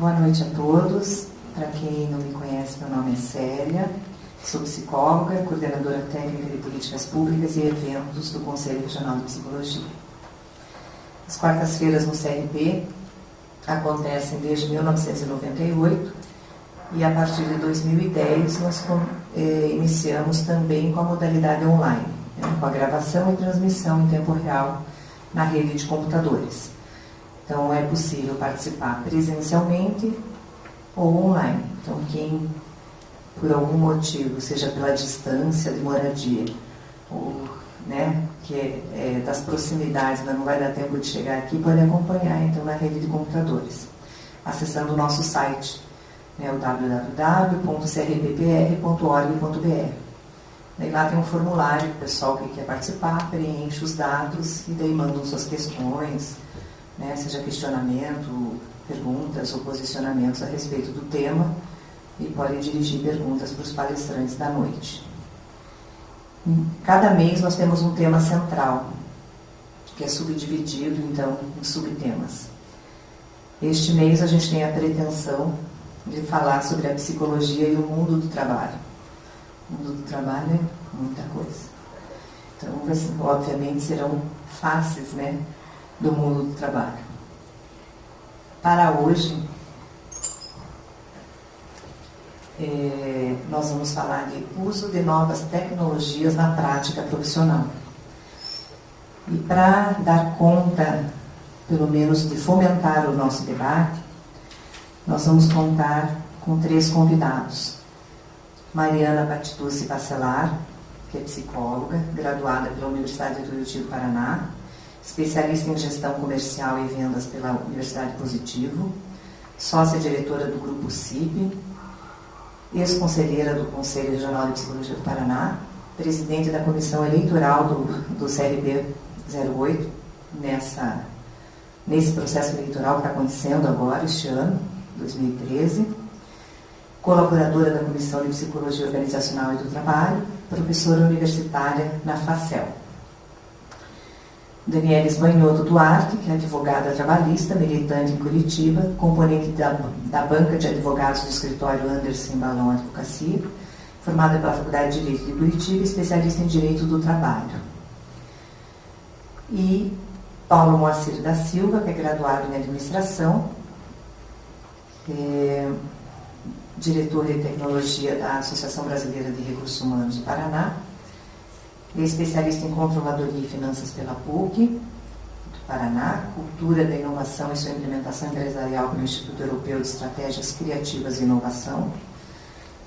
Boa noite a todos. Para quem não me conhece, meu nome é Célia, sou psicóloga, coordenadora técnica de políticas públicas e eventos do Conselho Regional de Psicologia. As quartas-feiras no CRP acontecem desde 1998 e a partir de 2010 nós iniciamos também com a modalidade online, com a gravação e transmissão em tempo real na rede de computadores. Então é possível participar presencialmente ou online. Então quem por algum motivo, seja pela distância de moradia ou que é das proximidades, mas não vai dar tempo de chegar aqui, pode acompanhar então na rede de computadores, acessando o nosso site, o www.crppr.org.br. Daí lá tem um formulário, o pessoal que quer participar preenche os dados e daí mandam suas questões, seja questionamento, perguntas ou posicionamentos a respeito do tema, e pode dirigir perguntas para os palestrantes da noite. Cada mês nós temos um tema central, que é subdividido então em subtemas. Este mês a gente tem a pretensão de falar sobre a psicologia e o mundo do trabalho. O mundo do trabalho é muita coisa. Então, obviamente, serão faces, do mundo do trabalho. Para hoje, nós vamos falar de uso de novas tecnologias na prática profissional. E para dar conta, pelo menos, de fomentar o nosso debate, nós vamos contar com 3 convidados. Mariana Patitucci Bacelar, que é psicóloga, graduada pela Universidade de Tuiuti do Paraná, especialista em gestão comercial e vendas pela Universidade Positivo, sócia-diretora do Grupo CIP, ex-conselheira do Conselho Regional de Psicologia do Paraná, presidente da Comissão Eleitoral do CRB 08, nesse processo eleitoral que está acontecendo agora, este ano, 2013, colaboradora da Comissão de Psicologia Organizacional e do Trabalho, professora universitária na FACEL. Daniela Esbanhoto Duarte, que é advogada trabalhista, militante em Curitiba, componente da banca de advogados do escritório Anderson Balão Advocacia, formada pela Faculdade de Direito de Curitiba, especialista em Direito do Trabalho. E Paulo Moacir da Silva, que é graduado em Administração, diretor de Tecnologia da Associação Brasileira de Recursos Humanos do Paraná, é especialista em Controladoria e Finanças pela PUC do Paraná, Cultura da Inovação e sua Implementação Empresarial pelo Instituto Europeu de Estratégias Criativas e Inovação,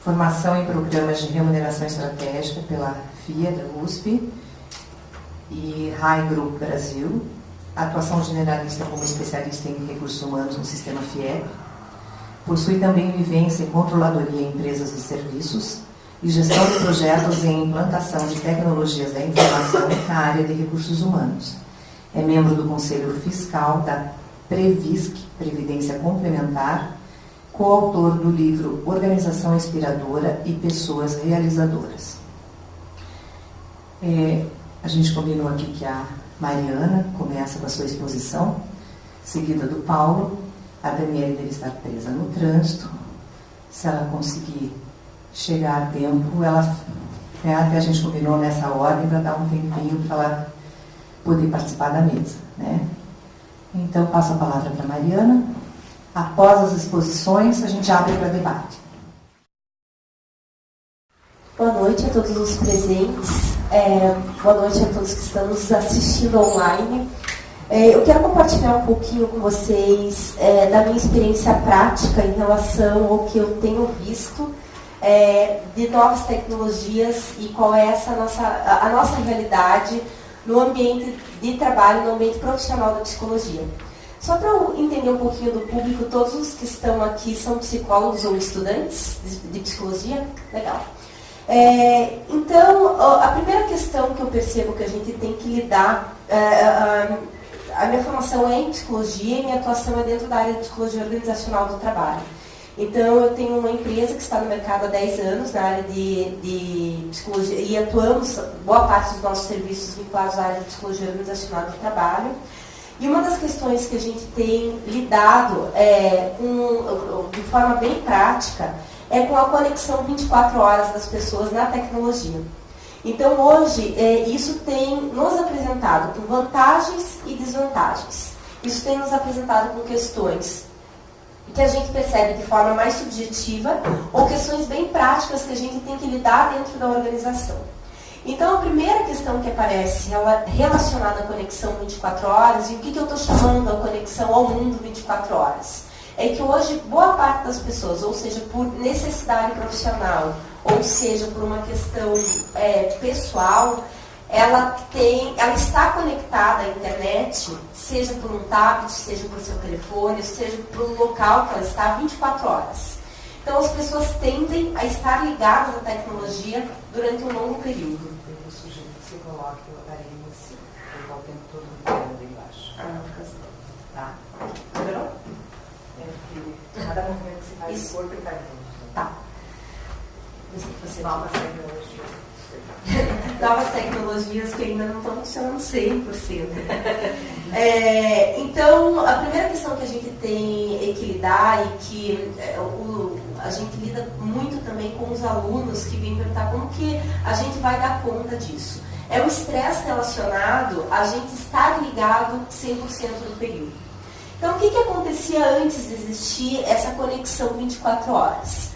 formação em Programas de Remuneração Estratégica pela FIA da USP e RAI Group Brasil, atuação generalista como especialista em Recursos Humanos no Sistema FIEP, possui também vivência em Controladoria em Empresas de Serviços e gestão de projetos em implantação de tecnologias da informação na área de recursos humanos. É membro do Conselho Fiscal da Previsc, Previdência Complementar, coautor do livro Organização Inspiradora e Pessoas Realizadoras. A gente combinou aqui que a Mariana começa com a sua exposição, seguida do Paulo. A Daniela deve estar presa no trânsito. Se ela conseguir chegar a tempo, até a gente combinou nessa ordem para dar um tempinho para ela poder participar da mesa. Então, passo a palavra para a Mariana. Após as exposições, a gente abre para debate. Boa noite a todos os presentes. Boa noite a todos que estão nos assistindo online. Eu quero compartilhar um pouquinho com vocês da minha experiência prática em relação ao que eu tenho visto de novas tecnologias e qual é a nossa realidade no ambiente de trabalho, no ambiente profissional da psicologia. Só para eu entender um pouquinho do público, todos os que estão aqui são psicólogos ou estudantes de psicologia? Legal. Então, a primeira questão que eu percebo que a gente tem que lidar, a minha formação é em psicologia e minha atuação é dentro da área de psicologia organizacional do trabalho. Então, eu tenho uma empresa que está no mercado há 10 anos na área de psicologia e atuamos boa parte dos nossos serviços vinculados à área de psicologia organizacional do trabalho. E uma das questões que a gente tem lidado de forma bem prática é com a conexão 24 horas das pessoas na tecnologia. Então, hoje, isso tem nos apresentado com vantagens e desvantagens. Isso tem nos apresentado com questões que a gente percebe de forma mais subjetiva ou questões bem práticas que a gente tem que lidar dentro da organização. Então, a primeira questão que aparece relacionada à conexão 24 horas, e o que eu estou chamando a conexão ao mundo 24 horas, é que hoje boa parte das pessoas, ou seja, por necessidade profissional, ou seja, por uma questão pessoal, ela está conectada à internet, seja por um tablet, seja por seu telefone, seja por um local que ela está 24 horas. Então, as pessoas tendem a estar ligadas à tecnologia durante um longo período. Eu sugiro que você coloque o aparelho assim, colocar o tempo todo ligado embaixo. Tá? Melhorou? Cada movimento que você faz no corpo está junto. Tá. Novas tecnologias. Novas tecnologias que ainda não estão funcionando 100%. Então, a primeira questão que a gente tem que lidar e que a gente lida muito também com os alunos que vêm perguntar como que a gente vai dar conta disso. É o estresse relacionado a gente estar ligado 100% do período. Então, o que acontecia antes de existir essa conexão 24 horas?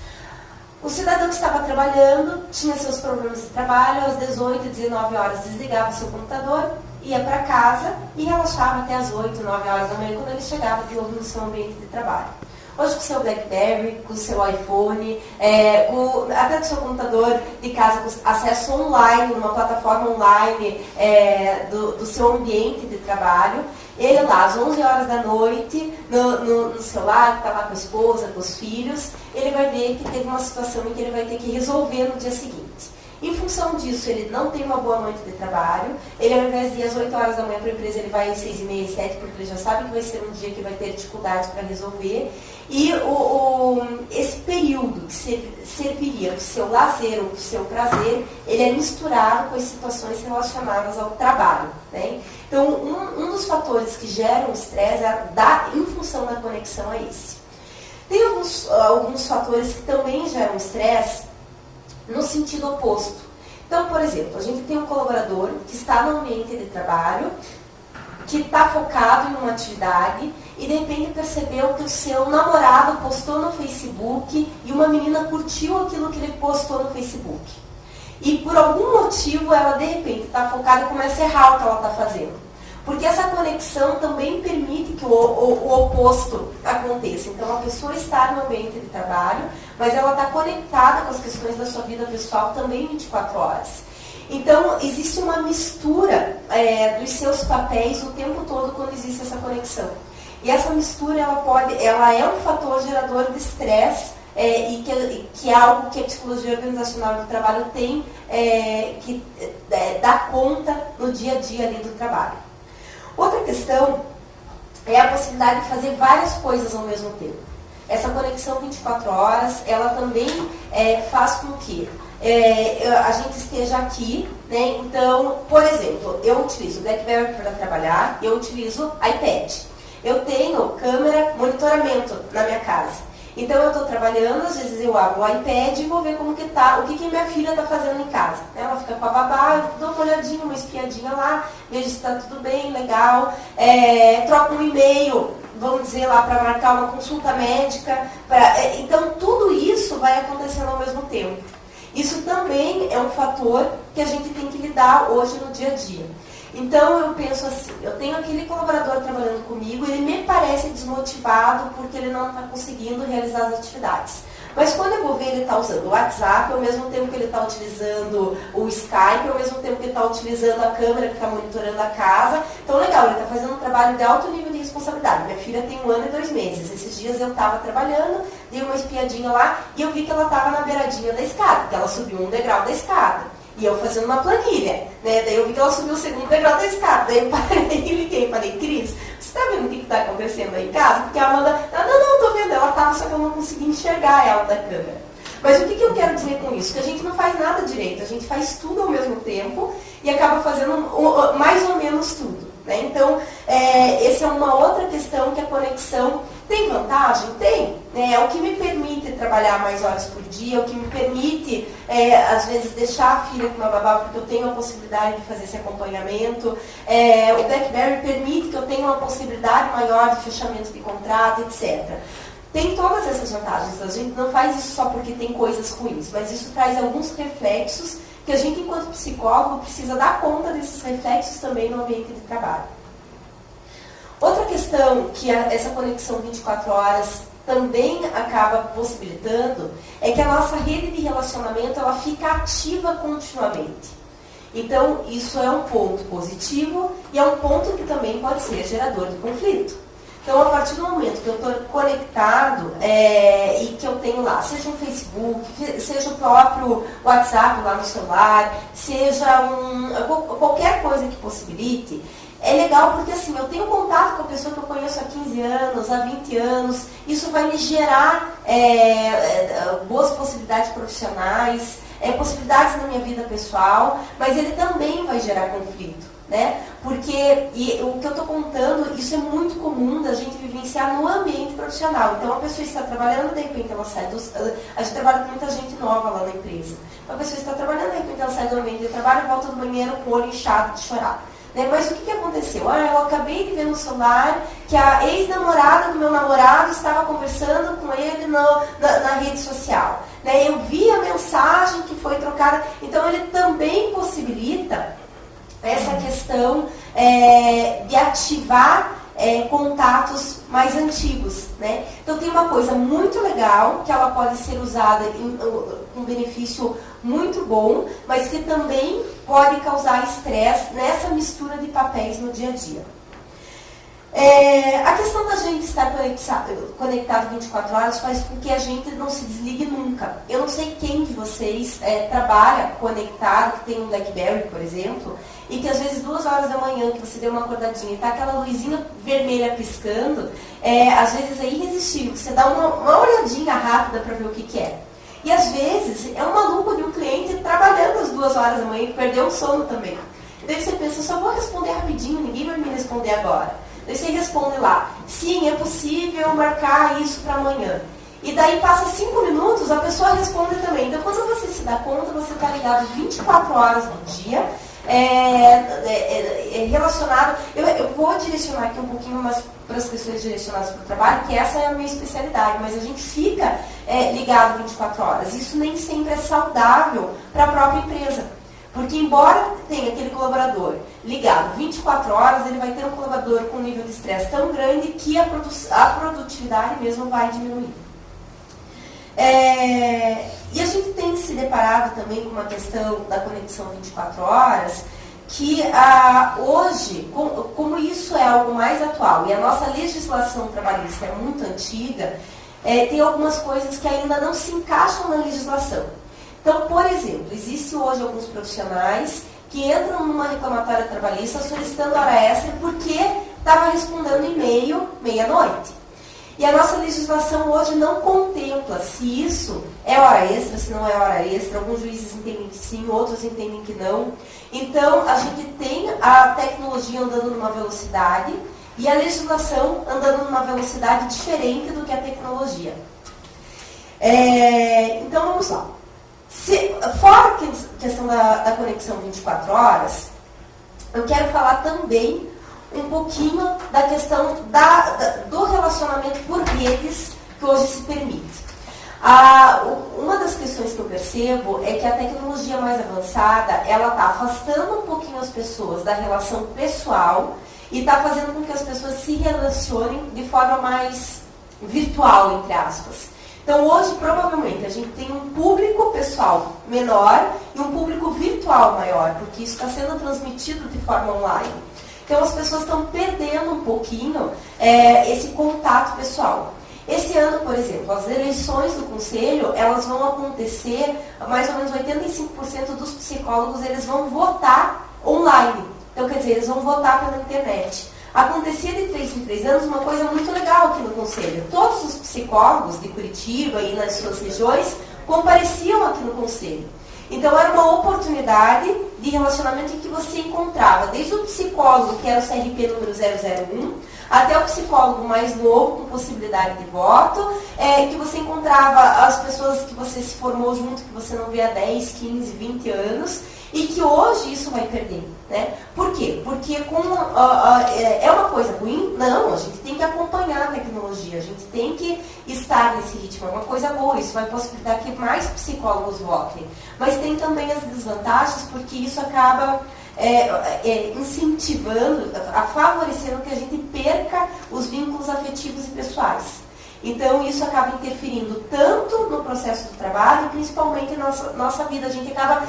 O cidadão que estava trabalhando, tinha seus problemas de trabalho, às 18, 19 horas desligava o seu computador, ia para casa e relaxava até às 8, 9 horas da manhã, quando ele chegava de novo no seu ambiente de trabalho. Hoje com o seu BlackBerry, com o seu iPhone, até com o seu computador de casa, com acesso online, numa plataforma online do seu ambiente de trabalho, ele lá às 11 horas da noite, no celular, que está lá com a esposa, com os filhos, ele vai ver que teve uma situação em que ele vai ter que resolver no dia seguinte. Em função disso, ele não tem uma boa noite de trabalho, ele ao invés de ir às 8 horas da manhã para a empresa, ele vai às 6h30, 7, porque ele já sabe que vai ser um dia que vai ter dificuldades para resolver. E esse período que serviria para o seu lazer ou para o seu prazer, ele é misturado com as situações relacionadas ao trabalho. Né? Então, um dos fatores que geram estresse em função da conexão é esse. Tem alguns fatores que também geram estresse no sentido oposto. Então, por exemplo, a gente tem um colaborador que está no ambiente de trabalho, que está focado em uma atividade e de repente percebeu que o seu namorado postou no Facebook e uma menina curtiu aquilo que ele postou no Facebook. E por algum motivo ela de repente está focada e começa a errar o que ela está fazendo. Porque essa conexão também permite que o oposto aconteça. Então, a pessoa está no ambiente de trabalho, mas ela está conectada com as questões da sua vida pessoal também 24 horas. Então, existe uma mistura dos seus papéis o tempo todo quando existe essa conexão. E essa mistura, ela é um fator gerador de estresse e que é algo que a psicologia organizacional do trabalho tem que dar conta no dia a dia ali do trabalho. Outra questão é a possibilidade de fazer várias coisas ao mesmo tempo. Essa conexão 24 horas, ela também faz com que a gente esteja aqui, né? Então, por exemplo, eu utilizo o BlackBerry para trabalhar, eu utilizo iPad. Eu tenho câmera, monitoramento na minha casa. Então, eu estou trabalhando, às vezes eu abro o iPad e vou ver como que tá, o que minha filha está fazendo em casa. Ela fica com a babá, eu dou uma olhadinha, uma espiadinha lá, vejo se está tudo bem, legal. Troco um e-mail, vamos dizer lá, para marcar uma consulta médica. Então, tudo isso vai acontecendo ao mesmo tempo. Isso também é um fator que a gente tem que lidar hoje no dia a dia. Então, eu penso assim, eu tenho aquele colaborador trabalhando comigo, ele me parece desmotivado porque ele não está conseguindo realizar as atividades. Mas quando eu vou ver, ele está usando o WhatsApp, ao mesmo tempo que ele está utilizando o Skype, ao mesmo tempo que ele está utilizando a câmera que está monitorando a casa. Então, legal, ele está fazendo um trabalho de alto nível de responsabilidade. Minha filha tem 1 ano e 2 meses. Esses dias eu estava trabalhando, dei uma espiadinha lá e eu vi que ela estava na beiradinha da escada, que ela subiu um degrau da escada. E eu fazendo uma planilha, né? Daí eu vi que ela subiu o 2º degrau da escada. Daí eu parei e liguei e falei, Cris, você está vendo o que está acontecendo aí em casa? Porque a Amanda, não, estou vendo, ela estava, só que eu não consegui enxergar ela da câmera. Mas o que eu quero dizer com isso? Que a gente não faz nada direito, a gente faz tudo ao mesmo tempo e acaba fazendo mais ou menos tudo. né? Então, essa é uma outra questão que a conexão tem vantagem? Tem. Né? É o que me permite trabalhar mais horas por dia, é o que me permite, às vezes, deixar a filha com uma babá, porque eu tenho a possibilidade de fazer esse acompanhamento. O BlackBerry permite que eu tenha uma possibilidade maior de fechamento de contrato, etc. Tem todas essas vantagens. A gente não faz isso só porque tem coisas ruins, mas isso traz alguns reflexos que a gente, enquanto psicólogo, precisa dar conta desses reflexos também no ambiente de trabalho. Outra questão que essa conexão 24 horas também acaba possibilitando é que a nossa rede de relacionamento ela fica ativa continuamente. Então, isso é um ponto positivo e é um ponto que também pode ser gerador de conflito. Então, a partir do momento que eu estou conectado e que eu tenho lá, seja um Facebook, seja o próprio WhatsApp lá no celular, seja qualquer coisa que possibilite, é legal porque assim, eu tenho contato com a pessoa que eu conheço há 15 anos, há 20 anos, isso vai me gerar boas possibilidades profissionais, possibilidades na minha vida pessoal, mas ele também vai gerar conflito, né? Porque o que eu estou contando, isso é muito comum da gente vivenciar no ambiente profissional. Então, a pessoa está trabalhando, de repente ela sai a gente trabalha com muita gente nova lá na empresa. A pessoa está trabalhando, de repente ela sai do ambiente de trabalho e volta do banheiro com o olho inchado de chorar. Mas o que aconteceu? Eu acabei de ver no celular que a ex-namorada do meu namorado estava conversando com ele na rede social. Eu vi a mensagem que foi trocada. Então, ele também possibilita essa questão de ativar contatos mais antigos. Né? Então, tem uma coisa muito legal, que ela pode ser usada com benefício muito bom, mas que também pode causar estresse nessa mistura de papéis no dia a dia. A questão da gente estar conectado 24 horas faz com que a gente não se desligue nunca. Eu não sei quem de vocês trabalha conectado, que tem um BlackBerry, por exemplo, e que às vezes 2 horas da manhã, que você deu uma acordadinha e está aquela luzinha vermelha piscando, às vezes é irresistível, você dá uma olhadinha rápida para ver o que é. E às vezes é um maluco de um cliente trabalhando às 2 horas da manhã e perdeu o sono também. Daí você pensa, só vou responder rapidinho, ninguém vai me responder agora. Daí você responde lá, sim, é possível marcar isso para amanhã. E daí passa 5 minutos, a pessoa responde também. Então quando você se dá conta, você está ligado 24 horas no dia, relacionado. Eu vou direcionar aqui um pouquinho mais para as questões direcionadas para o trabalho, que essa é a minha especialidade, mas a gente fica ligado 24 horas. Isso nem sempre é saudável para a própria empresa. Porque embora tenha aquele colaborador ligado 24 horas, ele vai ter um colaborador com um nível de estresse tão grande que a produtividade mesmo vai diminuir. E a gente tem se deparado também com uma questão da conexão 24 horas, que hoje, como isso é algo mais atual e a nossa legislação trabalhista é muito antiga, tem algumas coisas que ainda não se encaixam na legislação. Então, por exemplo, existe hoje alguns profissionais que entram numa reclamatória trabalhista solicitando hora extra porque estava respondendo e-mail meia-noite. E a nossa legislação hoje não contempla se isso é hora extra, se não é hora extra. Alguns juízes entendem que sim, outros entendem que não. Então, a gente tem a tecnologia andando numa velocidade e a legislação andando numa velocidade diferente do que a tecnologia. Então, vamos lá. Fora a questão da conexão 24 horas, eu quero falar também um pouquinho da questão do relacionamento por redes que hoje se permite. Uma das questões que eu percebo é que a tecnologia mais avançada, ela está afastando um pouquinho as pessoas da relação pessoal e está fazendo com que as pessoas se relacionem de forma mais virtual, entre aspas. Então, hoje, provavelmente, a gente tem um público pessoal menor e um público virtual maior, porque isso está sendo transmitido de forma online. Então, as pessoas estão perdendo um pouquinho esse contato pessoal. Esse ano, por exemplo, as eleições do Conselho, elas vão acontecer, mais ou menos 85% dos psicólogos, eles vão votar online. Então, quer dizer, eles vão votar pela internet. Acontecia de 3 em 3 anos uma coisa muito legal aqui no Conselho. Todos os psicólogos de Curitiba e nas suas regiões compareciam aqui no Conselho. Então, era uma oportunidade de relacionamento em que você encontrava desde o psicólogo, que era o CRP número 001, até o psicólogo mais novo, com possibilidade de voto, que você encontrava as pessoas que você se formou junto, que você não vê há 10, 15, 20 anos, e que hoje isso vai perder. Né? Por quê? Porque é uma coisa ruim? Não, a gente tem que acompanhar a tecnologia, a gente tem que estar nesse ritmo, é uma coisa boa, isso vai possibilitar que mais psicólogos votem. Mas tem também as desvantagens, porque isso acaba incentivando, favorecendo que a gente perca os vínculos afetivos e pessoais. Então, isso acaba interferindo tanto no processo do trabalho, principalmente na nossa vida. A gente acaba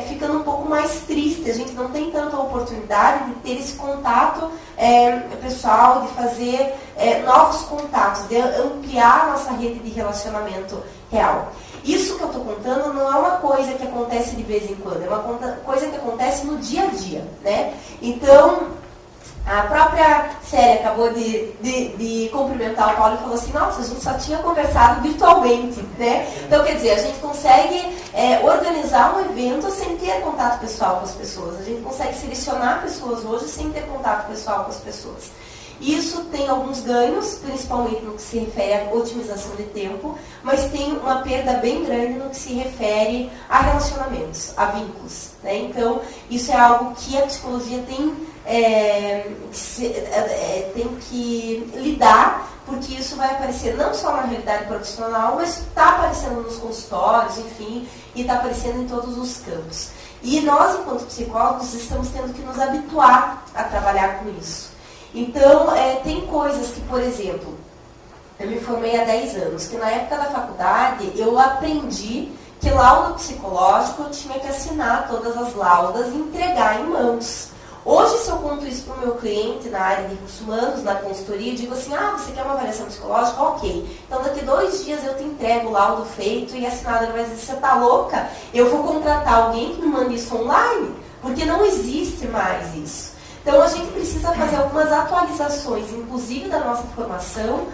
ficando um pouco mais triste, a gente não tem tanta oportunidade de ter esse contato pessoal, de fazer novos contatos, de ampliar a nossa rede de relacionamento real. Isso que eu estou contando não é uma coisa que acontece de vez em quando, é uma coisa que acontece no dia a dia, né? Então, a própria Célia acabou de cumprimentar o Paulo e falou assim, nossa, a gente só tinha conversado virtualmente, né? Então, quer dizer, a gente consegue organizar um evento sem ter contato pessoal com as pessoas. A gente consegue selecionar pessoas hoje sem ter contato pessoal com as pessoas. Isso tem alguns ganhos, principalmente no que se refere à otimização de tempo, mas tem uma perda bem grande no que se refere a relacionamentos, a vínculos. Né? Então, isso é algo que a psicologia tem que lidar, porque isso vai aparecer não só na realidade profissional, mas está aparecendo nos consultórios, enfim, e está aparecendo em todos os campos. E nós, enquanto psicólogos, estamos tendo que nos habituar a trabalhar com isso. Então, tem coisas que, por exemplo, eu me formei há 10 anos, que na época da faculdade eu aprendi que laudo psicológico eu tinha que assinar todas as laudas e entregar em mãos. Hoje, se eu conto isso para o meu cliente na área de recursos humanos, na consultoria, eu digo assim, você quer uma avaliação psicológica? Ok. Então, daqui 2 dias eu te entrego o laudo feito e assinado. Ele vai dizer, você está louca? Eu vou contratar alguém que me mande isso online, porque não existe mais isso. Então, a gente precisa fazer algumas atualizações, inclusive da nossa formação,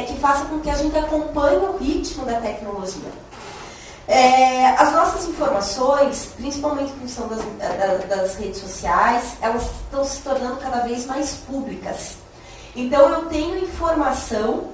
que faça com que a gente acompanhe o ritmo da tecnologia. As nossas informações, principalmente em função das redes sociais, elas estão se tornando cada vez mais públicas. Então, eu tenho informação,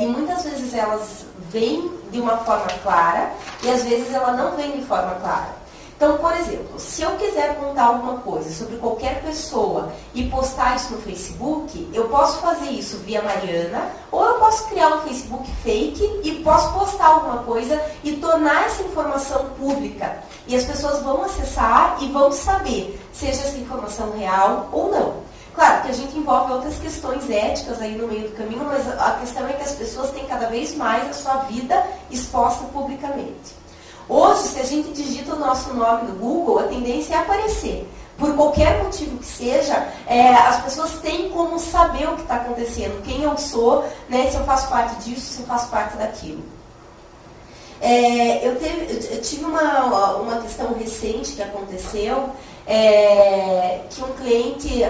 e muitas vezes elas vêm de uma forma clara, e às vezes ela não vem de forma clara. Então, por exemplo, se eu quiser contar alguma coisa sobre qualquer pessoa e postar isso no Facebook, eu posso fazer isso via Mariana, ou eu posso criar um Facebook fake e posso postar alguma coisa e tornar essa informação pública. E as pessoas vão acessar e vão saber, seja essa informação real ou não. Claro que a gente envolve outras questões éticas aí no meio do caminho, mas a questão é que as pessoas têm cada vez mais a sua vida exposta publicamente. Hoje, se a gente digita o nosso nome no Google, a tendência é aparecer. Por qualquer motivo que seja, as pessoas têm como saber o que está acontecendo, quem eu sou, né, se eu faço parte disso, se eu faço parte daquilo. Eu tive uma questão recente que aconteceu, que um cliente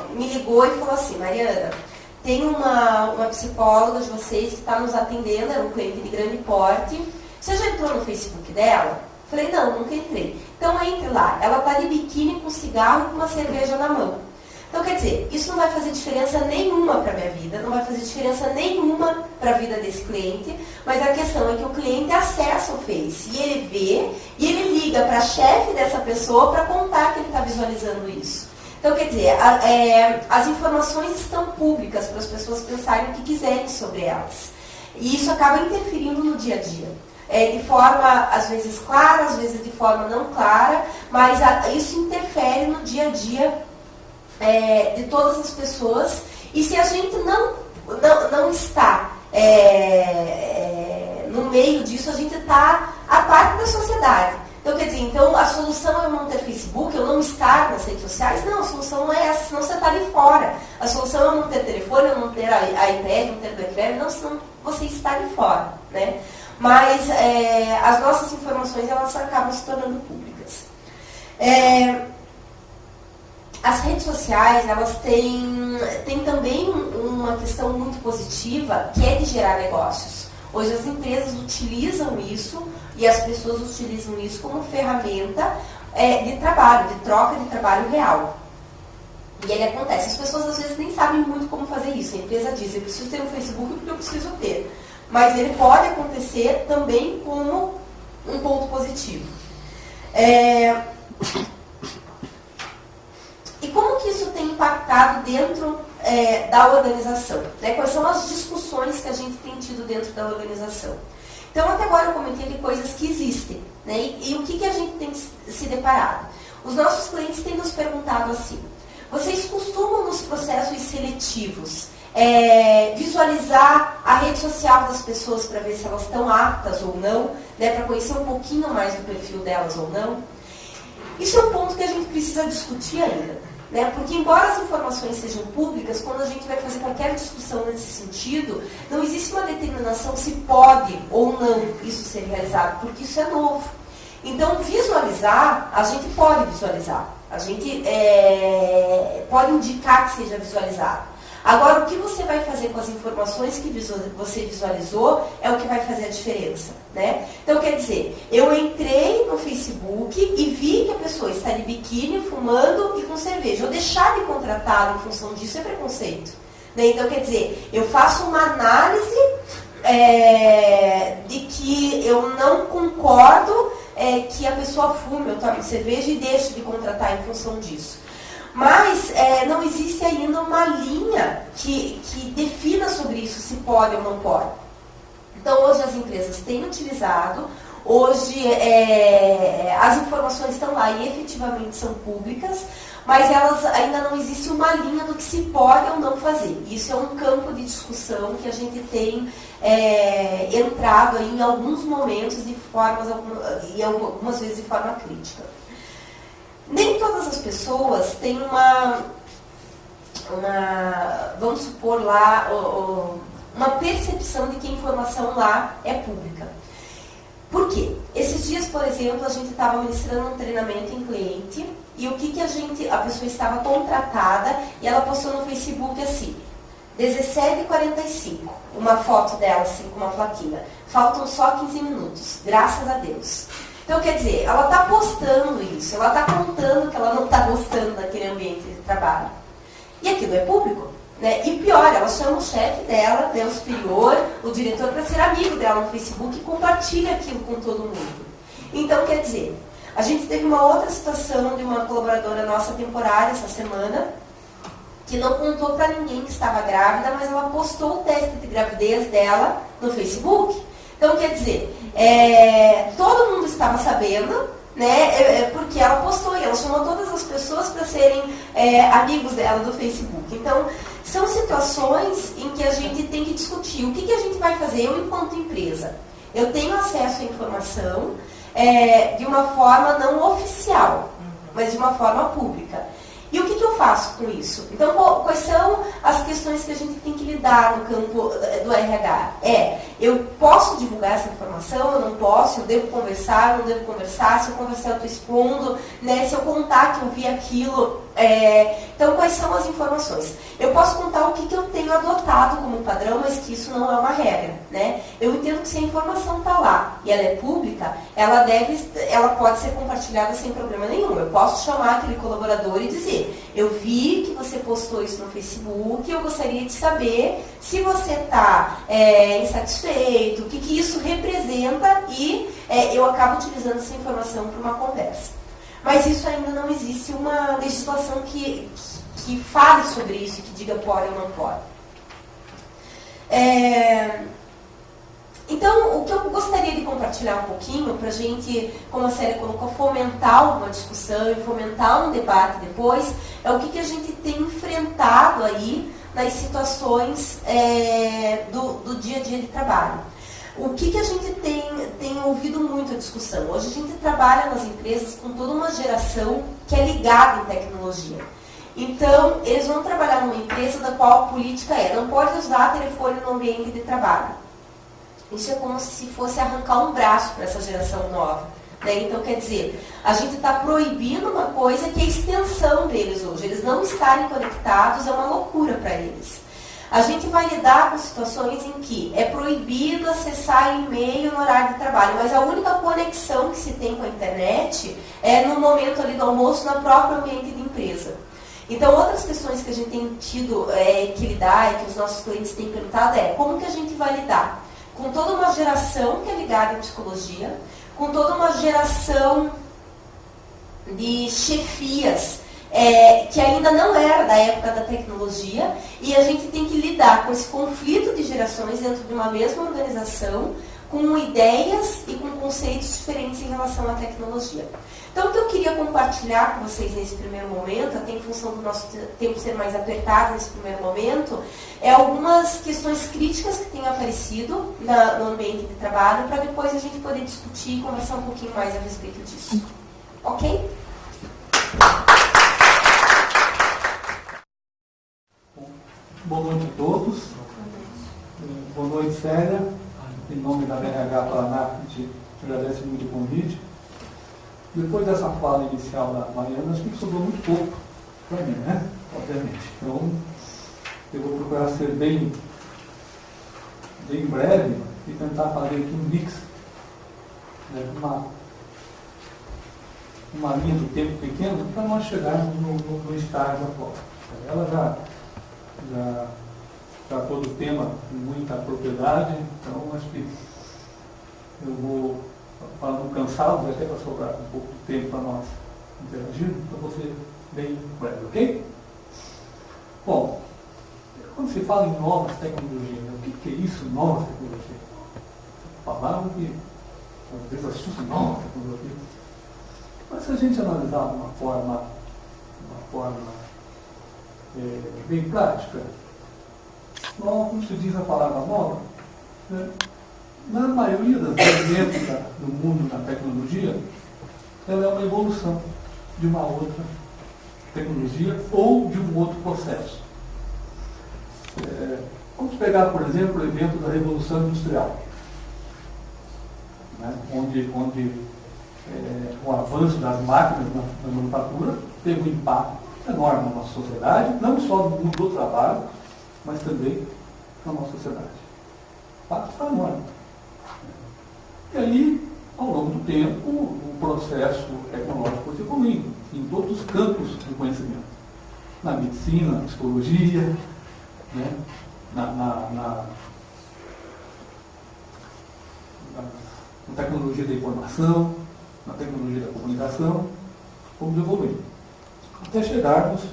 me ligou e falou assim, Mariana, tem uma psicóloga de vocês que está nos atendendo, era um cliente de grande porte. Você já entrou no Facebook dela? Falei, não, nunca entrei. Então entre lá, ela está de biquíni com cigarro e com uma cerveja na mão. Então quer dizer, isso não vai fazer diferença nenhuma para a minha vida, não vai fazer diferença nenhuma para a vida desse cliente, mas a questão é que o cliente acessa o Face e ele vê e ele liga para a chefe dessa pessoa para contar que ele está visualizando isso. Então quer dizer, as informações estão públicas para as pessoas pensarem o que quiserem sobre elas. E isso acaba interferindo no dia a dia. De forma, às vezes, clara, às vezes de forma não clara, mas isso interfere no dia a dia de todas as pessoas. E se a gente não está no meio disso, a gente está a parte da sociedade. Então, quer dizer, a solução é eu não ter Facebook, eu não estar nas redes sociais? Não, a solução não é essa, senão você está ali fora. A solução é eu não ter telefone, eu não ter iPad, não ter BlackBerry, não, senão você está ali fora, né? Mas as nossas informações, elas acabam se tornando públicas. As redes sociais, elas têm também uma questão muito positiva, que é de gerar negócios. Hoje as empresas utilizam isso, e as pessoas utilizam isso como ferramenta de trabalho, de troca de trabalho real. E ele acontece. As pessoas às vezes nem sabem muito como fazer isso. A empresa diz, eu preciso ter um Facebook porque eu preciso ter. Mas ele pode acontecer também como um ponto positivo. E como que isso tem impactado dentro da organização? Né? Quais são as discussões que a gente tem tido dentro da organização? Então, até agora eu comentei de coisas que existem. Né? E o que a gente tem se deparado? Os nossos clientes têm nos perguntado assim, vocês costumam nos processos seletivos visualizar a rede social das pessoas para ver se elas estão aptas ou não, né? Para conhecer um pouquinho mais do perfil delas ou não? Isso é um ponto que a gente precisa discutir ainda. Né? Porque, embora as informações sejam públicas, quando a gente vai fazer qualquer discussão nesse sentido, não existe uma determinação se pode ou não isso ser realizado, porque isso é novo. Então, visualizar, a gente pode visualizar. A gente pode indicar que seja visualizado. Agora, o que você vai fazer com as informações que você visualizou é o que vai fazer a diferença. Né? Então, quer dizer, eu entrei no Facebook e vi que a pessoa está de biquíni, fumando e com cerveja. Eu deixar de contratá-lo em função disso é preconceito. Né? Então, quer dizer, eu faço uma análise de que eu não concordo que a pessoa fume ou tome cerveja e deixe de contratar em função disso. Mas não existe ainda uma linha que defina sobre isso, se pode ou não pode. Então, hoje as empresas têm utilizado, hoje as informações estão lá e efetivamente são públicas, mas elas ainda não existe uma linha do que se pode ou não fazer. Isso é um campo de discussão que a gente tem entrado aí em alguns momentos e algumas vezes de forma crítica. Nem todas as pessoas têm vamos supor lá, uma percepção de que a informação lá é pública. Por quê? Esses dias, por exemplo, a gente estava ministrando um treinamento em cliente e o que a pessoa estava contratada e ela postou no Facebook assim, 17h45, uma foto dela assim, com uma plaquinha. Faltam só 15 minutos, graças a Deus. Então, quer dizer, ela está postando isso, ela está contando que ela não está gostando daquele ambiente de trabalho. E aquilo é público. Né? E pior, ela chama o chefe dela, né, o superior, o diretor, para ser amigo dela no Facebook e compartilha aquilo com todo mundo. Então, quer dizer, a gente teve uma outra situação de uma colaboradora nossa temporária essa semana, que não contou para ninguém que estava grávida, mas ela postou o teste de gravidez dela no Facebook. Então, quer dizer, todo mundo estava sabendo, né, porque ela postou e ela chamou todas as pessoas para serem amigos dela do Facebook. Então, são situações em que a gente tem que discutir. O que a gente vai fazer? Eu, enquanto empresa, eu tenho acesso à informação de uma forma não oficial, mas de uma forma pública. E o que eu faço com isso? Então, quais são as questões que a gente tem que lidar no campo do RH? Eu posso divulgar essa informação, eu não posso, eu devo conversar, eu não devo conversar, se eu conversar eu estou expondo, né? Se eu contar que eu vi aquilo. Então, quais são as informações? Eu posso contar o que eu tenho adotado como padrão, mas que isso não é uma regra. Né? Eu entendo que se a informação está lá e ela é pública, ela pode ser compartilhada sem problema nenhum. Eu posso chamar aquele colaborador e dizer, eu vi que você postou isso no Facebook, eu gostaria de saber se você está insatisfeito, o que isso representa e eu acabo utilizando essa informação para uma conversa. Mas isso ainda não existe uma legislação que fale sobre isso, que diga pode ou não pode. Então, o que eu gostaria de compartilhar um pouquinho, para a gente, como a Célia colocou, fomentar uma discussão e fomentar um debate depois, é o que a gente tem enfrentado aí nas situações do dia a dia de trabalho. O que a gente tem ouvido muito a discussão? Hoje a gente trabalha nas empresas com toda uma geração que é ligada em tecnologia. Então, eles vão trabalhar numa empresa da qual a política não pode usar telefone no ambiente de trabalho. Isso é como se fosse arrancar um braço para essa geração nova. Né? Então, quer dizer, a gente está proibindo uma coisa que é a extensão deles hoje. Eles não estarem conectados é uma loucura para eles. A gente vai lidar com situações em que é proibido acessar e-mail no horário de trabalho, mas a única conexão que se tem com a internet é no momento ali do almoço, no próprio ambiente de empresa. Então, outras questões que a gente tem tido que lidar e que os nossos clientes têm perguntado é como que a gente vai lidar com toda uma geração que é ligada em psicologia, com toda uma geração de chefias que ainda não era da época da tecnologia, e a gente tem que lidar com esse conflito de gerações dentro de uma mesma organização, com ideias e com conceitos diferentes em relação à tecnologia. Então, o que eu queria compartilhar com vocês nesse primeiro momento, até em função do nosso tempo ser mais apertado nesse primeiro momento, é algumas questões críticas que têm aparecido no ambiente de trabalho, para depois a gente poder discutir e conversar um pouquinho mais a respeito disso. Ok? Boa noite a todos. Boa noite, Célia. Em nome da BRH Paraná, a gente agradece muito o convite. Depois dessa fala inicial da Mariana, acho que sobrou muito pouco para mim, né? Obviamente. Então, eu vou procurar ser bem breve e tentar fazer aqui um mix, né? uma linha do tempo pequena para nós chegarmos no estágio atual. Ela já tratou do tema com muita propriedade, então acho que eu vou, para não cansá-los, até para sobrar um pouco de tempo para nós interagirmos, então vou ser bem breve, ok? Bom, quando se fala em novas tecnologias, o que é isso, novas tecnologias? Palavra que às vezes assusta, nova tecnologia. Mas se a gente analisar de uma forma bem prática, como se diz a palavra nova, né? Na maioria das vezes do mundo da tecnologia, ela é uma evolução de uma outra tecnologia ou de um outro processo. Vamos pegar, por exemplo, o evento da Revolução Industrial, né? onde o avanço das máquinas na manufatura teve um impacto enorme na nossa sociedade, não só no mundo do trabalho, mas também na nossa sociedade. O impacto foi enorme. E aí, ao longo do tempo, o processo tecnológico foi evoluindo em todos os campos do conhecimento. Na medicina, na psicologia, né? na tecnologia da informação, na tecnologia da comunicação, fomos evoluindo. Até chegarmos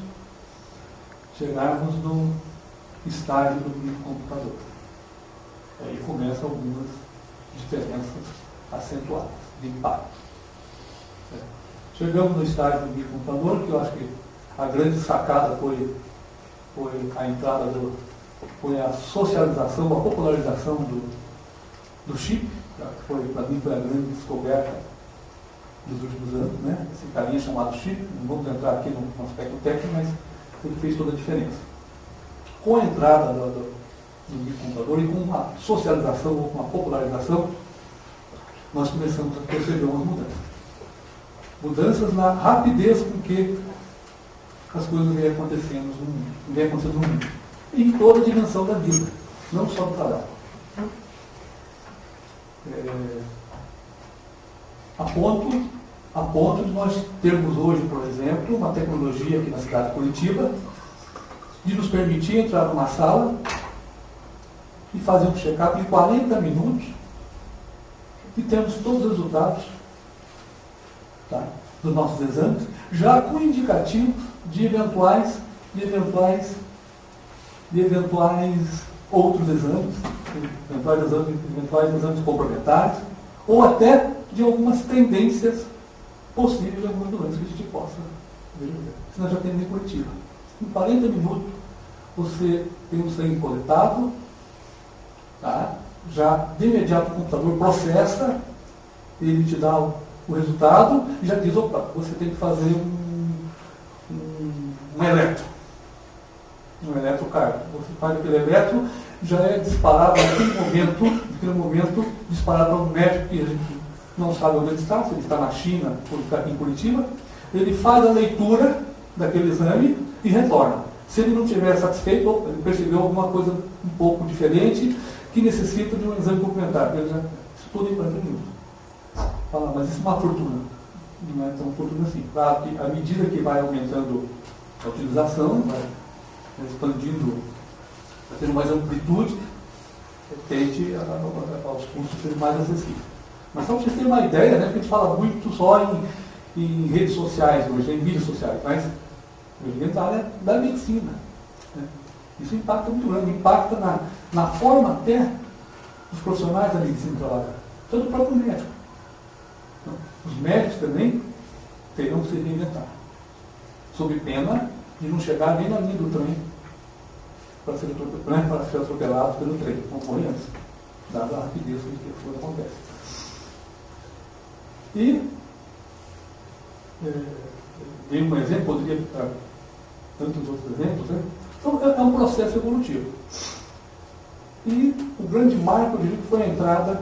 no estágio do microcomputador. Aí começam algumas diferenças acentuadas de impacto. Chegamos no estágio do microcomputador, que eu acho que a grande sacada foi a entrada foi a socialização, a popularização do chip, que para mim foi a grande descoberta dos últimos anos, né? Esse carinha chamado chip, não vamos entrar aqui no aspecto técnico, mas ele fez toda a diferença. Com a entrada do microcomputador e com uma socialização ou uma popularização, nós começamos a perceber umas mudanças. Mudanças na rapidez com que as coisas vêm acontecendo no mundo. E em toda a dimensão da vida, não só do trabalho. A ponto de nós termos hoje, por exemplo, uma tecnologia aqui na cidade de Curitiba, de nos permitir entrar numa sala e fazer um check-up de 40 minutos e temos todos os resultados, tá, dos nossos exames, já com indicativos de eventuais outros exames, eventuais exames complementares, ou até de algumas tendências possíveis de algumas doenças que a gente possa ver. Se nós já temos em Curitiba. Em 40 minutos, você tem o sangue coletado, tá? Já de imediato o computador processa, ele te dá o resultado e já diz, opa, você tem que fazer um eletrocardio. Você faz aquele eletro, já é disparado naquele momento disparado para um médico que a gente não sabe onde ele está, se ele está na China ou está aqui em Curitiba. Ele faz a leitura daquele exame e retorna. Se ele não estiver satisfeito, ou ele percebeu alguma coisa um pouco diferente que necessita de um exame complementar. Ele já estuda em 40 minutos. Fala, mas isso é uma fortuna. Não é tão fortuna assim. Claro que à medida que vai aumentando a utilização, vai expandindo, vai tendo mais amplitude, tende aos custos serem mais acessíveis. Mas só para vocês terem uma ideia, né, que a gente fala muito só em redes sociais hoje, em mídias sociais, mas dentro da área da medicina. Né? Isso impacta muito grande, impacta na forma até dos profissionais da medicina trabalhar, tanto o próprio médico. Então, os médicos também terão que se reinventar, sob pena de não chegar nem na linha do trem para ser atropelado pelo trem, não morrer antes, dada a rapidez com que a coisa acontece. E dei um exemplo, poderia dar tantos outros exemplos, né? Então é um processo evolutivo. E o grande marco, eu diria, que foi a entrada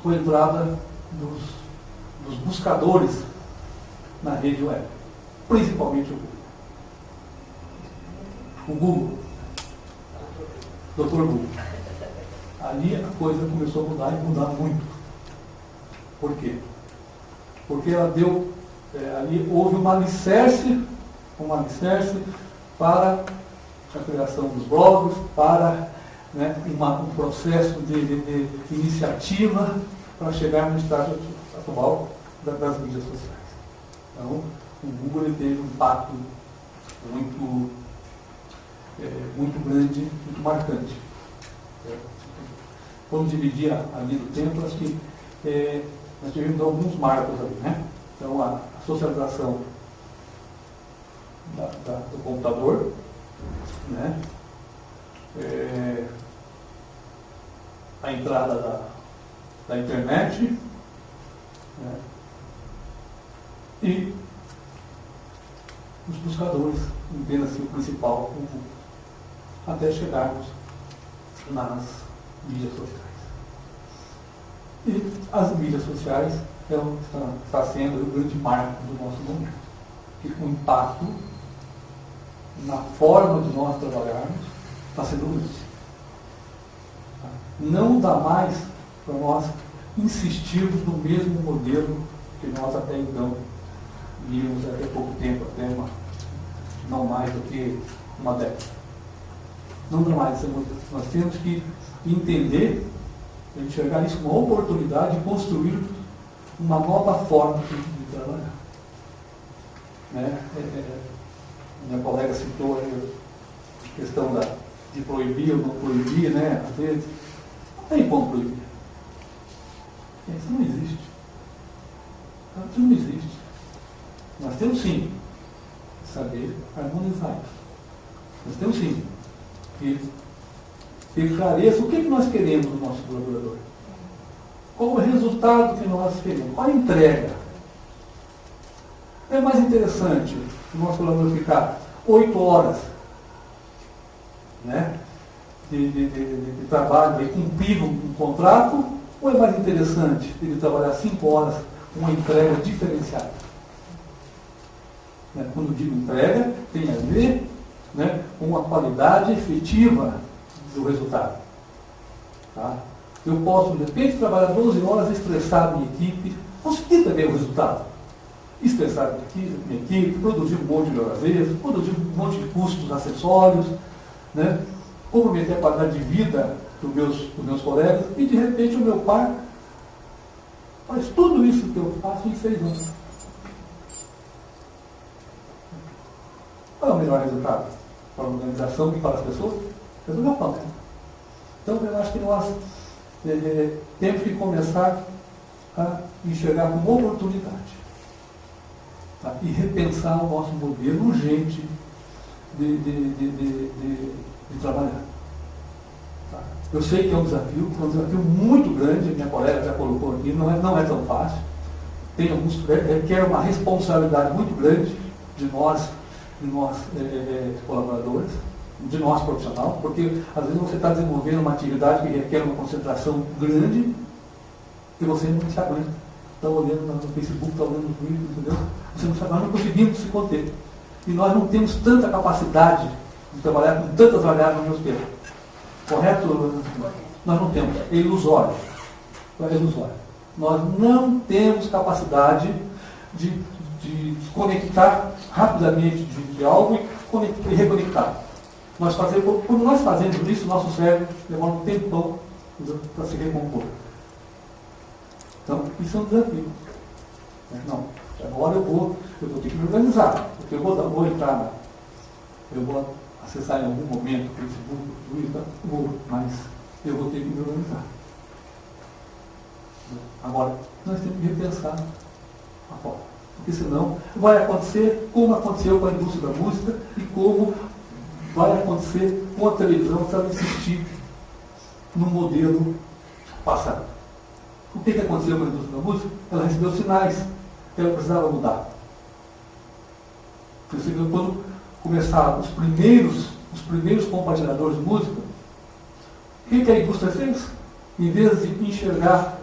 dos buscadores na rede web, principalmente o Google, Dr. Google. Ali a coisa começou a mudar e mudar muito. Por quê? Porque ela deu, ali houve um alicerce para a criação dos blogs, para, né, um processo de iniciativa para chegar no estágio atual das mídias sociais. Então, o Google ele teve um impacto muito grande, muito marcante. Vamos dividir ali do tempo, acho que nós tivemos alguns marcos ali, né? Então, a socialização do computador, né? A entrada da internet, né? E os buscadores, entenda-se o principal, o Google, até chegarmos nas mídias sociais. E as mídias sociais está sendo o grande marco do nosso momento. E o impacto na forma de nós trabalharmos está sendo grande. Não dá mais para nós insistirmos no mesmo modelo que nós até então víamos até pouco tempo, não mais do que uma década. Não dá mais esse modelo. Nós temos que entender, enxergar isso como uma oportunidade de construir uma nova forma de trabalhar. Né? Minha colega citou a questão de proibir ou não proibir, né? Às vezes, não tem como proibir. Isso não existe. Isso não existe. Nós temos sim que saber harmonizar isso. Nós temos sim que ter clareza o que nós queremos do nosso colaborador. Qual o resultado que nós queremos? Qual a entrega? É mais interessante o nosso colaborador ficar 8 horas, né, de trabalho, de cumprir um contrato, ou é mais interessante ele trabalhar 5 horas com uma entrega diferenciada? Né? Quando digo entrega, tem a ver, né, com a qualidade efetiva do resultado. Tá? Eu posso, de repente, trabalhar 12 horas, estressar a minha equipe, conseguir também o resultado. Estressar a minha equipe, produzir um monte de horas extras, produzir um monte de custos acessórios, né? Comprometer a qualidade de vida dos meus colegas, e de repente o meu par faz tudo isso que eu faço em 6 anos. Qual é o melhor resultado? Para a organização e para as pessoas? Resolver o problema. Então, eu acho que nós temos que começar a enxergar como oportunidade, tá? E repensar o nosso modelo urgente de trabalhar. Tá? Eu sei que é um desafio muito grande, minha colega já colocou aqui, não é tão fácil. Requer uma responsabilidade muito grande de nós colaboradores, de nós profissionais, porque às vezes você está desenvolvendo uma atividade que requer uma concentração grande e você não se aguenta. Está olhando no Facebook, está olhando no Twitter, entendeu? Você não sabe, nós não conseguimos se conter. E nós não temos tanta capacidade de trabalhar com tantas variáveis ao mesmo tempo. Correto? Nós não temos. É ilusório. É ilusório. Nós não temos capacidade de desconectar rapidamente de algo e reconectar. Quando nós fazemos isso, nosso cérebro demora um tempão para se recompor. Então, isso é um desafio. Não, agora eu vou ter que me organizar, porque eu vou entrar, eu vou acessar em algum momento o Facebook, o Twitter, mas eu vou ter que me organizar. Agora, nós temos que repensar a forma, porque senão vai acontecer como aconteceu com a indústria da música e como vai acontecer com a televisão se ela insistir no modelo passado. O que aconteceu com a indústria da música? Ela recebeu sinais que ela precisava mudar. Quando começaram os primeiros compartilhadores de música, o que a indústria fez? Em vez de enxergar,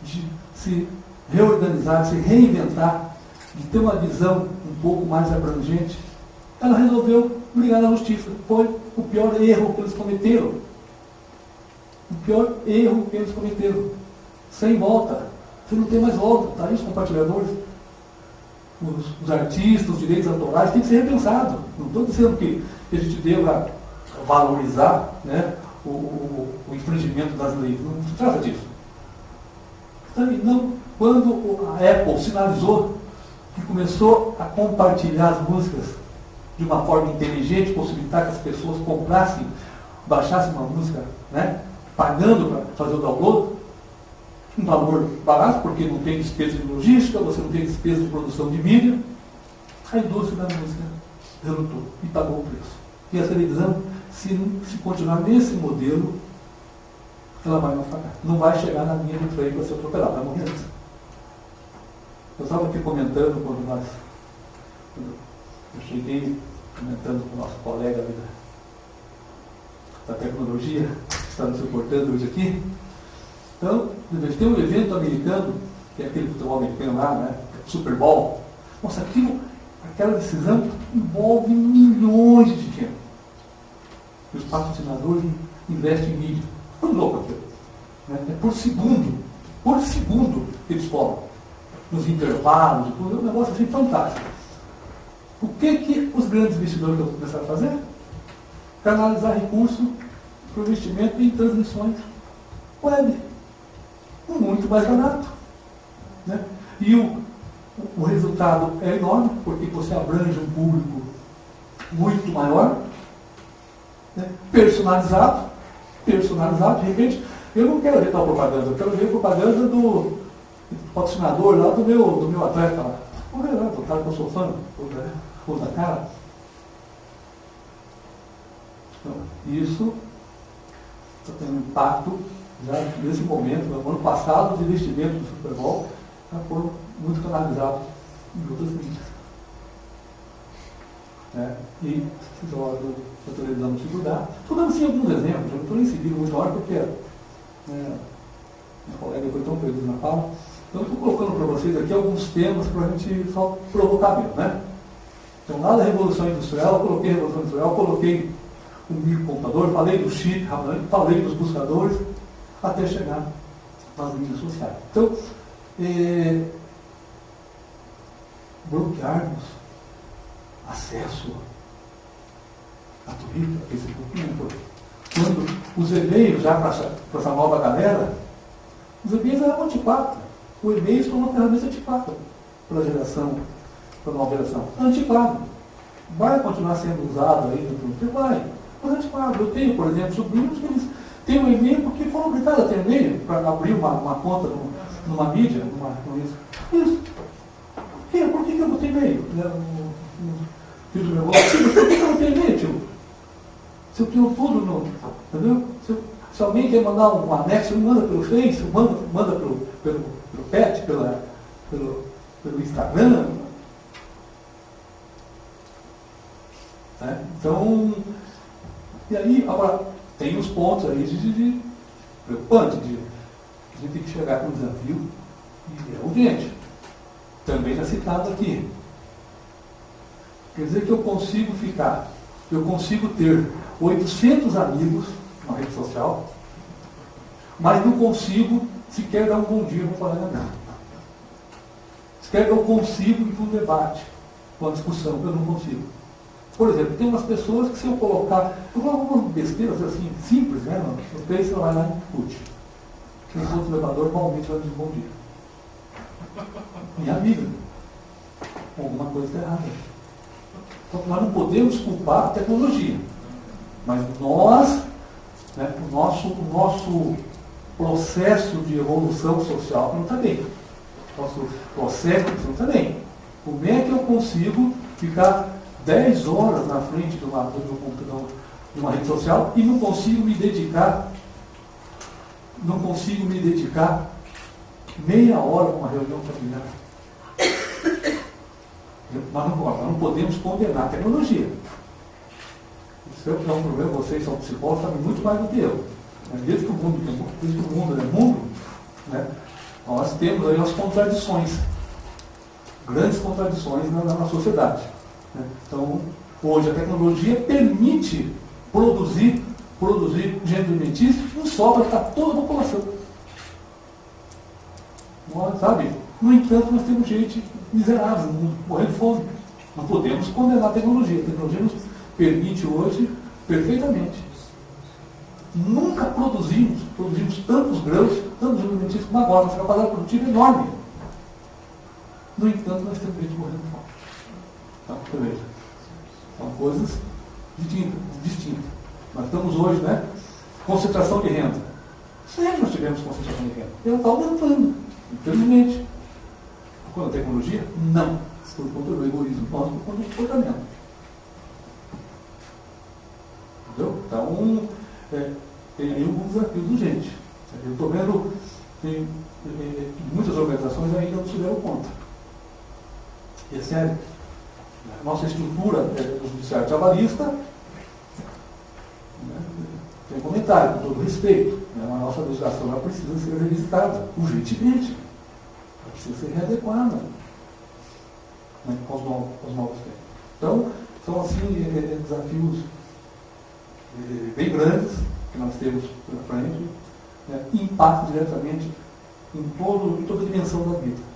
de se reorganizar, de se reinventar, de ter uma visão um pouco mais abrangente, ela resolveu brigar na justiça. Foi o pior erro que eles cometeram. O pior erro que eles cometeram. Sem volta. Você não tem mais volta. Tá aí os compartilhadores. Os artistas, os direitos autorais, tem que ser repensado. Não estou dizendo que a gente deva valorizar, né, o infringimento das leis. Não se trata disso. Não, quando a Apple sinalizou que começou a compartilhar as músicas de uma forma inteligente, possibilitar que as pessoas comprassem, baixassem uma música, né, pagando para fazer o download, um valor barato, porque não tem despesa de logística, você não tem despesa de produção de mídia, a indústria da música relutou e pagou o preço. E a televisão, se continuar nesse modelo, ela vai naufragar. Não vai chegar na linha do trem para ser atropelada, vai morrer antes. Eu estava aqui comentando quando eu cheguei comentando com o nosso colega ali da tecnologia, que está nos suportando hoje aqui. Então, tem um evento americano, que é aquele futebol americano lá, né? Super Bowl. Nossa, aquela decisão envolve milhões de dinheiro. E os patrocinadores investem em mídia. É louco aquilo. Né? É por segundo que eles cobram. Nos intervalos, é um negócio assim fantástico. O que os grandes investidores começaram a fazer? Canalizar recursos para o investimento em transmissões web. Muito mais barato. Né? E o resultado é enorme, porque você abrange um público muito maior, né? Personalizado, de repente, eu não quero ver tal propaganda, eu quero ver a propaganda do patrocinador lá do meu atleta lá. Vamos ver lá, do cara que eu sou fã, ou da cara. Então, isso está tendo um impacto já nesse momento. No ano passado, os investimentos do Super Bowl já foram muito canalizados em outras mídias. E se joga a televisão não se mudar. Estou dando sim alguns exemplos, eu não estou nem seguindo muito a hora porque minha colega foi tão perdido na fala. Então, estou colocando para vocês aqui alguns temas para a gente só provocar mesmo, né? Então, lá da Revolução Industrial, eu coloquei a Revolução Industrial, coloquei o microcomputador, falei do chip, falei dos buscadores, até chegar nas mídias sociais. Então, bloquearmos acesso a Twitter, a Facebook, quando os e-mails, já para essa nova galera, os e-mails eram antiquados. O e-mail foi uma ferramenta antiquada para a geração, para a nova geração. Antiquado. Vai continuar sendo usado aí no tempo? Vai. Mas antiquado. Eu tenho, por exemplo, sobrinhos que eles têm um e-mail porque foram obrigados a ter e-mail para abrir uma conta numa mídia, isso. Por que eu não tenho e-mail? Filho do meu avô, por que eu não tenho e-mail, tio? Se eu tenho tudo no. Entendeu? Se alguém quer mandar um anexo, manda pelo Face, manda pelo PET, pelo Instagram. Né? Então, e aí, agora, tem os pontos aí de preocupante, a gente tem que chegar com um desafio e é urgente. Também já citado aqui. Quer dizer que eu consigo ficar Eu consigo ter 800 amigos na rede social, mas não consigo sequer dar um bom dia para um colega meu. Sequer eu consigo ir para um debate, para uma discussão, eu não consigo. Por exemplo, tem umas pessoas que se eu colocar algumas besteiras assim, simples, né? No Face ela vai lá e discute. Quem for do elevador, normalmente vai dizer bom dia. Minha amiga, alguma coisa está errada. Então, nós não podemos culpar a tecnologia, mas nós, né, o nosso processo de evolução social não está bem. Nosso processo não está bem. Como é que eu consigo ficar 10 horas na frente de um computador, de uma rede social, e não consigo me dedicar meia hora para uma reunião familiar? Mas não podemos condenar a tecnologia. Isso é um problema, vocês são psicólogos, sabem muito mais do que eu. Mas desde que o mundo é mundo, né, nós temos aí as contradições, grandes contradições na sociedade. Né? Então, hoje a tecnologia permite produzir gênero alimentício em sobra para toda a população. Nós, sabe? No entanto, nós temos gente miserável no mundo, morrendo de fome. Não podemos condenar a tecnologia. A tecnologia nos permite hoje perfeitamente. Nunca produzimos tantos grãos, tantos alimentícios como agora. Nossa capacidade produtiva é enorme. No entanto, nós temos gente morrendo de fome. Então, veja, são coisas distintas. Nós estamos hoje, né? Concentração de renda. Sempre nós tivemos concentração de renda. Ela está aumentando, infelizmente. Por conta da tecnologia? Não. Por conta do egoísmo nosso, por conta do comportamento. Entendeu? Então, tem aí alguns desafios urgentes. Eu estou vendo que muitas organizações ainda não se deram conta. E é sério. A nossa estrutura do judiciário trabalhista, né, tem comentário, com todo respeito. Né, a nossa legislação ela precisa ser revisitada urgentemente. Ela precisa ser readequada, né, com os novos tempos. Então, são assim desafios bem grandes que nós temos pela frente, né, e impactam diretamente em toda a dimensão da vida.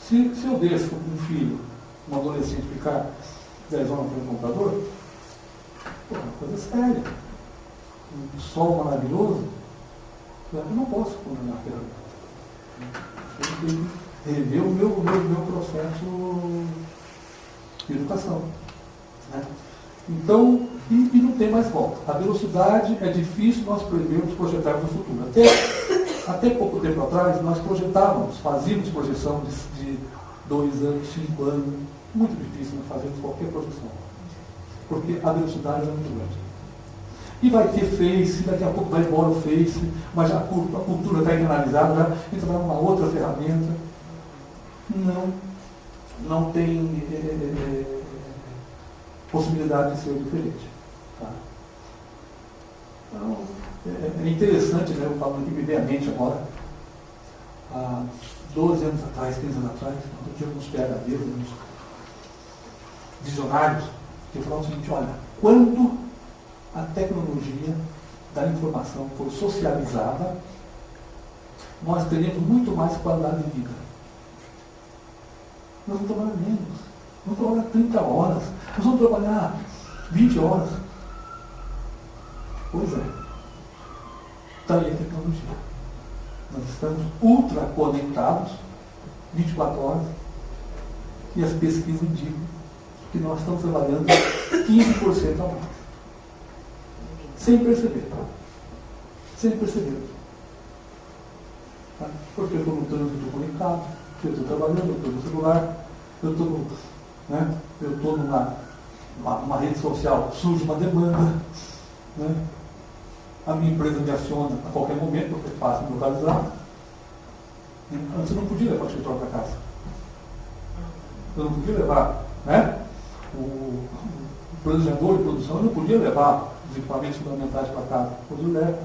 Se eu deixo um filho, um adolescente, ficar 10 horas no computador, é uma coisa séria. Um sol maravilhoso, eu não posso condenar aquela coisa. Eu tenho que rever o meu processo de educação. Né? Então, e não tem mais volta. A velocidade é difícil nós prevermos, projetarmos o futuro. Até pouco tempo atrás, nós fazíamos projeção de 2 anos, 5 anos. Muito difícil nós fazermos qualquer projeção. Porque a velocidade é muito grande. E vai ter Face, daqui a pouco vai embora o Face, mas a cultura está internalizada, já entra numa outra ferramenta. Não tem possibilidade de ser diferente. Tá? Então, é interessante, né? Eu falo que me vem à mente agora, há 12 anos atrás, 15 anos atrás, quando eu tinha uns PhDs, uns visionários, que falavam o seguinte: olha, quando a tecnologia da informação for socializada, nós teremos muito mais qualidade de vida. Nós vamos trabalhar menos. Vamos trabalhar 30 horas. Nós vamos trabalhar 20 horas. Pois é. Está aí a tecnologia. Nós estamos ultra conectados 24 horas. E as pesquisas indicam que nós estamos trabalhando 15% a mais. Sem perceber. Sem perceber. Tá? Porque eu estou no trânsito conectado, eu estou trabalhando, eu estou no celular, eu estou numa rede social, surge uma demanda, né? A minha empresa me aciona a qualquer momento, porque é fácil me localizar. Antes eu não podia levar o escritório para casa. Eu não podia levar, né? O planejador de produção, eu não podia levar os equipamentos fundamentais para casa. Depois eu levo.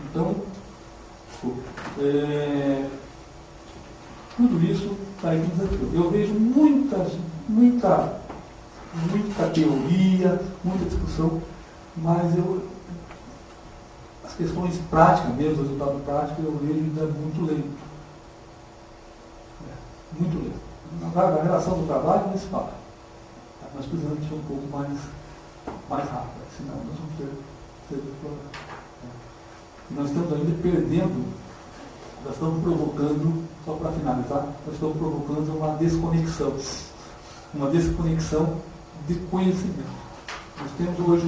Então, tudo isso aí com desafio. Eu vejo muita teoria, muita discussão, mas as questões práticas mesmo, o resultado prático, eu vejo ainda muito lento. Muito lento. Na relação do trabalho, não se fala. Nós precisamos ser um pouco mais rápido, senão nós vamos ter problema. E nós estamos ainda perdendo, nós estamos provocando, só para finalizar, nós estamos provocando uma desconexão de conhecimento. Nós temos hoje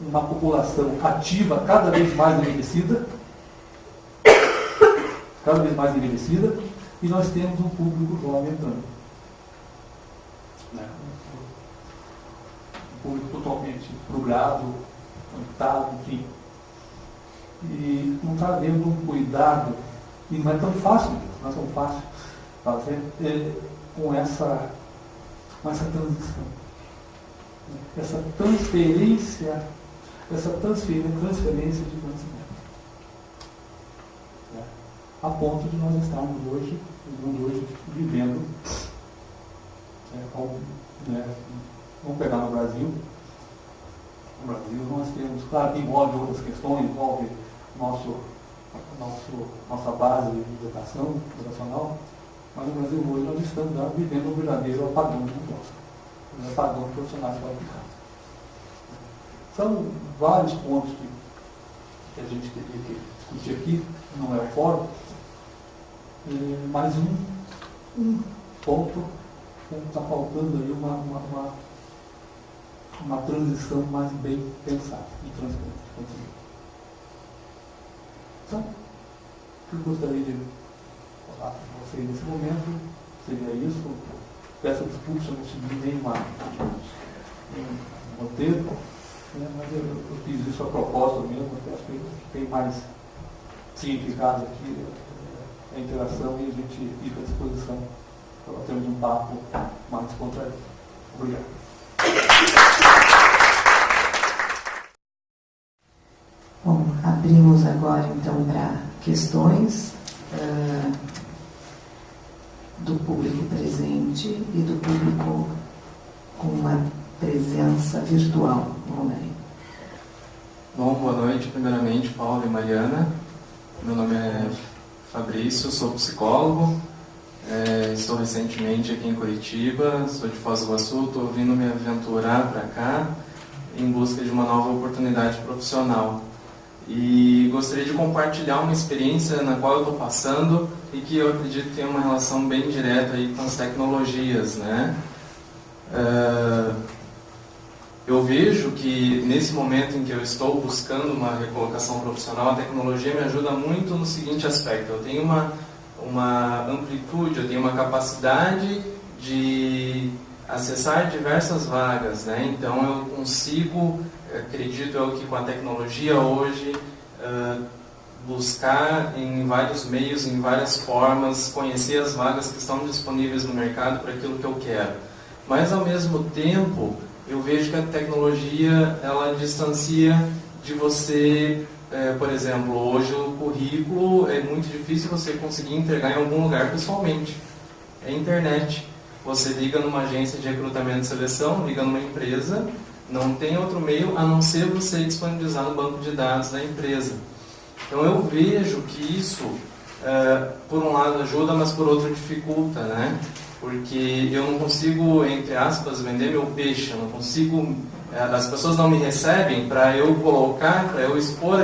uma população ativa cada vez mais envelhecida, e nós temos um público jovem entrando. Um público totalmente plugado, conectado, enfim. E não está havendo um cuidado, e não é tão fácil fazer com essa transição. Essa transferência de conhecimento. A ponto de nós estarmos hoje, no mundo hoje, vivendo, vamos pegar no Brasil. No Brasil nós temos, claro, que envolve outras questões, envolve nossa base de educação educacional, mas no Brasil hoje nós estamos vivendo um verdadeiro apagão de negócio, um apagão de profissionais qualificados. São vários pontos que a gente teria que discutir aqui, não é o fórum, mas um ponto está faltando aí uma transição mais bem pensada e transparente. Então, o que eu gostaria de falar com vocês nesse momento seria isso. Peço desculpas se eu não segui nenhum roteiro, mas eu fiz isso a propósito mesmo, porque acho que tem mais significado aqui a interação e a gente fica à disposição para termos um papo mais descontraído. Obrigado. Bom, abrimos agora então para questões do público presente e do público com uma presença virtual online. Bom, boa noite, primeiramente, Paulo e Mariana. Meu nome é Fabrício, sou psicólogo, estou recentemente aqui em Curitiba, sou de Foz do Iguaçu, estou vindo me aventurar para cá em busca de uma nova oportunidade profissional. E gostaria de compartilhar uma experiência na qual eu estou passando e que eu acredito tem uma relação bem direta aí com as tecnologias, né? Eu vejo que nesse momento em que eu estou buscando uma recolocação profissional, a tecnologia me ajuda muito no seguinte aspecto: eu tenho uma amplitude, eu tenho uma capacidade de acessar diversas vagas, né? Então eu consigo, acredito eu que com a tecnologia hoje, buscar em vários meios, em várias formas, conhecer as vagas que estão disponíveis no mercado para aquilo que eu quero. Mas ao mesmo tempo, eu vejo que a tecnologia, ela distancia de você, por exemplo, hoje o currículo é muito difícil você conseguir entregar em algum lugar pessoalmente. É a internet. Você liga numa agência de recrutamento e seleção, liga numa empresa, não tem outro meio a não ser você disponibilizar no banco de dados da empresa. Então eu vejo que isso, por um lado ajuda, mas por outro dificulta, né? Porque eu não consigo, entre aspas, vender meu peixe, eu não consigo, as pessoas não me recebem para eu colocar, para eu expor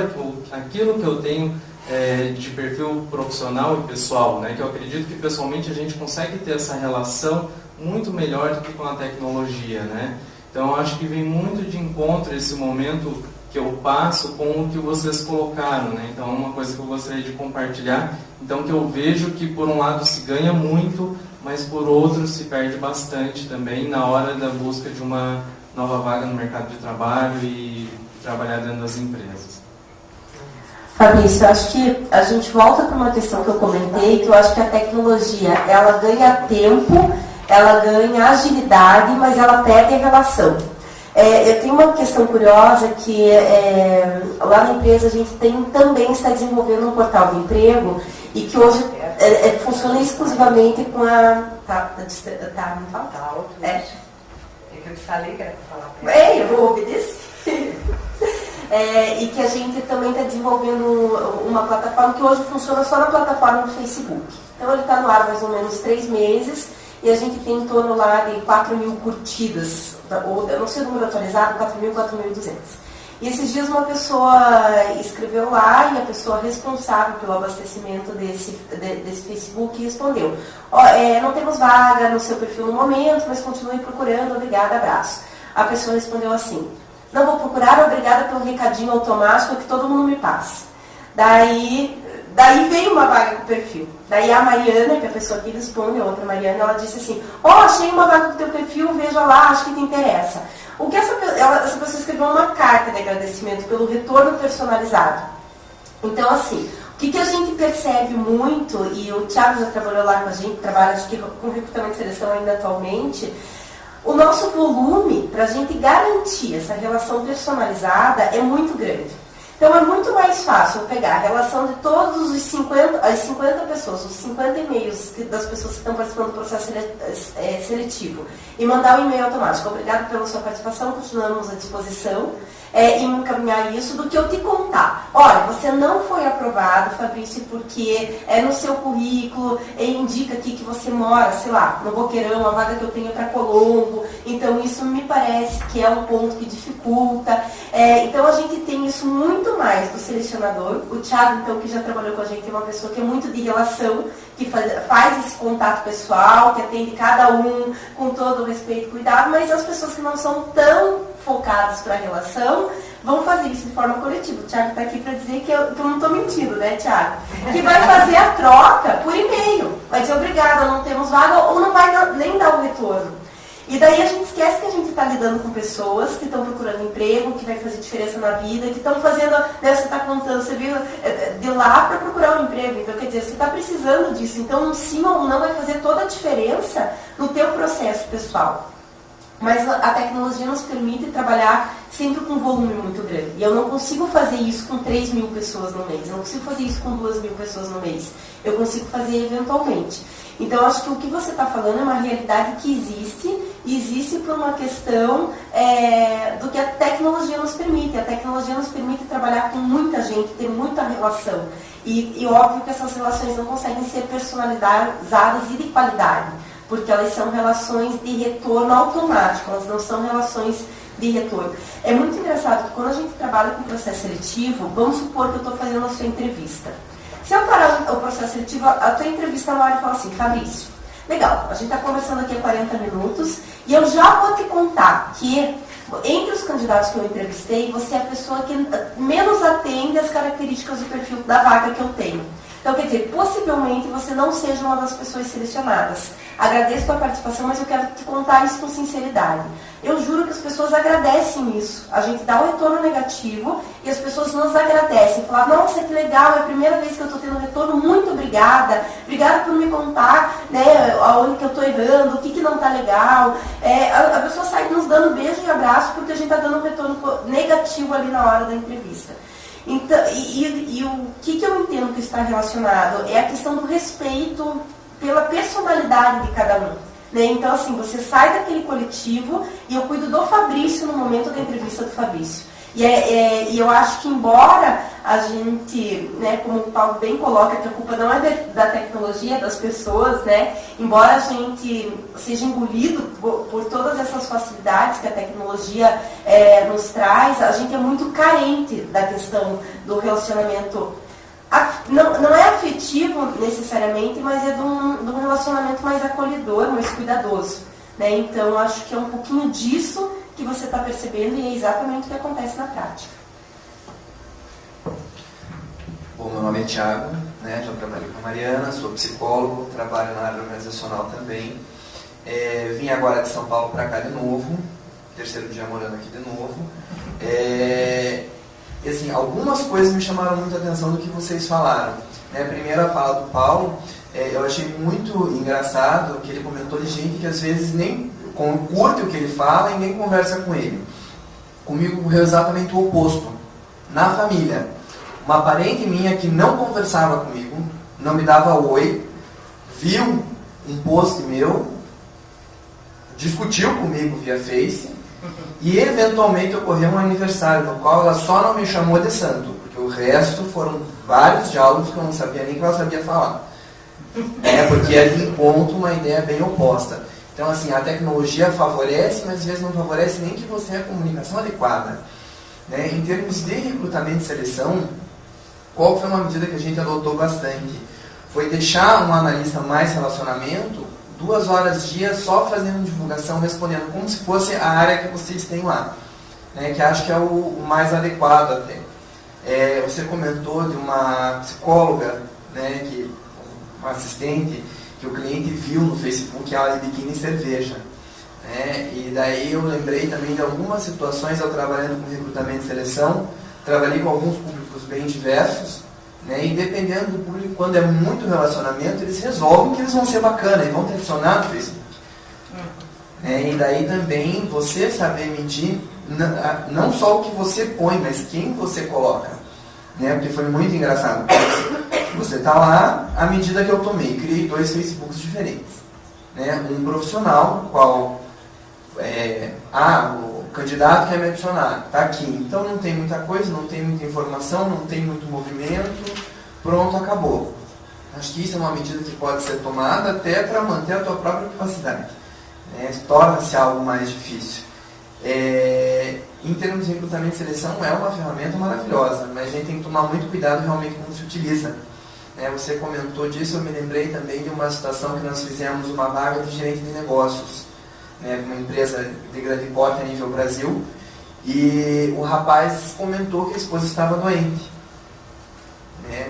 aquilo que eu tenho de perfil profissional e pessoal, né? Que eu acredito que pessoalmente a gente consegue ter essa relação muito melhor do que com a tecnologia, né? Então eu acho que vem muito de encontro esse momento que eu passo com o que vocês colocaram, né? Então é uma coisa que eu gostaria de compartilhar, então que eu vejo que por um lado se ganha muito, mas por outro se perde bastante também na hora da busca de uma nova vaga no mercado de trabalho e trabalhar dentro das empresas. Fabrício, eu acho que a gente volta para uma questão que eu comentei, que eu acho que a tecnologia, ela ganha tempo, ela ganha agilidade, mas ela perde a relação. Eu tenho uma questão curiosa que lá na empresa a gente também está desenvolvendo um portal de emprego e que hoje funciona exclusivamente com a... Não fala? Tá alto. É que eu te falei que era para falar. Eu vou obedecer. E que a gente também está desenvolvendo uma plataforma que hoje funciona só na plataforma do Facebook. Então ele está no ar mais ou menos 3 meses e a gente tem em torno lá de 4.000 curtidas, ou eu não sei o número atualizado, 4.000, 4.200. E esses dias uma pessoa escreveu lá e a pessoa responsável pelo abastecimento desse Facebook respondeu: não temos vaga no seu perfil no momento, mas continue procurando, obrigada, abraço. A pessoa respondeu assim: não vou procurar, obrigada pelo recadinho automático que todo mundo me passa. Daí veio uma vaga com o perfil. Daí a Mariana, que é a pessoa que responde, a outra Mariana, ela disse assim: achei uma vaga com o teu perfil, veja lá, acho que te interessa. O que essa pessoa escreveu uma carta de agradecimento pelo retorno personalizado. Então, assim, o que a gente percebe muito, e o Thiago já trabalhou lá com a gente, trabalha acho que com recrutamento e seleção ainda atualmente, o nosso volume, para a gente garantir essa relação personalizada, é muito grande. Então é muito mais fácil eu pegar a relação de todos as 50 pessoas, os 50 e-mails das pessoas que estão participando do processo seletivo e mandar um e-mail automático. Obrigado pela sua participação, continuamos à disposição e encaminhar isso, do que eu te contar. Olha, você não foi aprovado, Fabrício, porque no seu currículo indica aqui que você mora, sei lá, no Boqueirão, a vaga que eu tenho é para Colombo, então isso me parece que é um ponto que dificulta. Então a gente tem isso muito mais do selecionador. O Thiago, então, que já trabalhou com a gente, é uma pessoa que é muito de relação, que faz esse contato pessoal, que atende cada um com todo o respeito e cuidado, mas as pessoas que não são tão focadas para a relação vão fazer isso de forma coletiva. O Thiago está aqui para dizer que eu não estou mentindo, né, Thiago? Que vai fazer a troca por e-mail. Vai dizer obrigada, não temos vaga, ou não vai nem dar o retorno. E daí a gente esquece que a gente está lidando com pessoas que estão procurando emprego, que vai fazer diferença na vida, que estão fazendo, né, você está contando, você viu, de lá para procurar um emprego. Então, quer dizer, você está precisando disso. Então, um sim ou um não vai fazer toda a diferença no teu processo pessoal. Mas a tecnologia nos permite trabalhar sempre com um volume muito grande. E eu não consigo fazer isso com 3.000 pessoas no mês. Eu não consigo fazer isso com 2.000 pessoas no mês. Eu consigo fazer eventualmente. Então, acho que o que você está falando é uma realidade que existe por uma questão do que a tecnologia nos permite. A tecnologia nos permite trabalhar com muita gente, ter muita relação. E óbvio que essas relações não conseguem ser personalizadas e de qualidade, porque elas são relações de retorno automático, elas não são relações de retorno. É muito engraçado que quando a gente trabalha com processo seletivo, vamos supor que eu estou fazendo a sua entrevista. Se eu parar o processo seletivo, a tua entrevista na hora e falar assim: Fabrício, legal, a gente está conversando aqui há 40 minutos e eu já vou te contar que entre os candidatos que eu entrevistei, você é a pessoa que menos atende às características do perfil da vaga que eu tenho. Então, quer dizer, possivelmente você não seja uma das pessoas selecionadas. Agradeço a tua participação, mas eu quero te contar isso com sinceridade. Eu juro que as pessoas agradecem isso. A gente dá um retorno negativo e as pessoas nos agradecem. Falam: nossa, que legal, é a primeira vez que eu estou tendo retorno, muito obrigada. Obrigada por me contar, né, aonde que eu estou errando, o que não está legal. A pessoa sai nos dando beijo e abraço porque a gente está dando um retorno negativo ali na hora da entrevista. Então, o que eu entendo que está relacionado é a questão do respeito pela personalidade de cada um. Né? Então, assim, você sai daquele coletivo e eu cuido do Fabrício no momento da entrevista do Fabrício. E eu acho que, embora a gente, né, como o Paulo bem coloca, que a culpa não é da tecnologia, é das pessoas, né, embora a gente seja engolido por todas essas facilidades que a tecnologia nos traz, a gente é muito carente da questão do relacionamento. Não é afetivo necessariamente, mas é de um relacionamento mais acolhedor, mais cuidadoso. Né? Então, acho que é um pouquinho disso que você está percebendo e é exatamente o que acontece na prática. Bom, meu nome é Thiago, né? Já trabalhei com a Mariana, sou psicólogo, trabalho na área organizacional também. Vim agora de São Paulo para cá de novo, terceiro dia morando aqui de novo. E assim, algumas coisas me chamaram muito a atenção do que vocês falaram. Né? Primeiro, a fala do Paulo, eu achei muito engraçado que ele comentou de gente que às vezes nem curte o que ele fala e nem conversa com ele. Comigo ocorreu exatamente o oposto. Na família, uma parente minha que não conversava comigo, não me dava oi, viu um post meu, discutiu comigo via Face e eventualmente ocorreu um aniversário no qual ela só não me chamou de santo, porque o resto foram vários diálogos que eu não sabia nem que ela sabia falar. Porque ali encontro uma ideia bem oposta. Então, assim, a tecnologia favorece, mas às vezes não favorece nem que você tenha a comunicação adequada. Em termos de recrutamento e seleção, qual foi uma medida que a gente adotou bastante? Foi deixar um analista mais relacionamento 2 horas dia só fazendo divulgação, respondendo como se fosse a área que vocês têm lá. Que acho que é o mais adequado até. Você comentou de uma psicóloga, uma assistente, que o cliente viu no Facebook ela de biquíni e cerveja. E daí eu lembrei também de algumas situações, eu trabalhando com recrutamento e seleção, trabalhei com alguns públicos bem diversos, e dependendo do público, quando é muito relacionamento, eles resolvem que eles vão ser bacana e vão te adicionar no Facebook. E daí também você saber medir, não só o que você põe, mas quem você coloca. Porque foi muito engraçado. Você está lá, à medida que eu tomei, criei 2 Facebooks diferentes. Um profissional, qual o candidato quer me adicionar, está aqui. Então não tem muita coisa, não tem muita informação, não tem muito movimento, pronto, acabou. Acho que isso é uma medida que pode ser tomada até para manter a tua própria capacidade. Torna-se algo mais difícil. Em termos de recrutamento e seleção, é uma ferramenta maravilhosa, mas a gente tem que tomar muito cuidado realmente como se utiliza. Você comentou disso, eu me lembrei também de uma situação que nós fizemos uma vaga de gerente de negócios, uma empresa de grande porte a nível Brasil, e o rapaz comentou que a esposa estava doente,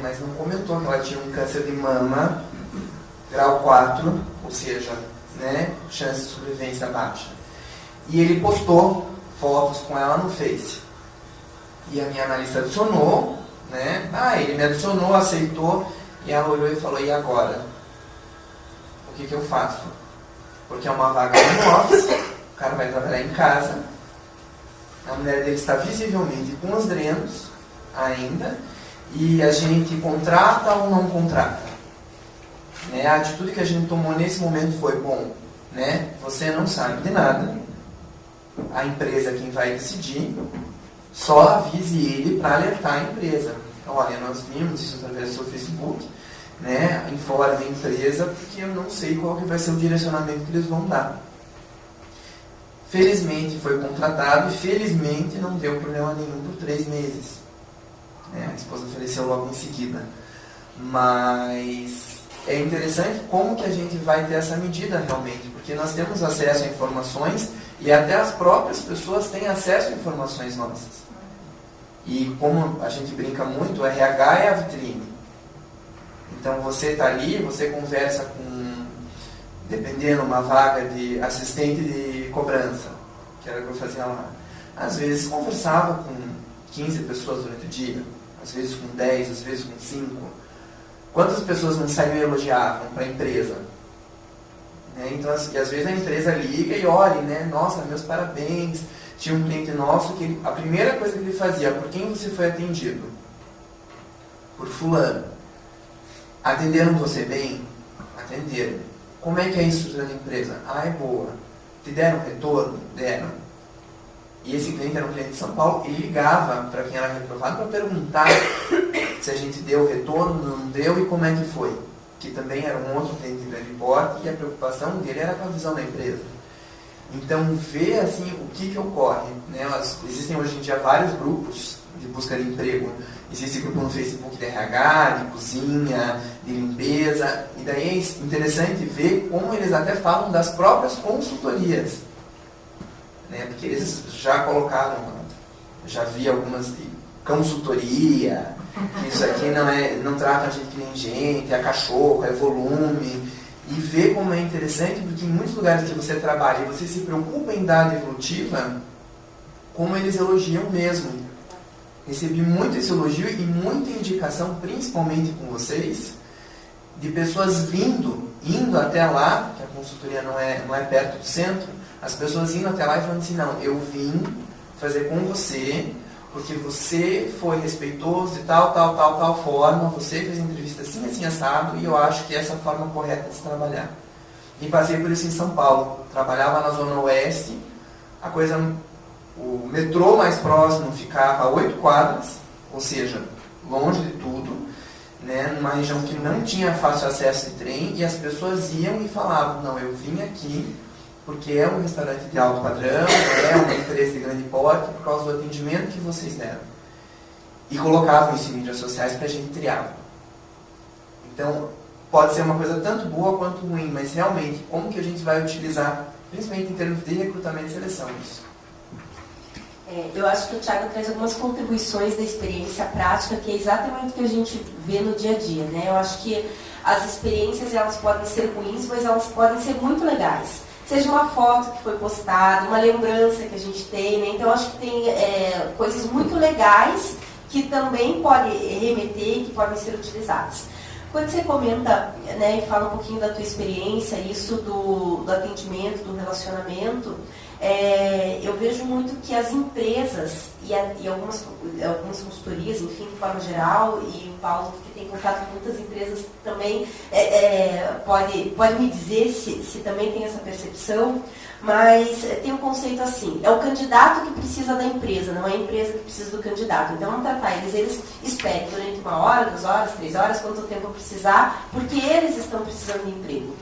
mas não comentou que ela tinha um câncer de mama, grau 4, ou seja, chance de sobrevivência baixa. E ele postou fotos com ela no Face. E a minha analista adicionou, ele me adicionou, aceitou, e ela olhou e falou, e agora? O que eu faço? Porque é uma vaga no office, o cara vai trabalhar em casa, a mulher dele está visivelmente com os drenos ainda, e a gente contrata ou não contrata? A atitude que a gente tomou nesse momento foi, bom, você não sabe de nada, a empresa é quem vai decidir, só avise ele para alertar a empresa. Então, olha, nós vimos isso através do seu Facebook, informe a empresa, porque eu não sei qual que vai ser o direcionamento que eles vão dar. Felizmente foi contratado e felizmente não deu problema nenhum por 3 meses. A esposa faleceu logo em seguida. Mas é interessante como que a gente vai ter essa medida realmente, porque nós temos acesso a informações e até as próprias pessoas têm acesso a informações nossas. E como a gente brinca muito, o RH é a vitrine. Então você está ali, você conversa com, dependendo, uma vaga de assistente de cobrança, que era o que eu fazia lá. Às vezes conversava com 15 pessoas durante o dia, às vezes com 10, às vezes com 5. Quantas pessoas não saíam e elogiavam para a empresa? Então, assim, às vezes a empresa liga e olha, nossa, meus parabéns. Tinha um cliente nosso que a primeira coisa que ele fazia, por quem você foi atendido? Por fulano. Atenderam você bem? Atenderam. Como é que é isso da empresa? É boa. Te deram retorno? Deram. E esse cliente era um cliente de São Paulo, ele ligava para quem era reprovado para perguntar se a gente deu retorno, não deu e como é que foi. Que também era um outro cliente de grande porte e a preocupação dele era com a visão da empresa. Então, ver assim, o que ocorre. Existem hoje em dia vários grupos de busca de emprego. Existe grupo no Facebook de RH, de cozinha, de limpeza. E daí é interessante ver como eles até falam das próprias consultorias. Porque eles já colocaram, já vi algumas de consultoria, isso aqui não trata a gente que nem gente, é cachorro, é volume. E ver como é interessante, porque em muitos lugares que você trabalha e você se preocupa em dar evolutiva, como eles elogiam mesmo. Recebi muito esse elogio e muita indicação, principalmente com vocês, de pessoas indo até lá, que a consultoria não é perto do centro, as pessoas indo até lá e falando assim, não, eu vim fazer com você porque você foi respeitoso de tal forma, você fez a entrevista assim, assim, assado, e eu acho que essa é a forma correta de se trabalhar. E passei por isso em São Paulo. Trabalhava na Zona Oeste, o metrô mais próximo ficava a 8 quadras, ou seja, longe de tudo, né, numa região que não tinha fácil acesso de trem, e as pessoas iam e falavam, não, eu vim aqui porque é um restaurante de alto padrão, é uma empresa de grande porte, por causa do atendimento que vocês deram. E colocavam isso em mídias sociais para a gente triar. Então, pode ser uma coisa tanto boa quanto ruim, mas realmente, como que a gente vai utilizar, principalmente em termos de recrutamento e seleção, isso? Eu acho que o Thiago traz algumas contribuições da experiência prática, que é exatamente o que a gente vê no dia a dia, né? Eu acho que as experiências, elas podem ser ruins, mas elas podem ser muito legais. Seja uma foto que foi postada, uma lembrança que a gente tem, né? Então, eu acho que tem coisas muito legais que também podem remeter e que podem ser utilizadas. Quando você comenta, né, e fala um pouquinho da tua experiência, isso do atendimento, do relacionamento, eu vejo muito que as empresas e algumas consultorias, enfim, de forma geral, e o Paulo, que tem contato com muitas empresas também, pode me dizer se também tem essa percepção, mas tem um conceito assim, é o candidato que precisa da empresa, não é a empresa que precisa do candidato. Então, vamos tratar eles esperem durante 1 hora, 2 horas, 3 horas, quanto tempo precisar, porque eles estão precisando de emprego.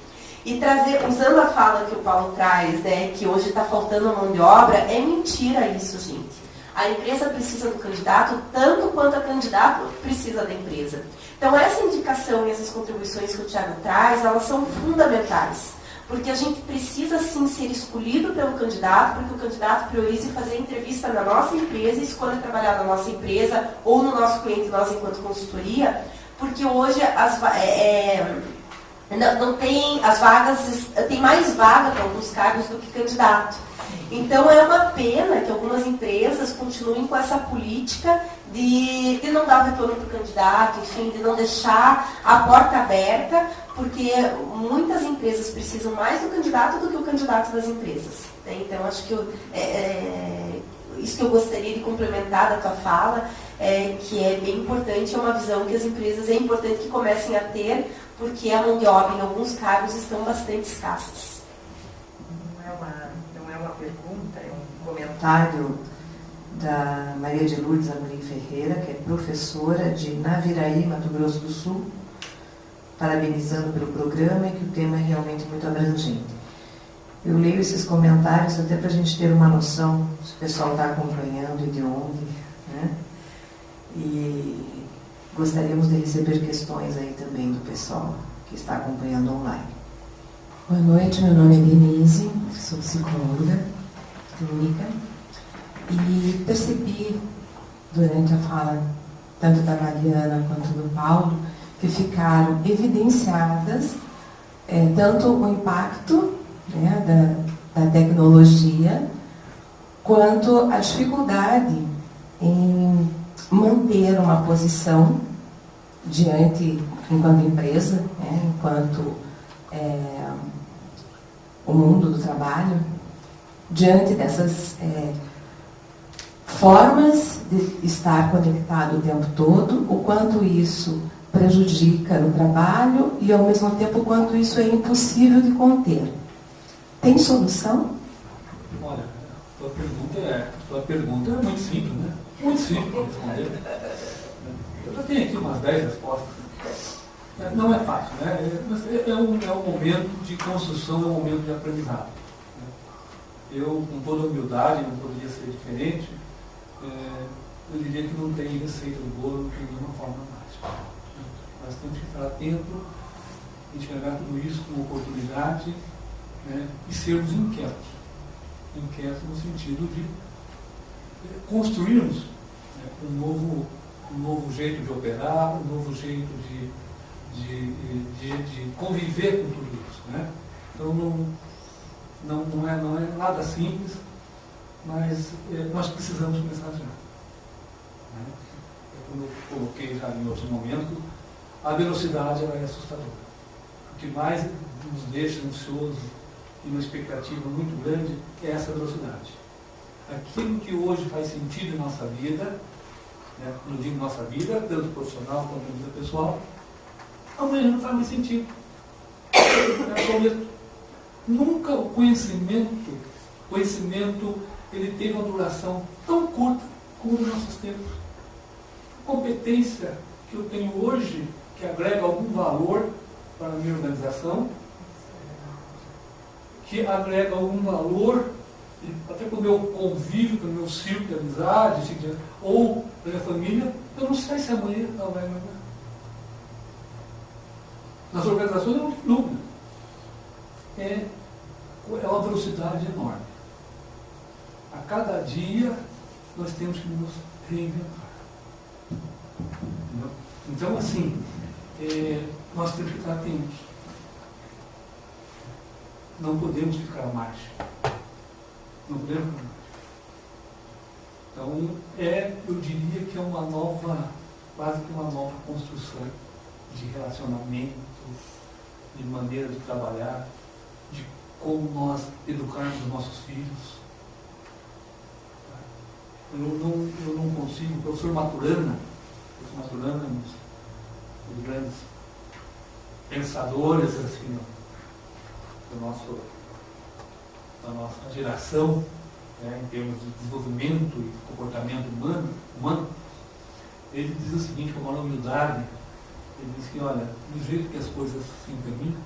E trazer, usando a fala que o Paulo traz, né, que hoje está faltando mão de obra, é mentira isso, gente. A empresa precisa do candidato tanto quanto a candidato precisa da empresa. Então, essa indicação e essas contribuições que o Thiago traz, elas são fundamentais. Porque a gente precisa, sim, ser escolhido pelo candidato, porque o candidato priorize fazer entrevista na nossa empresa, escolha trabalhar na nossa empresa ou no nosso cliente, nós enquanto consultoria, porque hoje não tem as vagas, tem mais vaga para alguns cargos do que candidato. Então é uma pena que algumas empresas continuem com essa política de não dar o retorno para o candidato, enfim, de não deixar a porta aberta, porque muitas empresas precisam mais do candidato do que o candidato das empresas. Então acho que isso que eu gostaria de complementar da tua fala, que é bem importante, é uma visão que as empresas é importante que comecem a ter, porque a mão de obra em alguns cargos estão bastante escassas. Não é uma pergunta, é um comentário da Maria de Lourdes Amorim Ferreira, que é professora de Naviraí, Mato Grosso do Sul, parabenizando pelo programa e que o tema é realmente muito abrangente. Eu leio esses comentários até para a gente ter uma noção se o pessoal está acompanhando e de onde, né? E gostaríamos de receber questões aí também do pessoal que está acompanhando online. Boa noite, meu nome é Denise, sou psicóloga clínica e percebi durante a fala tanto da Mariana quanto do Paulo que ficaram evidenciadas tanto o impacto, né, da tecnologia quanto a dificuldade em manter uma posição diante, enquanto empresa, né, enquanto o mundo do trabalho, diante dessas formas de estar conectado o tempo todo, o quanto isso prejudica no trabalho e, ao mesmo tempo, o quanto isso é impossível de conter. Tem solução? Olha, a tua pergunta é muito simples, né? Muito simples de responder. Eu já tenho aqui umas 10 respostas. Não é fácil, né? É um momento de construção, é um momento de aprendizado. Eu, com toda humildade, não poderia ser diferente, eu diria que não tem receita do bolo, não tem nenhuma forma mágica. Nós temos que estar atento, enxergar tudo isso como oportunidade, né, e sermos inquietos. Inquietos no sentido de construirmos, né, um novo jeito de operar, um novo jeito de conviver com tudo isso. Né? Então não é nada simples, mas nós precisamos começar já. Né? Como eu coloquei já em outros momentos, a velocidade ela é assustadora. O que mais nos deixa ansiosos e uma expectativa muito grande é essa velocidade. aquilo que hoje faz sentido em nossa vida, né? Não digo nossa vida, tanto profissional quanto na vida pessoal, amanhã não faz mais sentido. Nunca o conhecimento ele teve uma duração tão curta como nos nossos tempos. A competência que eu tenho hoje, que agrega algum valor para a minha organização, que agrega algum valor até para o meu convívio, para o meu círculo de amizade, ou para a minha família, eu não sei se amanhã ela vai melhorar. Nas organizações eu não tenho dúvida. É uma velocidade enorme. A cada dia nós temos que nos reinventar. Entendeu? Então, assim, nós temos que estar atentos. Não podemos ficar à margem. Não podemos ficar à margem. Então, eu diria que é uma nova, quase que uma nova construção de relacionamento, de maneira de trabalhar, de como nós educarmos os nossos filhos. Eu não consigo, o professor Maturana, um dos grandes pensadores assim, da nossa geração, né, em termos de desenvolvimento e comportamento humano, ele diz o seguinte, com uma humildade, ele diz que, olha, do jeito que as coisas se encaminham,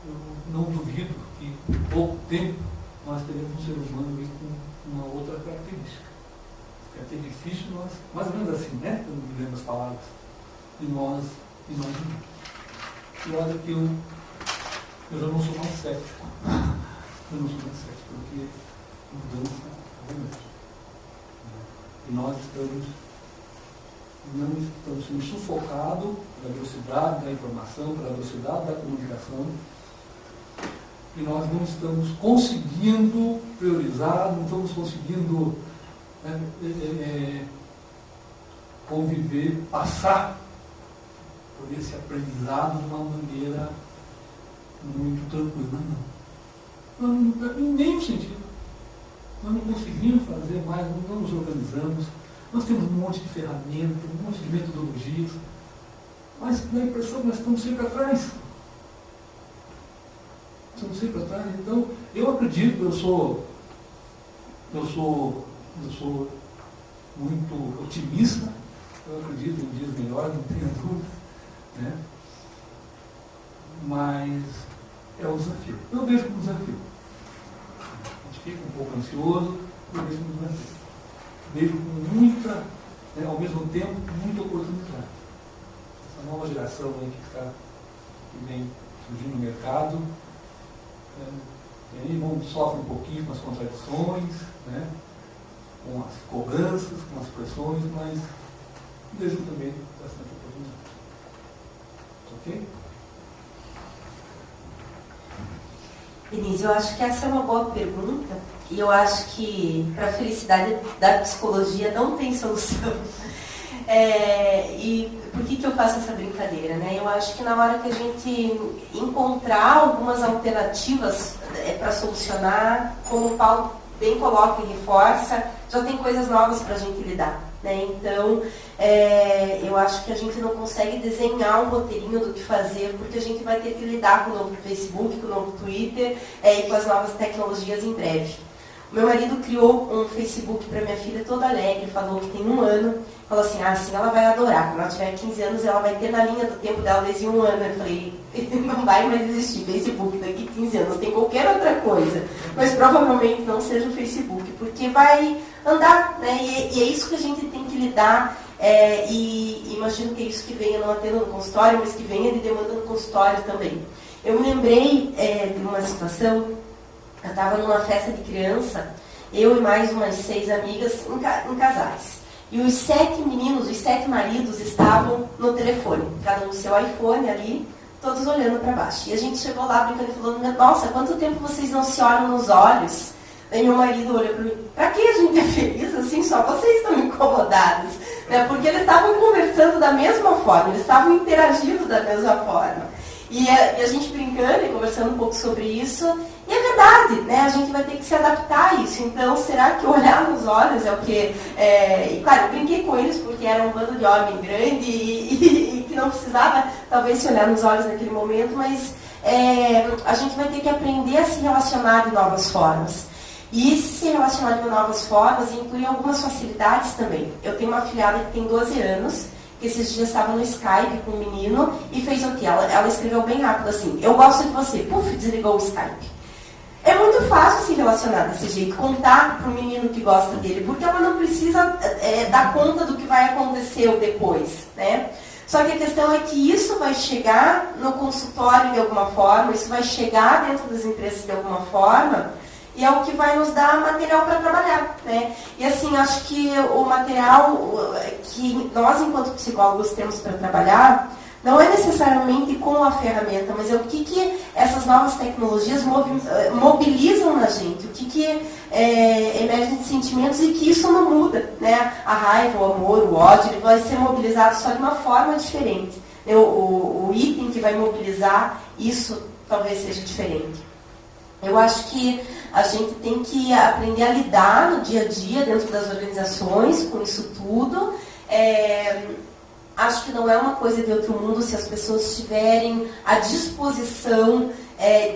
eu não duvido que em pouco tempo nós teremos um ser humano com uma outra característica. É até difícil nós, mais ou menos assim, né? Eu não me lembro as palavras. E nós imaginamos. E olha que eu já não sou mais cético. Eu não sou mais cético, porque mudança é realmente. E nós não estamos sendo sufocados pela velocidade da informação, pela velocidade da comunicação, e nós não estamos conseguindo priorizar, não estamos conseguindo conviver, passar por esse aprendizado de uma maneira muito tranquila, não. Não em nenhum sentido. Nós não conseguimos fazer mais, não nos organizamos. Nós temos um monte de ferramentas, um monte de metodologias, mas dá a impressão que nós estamos sempre atrás. Estamos sempre atrás. Então, eu acredito, eu sou muito otimista, eu acredito em dias melhores, não tenho dúvida, né? Mas é um desafio. Eu vejo como desafio. A gente fica um pouco ansioso, eu vejo como desafio. Vejo com muita, né, ao mesmo tempo, muita oportunidade. Essa nova geração aí que vem surgindo no mercado, e aí sofre um pouquinho com as contradições, né, com as cobranças, com as pressões, mas vejo também bastante oportunidade. Ok? Denise, eu acho que essa é uma boa pergunta e eu acho que para a felicidade da psicologia não tem solução. E por que eu faço essa brincadeira, né? Eu acho que na hora que a gente encontrar algumas alternativas para solucionar, como o Paulo bem coloca e reforça, já tem coisas novas para a gente lidar, né? Então, eu acho que a gente não consegue desenhar um roteirinho do que fazer, porque a gente vai ter que lidar com o novo Facebook, com o novo Twitter e com as novas tecnologias em breve. Meu marido criou um Facebook para minha filha toda alegre, falou que tem 1 ano, falou assim, assim ela vai adorar, quando ela tiver 15 anos ela vai ter na linha do tempo dela desde 1 ano. Eu falei, não vai mais existir Facebook daqui 15 anos, tem qualquer outra coisa, mas provavelmente não seja o Facebook, porque vai andar, né? E é isso que a gente tem que lidar, e imagino que é isso que venha não apenas no consultório, mas que venha de demanda no consultório também. Eu me lembrei de uma situação. Eu estava numa festa de criança, eu e mais umas 6 amigas em casais. E os 7 meninos, os 7 maridos estavam no telefone, cada um no seu iPhone ali, todos olhando para baixo. E a gente chegou lá brincando e falou, nossa, quanto tempo vocês não se olham nos olhos? Aí meu marido olhou para mim, para que a gente é feliz assim? Só vocês estão incomodados. Né? Porque eles estavam conversando da mesma forma, eles estavam interagindo da mesma forma. E a gente brincando e conversando um pouco sobre isso, e é verdade, verdade, né? A gente vai ter que se adaptar a isso. Então, será que olhar nos olhos é o que... E claro, eu brinquei com eles porque era um bando de homem grande e que não precisava, talvez, se olhar nos olhos naquele momento, mas a gente vai ter que aprender a se relacionar de novas formas. E se relacionar de novas formas inclui algumas facilidades também. Eu tenho uma afilhada que tem 12 anos, que esses dias estava no Skype com um menino e fez o quê? Ela escreveu bem rápido assim: eu gosto de você. Puf, desligou o Skype. É muito fácil se relacionar desse jeito, contar para o menino que gosta dele, porque ela não precisa dar conta do que vai acontecer depois, né? Só que a questão é que isso vai chegar no consultório de alguma forma, isso vai chegar dentro das empresas de alguma forma, e é o que vai nos dar material para trabalhar, né? E assim, acho que o material que nós, enquanto psicólogos, temos para trabalhar não é necessariamente com a ferramenta, mas é o que essas novas tecnologias mobilizam na gente, o que emerge de sentimentos e que isso não muda, né? A raiva, o amor, o ódio, ele vai ser mobilizado só de uma forma diferente. O item que vai mobilizar isso talvez seja diferente. Eu acho que a gente tem que aprender a lidar no dia a dia, dentro das organizações, com isso tudo. Acho que não é uma coisa de outro mundo se as pessoas tiverem a disposição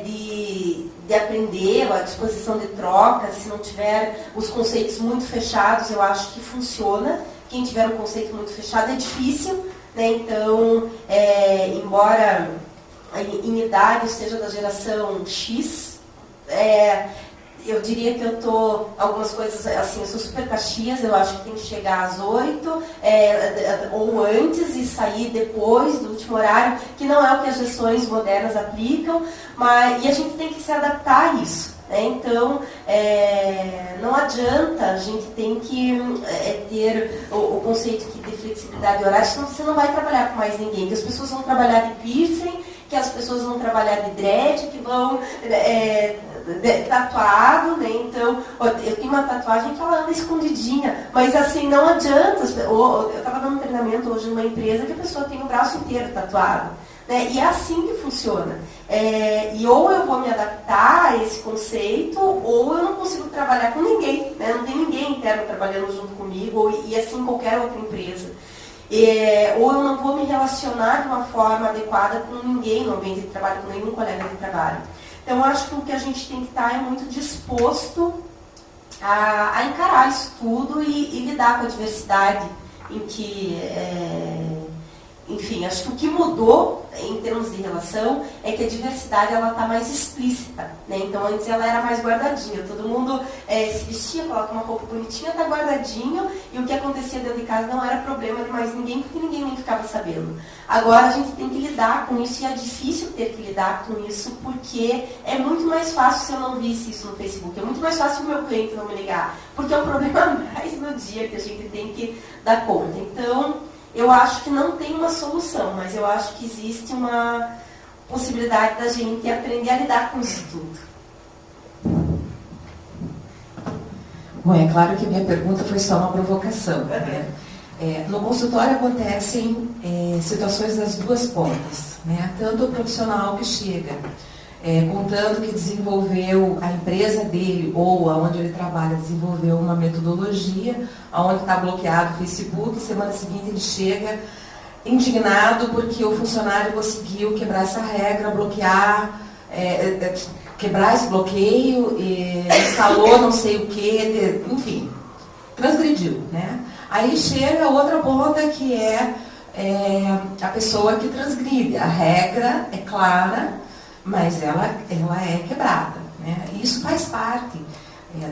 de aprender, a disposição de troca. Se não tiver os conceitos muito fechados, eu acho que funciona. Quem tiver um conceito muito fechado é difícil, né? Então, embora em idade eu seja da geração X, eu diria que eu estou, algumas coisas assim, eu sou super Caxias, eu acho que tem que chegar às 8, ou antes e sair depois do último horário, que não é o que as gestões modernas aplicam, e a gente tem que se adaptar a isso, né? Então, não adianta, a gente tem que ter o conceito de flexibilidade horária, senão você não vai trabalhar com mais ninguém, que as pessoas vão trabalhar de piercing, que as pessoas vão trabalhar de dread, que vão tatuado, né? Então, eu tenho uma tatuagem que ela anda escondidinha, mas assim, não adianta. Eu estava dando um treinamento hoje numa empresa que a pessoa tem o braço inteiro tatuado, né? E é assim que funciona. E ou eu vou me adaptar a esse conceito, ou eu não consigo trabalhar com ninguém, né? Não tem ninguém interno trabalhando junto comigo, e assim qualquer outra empresa. Ou eu não vou me relacionar de uma forma adequada com ninguém no ambiente de trabalho, com nenhum colega de trabalho. Então, eu acho que o que a gente tem que estar é muito disposto a encarar isso tudo e lidar com a diversidade em que... Enfim, acho que o que mudou em termos de relação é que a diversidade está mais explícita, né? Então, antes ela era mais guardadinha. Todo mundo se vestia, coloca uma roupa bonitinha, está guardadinho, e o que acontecia dentro de casa não era problema de mais ninguém, porque ninguém nem ficava sabendo. Agora a gente tem que lidar com isso, e é difícil ter que lidar com isso, porque é muito mais fácil se eu não visse isso no Facebook. É muito mais fácil o meu cliente não me ligar, porque é um problema mais no dia que a gente tem que dar conta. Então, eu acho que não tem uma solução, mas eu acho que existe uma possibilidade da gente aprender a lidar com isso tudo. Bom, é claro que minha pergunta foi só uma provocação, né? No consultório acontecem situações das duas pontas, né? Tanto o profissional que chega contando que desenvolveu, a empresa dele ou aonde ele trabalha desenvolveu uma metodologia onde está bloqueado o Facebook, semana seguinte ele chega indignado porque o funcionário conseguiu quebrar essa regra, bloquear, quebrar esse bloqueio, instalou não sei o que, enfim, transgrediu, né? Aí chega a outra ponta que é a pessoa que transgride. A regra é clara, mas ela é quebrada, né? Isso faz parte.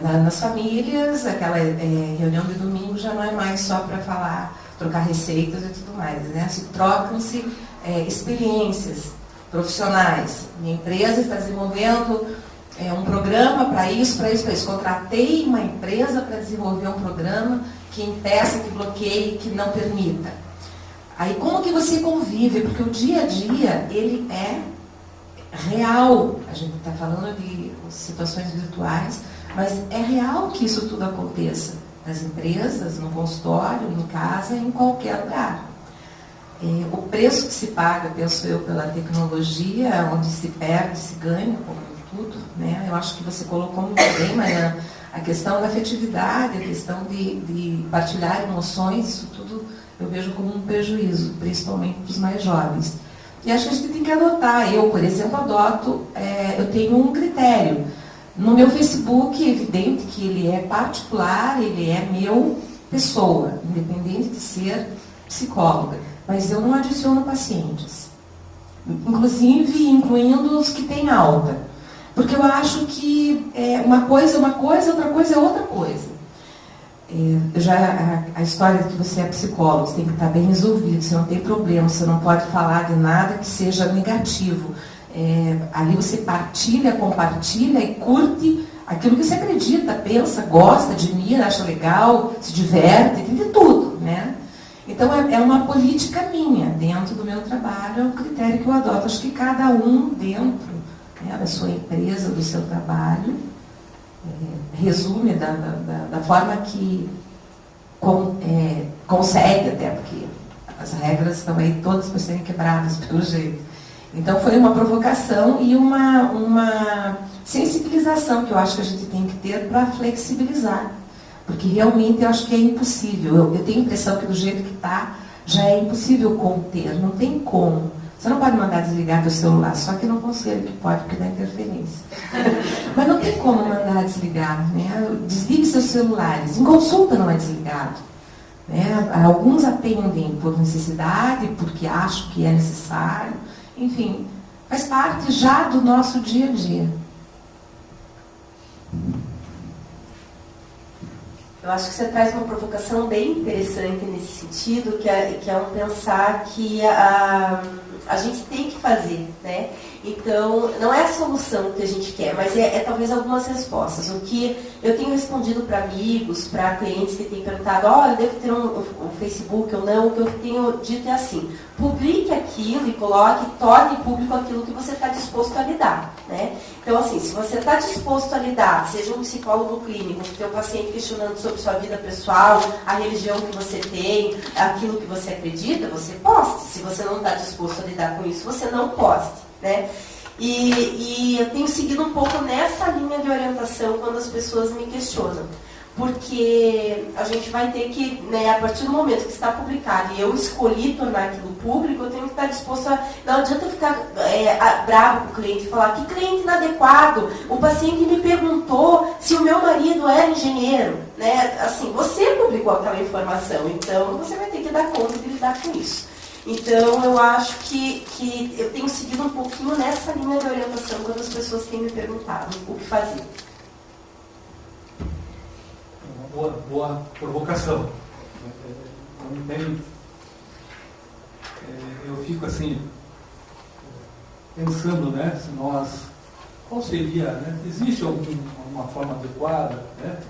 Nas famílias, aquela reunião de domingo já não é mais só para falar, trocar receitas e tudo mais, né? Trocam-se experiências profissionais. Minha empresa está desenvolvendo um programa para isso. Contratei uma empresa para desenvolver um programa que impeça, que bloqueie, que não permita. Aí como que você convive? Porque o dia a dia, ele é real. A gente está falando de situações virtuais, mas é real que isso tudo aconteça. Nas empresas, no consultório, em casa, em qualquer lugar. O preço que se paga, penso eu, pela tecnologia, onde se perde, se ganha, como tudo, né? Eu acho que você colocou muito bem, Mariana, a questão da afetividade, a questão de partilhar emoções, isso tudo eu vejo como um prejuízo, principalmente para os mais jovens. E acho que a gente tem que adotar. Eu, por exemplo, eu tenho um critério. No meu Facebook, é evidente que ele é particular, ele é meu pessoa, independente de ser psicóloga. Mas eu não adiciono pacientes. Inclusive, incluindo os que têm alta. Porque eu acho que uma coisa é uma coisa, outra coisa é outra coisa. A história de que você é psicólogo, você tem que estar bem resolvido, você não tem problema, você não pode falar de nada que seja negativo. Ali você partilha, compartilha e curte aquilo que você acredita, pensa, gosta, admira, acha legal, se diverte, tem de tudo, né? Então é uma política minha, dentro do meu trabalho, é um critério que eu adoto. Acho que cada um dentro, né, da sua empresa, do seu trabalho, resume da forma que consegue, até porque as regras estão aí todas para serem quebradas pelo jeito. Então foi uma provocação e uma sensibilização que eu acho que a gente tem que ter para flexibilizar. Porque realmente eu acho que é impossível. Eu tenho a impressão que do jeito que está, já é impossível conter, não tem como. Você não pode mandar desligar teu celular, só que no conselho que pode, porque dá interferência. Mas não tem como mandar desligar, né? Desligue seus celulares. Em consulta não é desligado. Né? Alguns atendem por necessidade, porque acham que é necessário. Enfim, faz parte já do nosso dia a dia. Eu acho que você traz uma provocação bem interessante nesse sentido, que é um pensar que a gente tem que fazer, né? Então, não é a solução que a gente quer, mas é talvez algumas respostas. O que eu tenho respondido para amigos, para clientes que têm perguntado, eu devo ter um Facebook ou não, o que eu tenho dito é assim, publique aquilo e coloque, torne público aquilo que você está disposto a lidar, né? Então, assim, se você está disposto a lidar, seja um psicólogo clínico, que tem um paciente questionando sobre sua vida pessoal, a religião que você tem, aquilo que você acredita, você poste. Se você não está disposto a lidar com isso, você não poste, né? E eu tenho seguido um pouco nessa linha de orientação quando as pessoas me questionam. Porque a gente vai ter que, né, a partir do momento que está publicado e eu escolhi tornar aquilo público, eu tenho que estar disposto a... Não adianta eu ficar bravo com o cliente e falar, que cliente inadequado, o paciente me perguntou se o meu marido era engenheiro. Né? Assim, você publicou aquela informação, então você vai ter que dar conta de lidar com isso. Então, eu acho que eu tenho seguido um pouquinho nessa linha de orientação quando as pessoas têm me perguntado o que fazer. Boa provocação. Eu fico assim, pensando, né, se nós, qual seria, né, existe alguma forma adequada, né,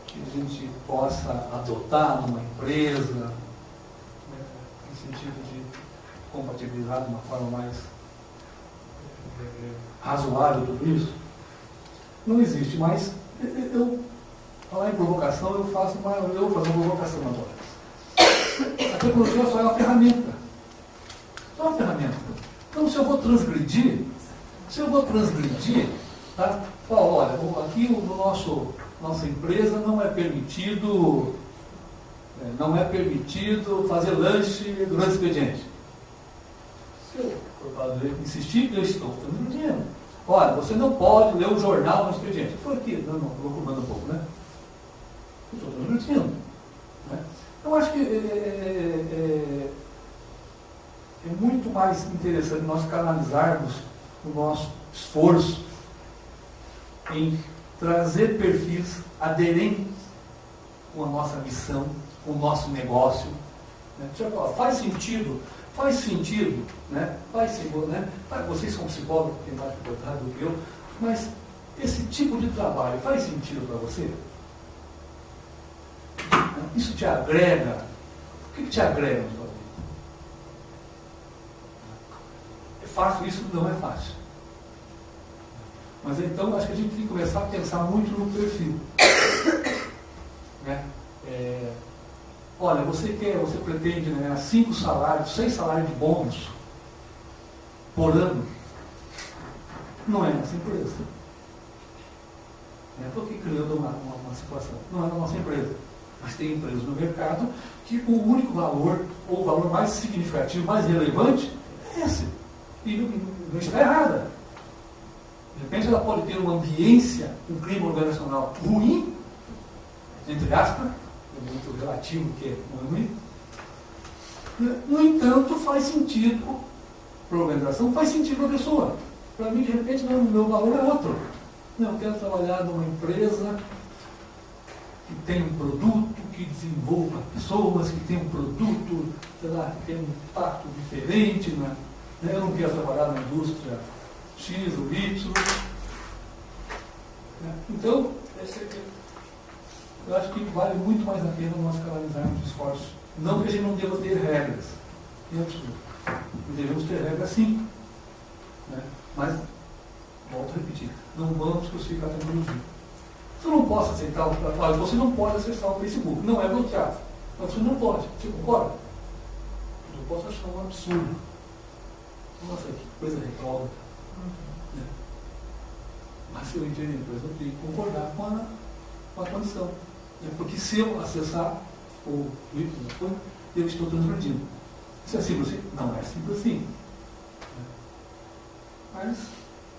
que a gente possa adotar numa empresa, né, no sentido de compatibilizar de uma forma mais razoável tudo isso? Não existe, mas falar em provocação, eu vou fazer uma provocação agora. A tecnologia só é uma ferramenta. Só uma ferramenta. Então, se eu vou transgredir, tá? Olha, aqui no nossa empresa não é permitido fazer lanche durante o expediente. Se eu insistir, eu estou transgredindo. Olha, você não pode ler o jornal no expediente. Foi aqui, não, vou comando um pouco, né? Estou transmitindo. Né? Eu acho que é muito mais interessante nós canalizarmos o nosso esforço em trazer perfis aderentes com a nossa missão, com o nosso negócio. Né? Faz sentido, né? Vocês são psicólogos, tem mais oportunidade do que eu, mas esse tipo de trabalho faz sentido para você? Isso te agrega? O que te agrega na sua vida? É fácil? Isso não é fácil. Mas então acho que a gente tem que começar a pensar muito no perfil. Né? Olha, você pretende ganhar 5 salários, 6 salários de bônus por ano. não é nossa empresa. Não estou aqui criando uma situação. Não é da nossa empresa. Mas tem empresas no mercado que o único valor, ou o valor mais significativo, mais relevante, é esse. E não está errada. De repente ela pode ter uma ambiência, um clima organizacional ruim, entre aspas, é muito relativo que é ruim. No entanto, faz sentido para a organização, faz sentido para a pessoa. Para mim, de repente, não, o meu valor é outro. Não, eu quero trabalhar numa empresa que tem um produto, que desenvolva pessoas, que tem um produto, sei lá, que tem um impacto diferente. Né? Eu não quero trabalhar na indústria X ou Y. Então, eu acho que vale muito mais a pena nós canalizarmos esforços. Não que a gente não deva ter regras. Devemos ter regras sim. Né? Mas, volto a repetir, não vamos crucificar a tecnologia. Você não pode aceitar o trabalho, você não pode acessar o Facebook. Não é bloqueado. Mas você não pode. Você concorda? Eu posso achar um absurdo. Nossa, que coisa retrógrada. Mas se eu entendo a empresa, eu tenho que concordar com a condição. Porque se eu acessar o Twitter, eu estou transgredindo. Isso é simples assim? Não é simples assim. Mas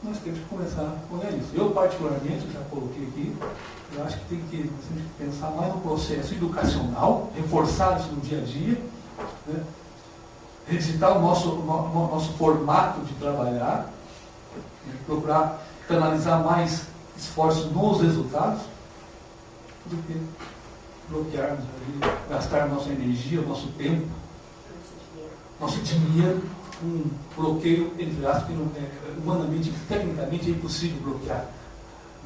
nós temos que começar a olhar isso. Eu, particularmente, já coloquei aqui, eu acho que tem que pensar mais no processo educacional, reforçar isso no dia a dia, né? Revisitar o nosso formato de trabalhar, né? Procurar canalizar mais esforços nos resultados, do que bloquearmos ali, gastar nossa energia, nosso tempo, nosso dinheiro, um bloqueio, entre aspas, que não é, humanamente, tecnicamente é impossível bloquear.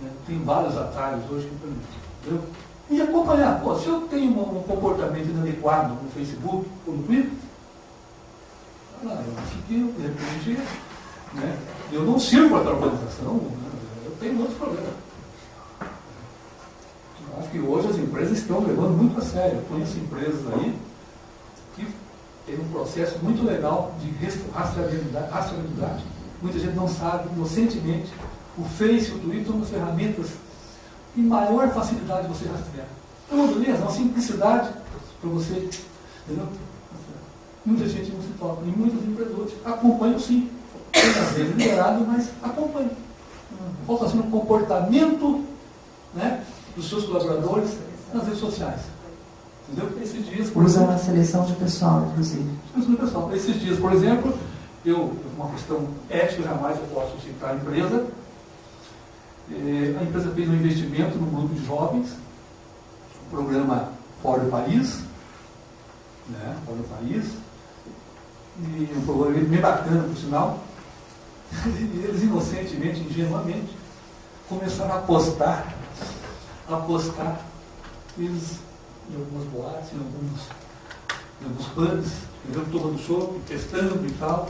Né? Tem vários atalhos hoje que permitem. Entendeu? E acompanhar. Se eu tenho um comportamento inadequado no Facebook ou no Twitter, eu acho que, de repente, né, eu não sirvo para a organização, né? Eu tenho muitos problemas. Eu acho que hoje as empresas estão levando muito a sério. Eu conheço empresas aí que tem um processo muito legal de rastreabilidade. Muita gente não sabe, inocentemente, o Face e o Twitter são as ferramentas de maior facilidade de você rastrear. É uma beleza, uma simplicidade para você, entendeu? Muita gente não se toca, e muitos empreendedores acompanham sim. Às vezes liderado, mas acompanham. Falta assim um comportamento, né, dos seus colaboradores nas redes sociais. Entendeu? Esses dias, por Usa exemplo, uma seleção de pessoal, inclusive. Esses dias, por exemplo, uma questão ética, jamais eu posso citar a empresa. A empresa fez um investimento num grupo de jovens, o programa Fora do País, né? Fora do País, e um programa bem bacana, por sinal. E eles inocentemente, ingenuamente, começaram a apostar eles em algumas boates, em alguns pubs, tomando chopp, testando e tal,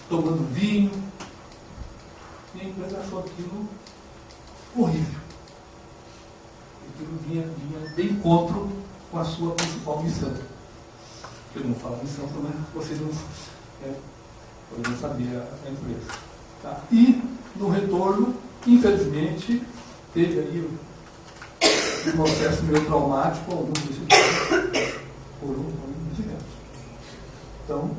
tomando vinho. E a empresa achou aquilo horrível. Aquilo vinha de encontro com a sua principal missão. Eu não falo missão, mas vocês não podem saber a empresa. Tá? E, no retorno, infelizmente, teve aí um processo meio traumático, alguns desses foram eventos. Então,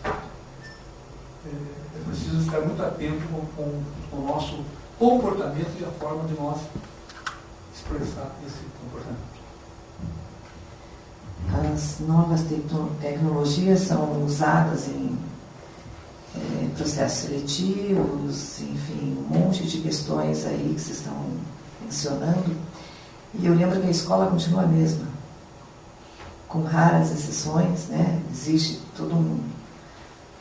é preciso estar muito atento com o nosso comportamento e a forma de nós expressar esse comportamento. As novas tecnologias são usadas em processos seletivos, enfim, um monte de questões aí que vocês estão mencionando. E eu lembro que a escola continua a mesma, com raras exceções, né? Existe todo um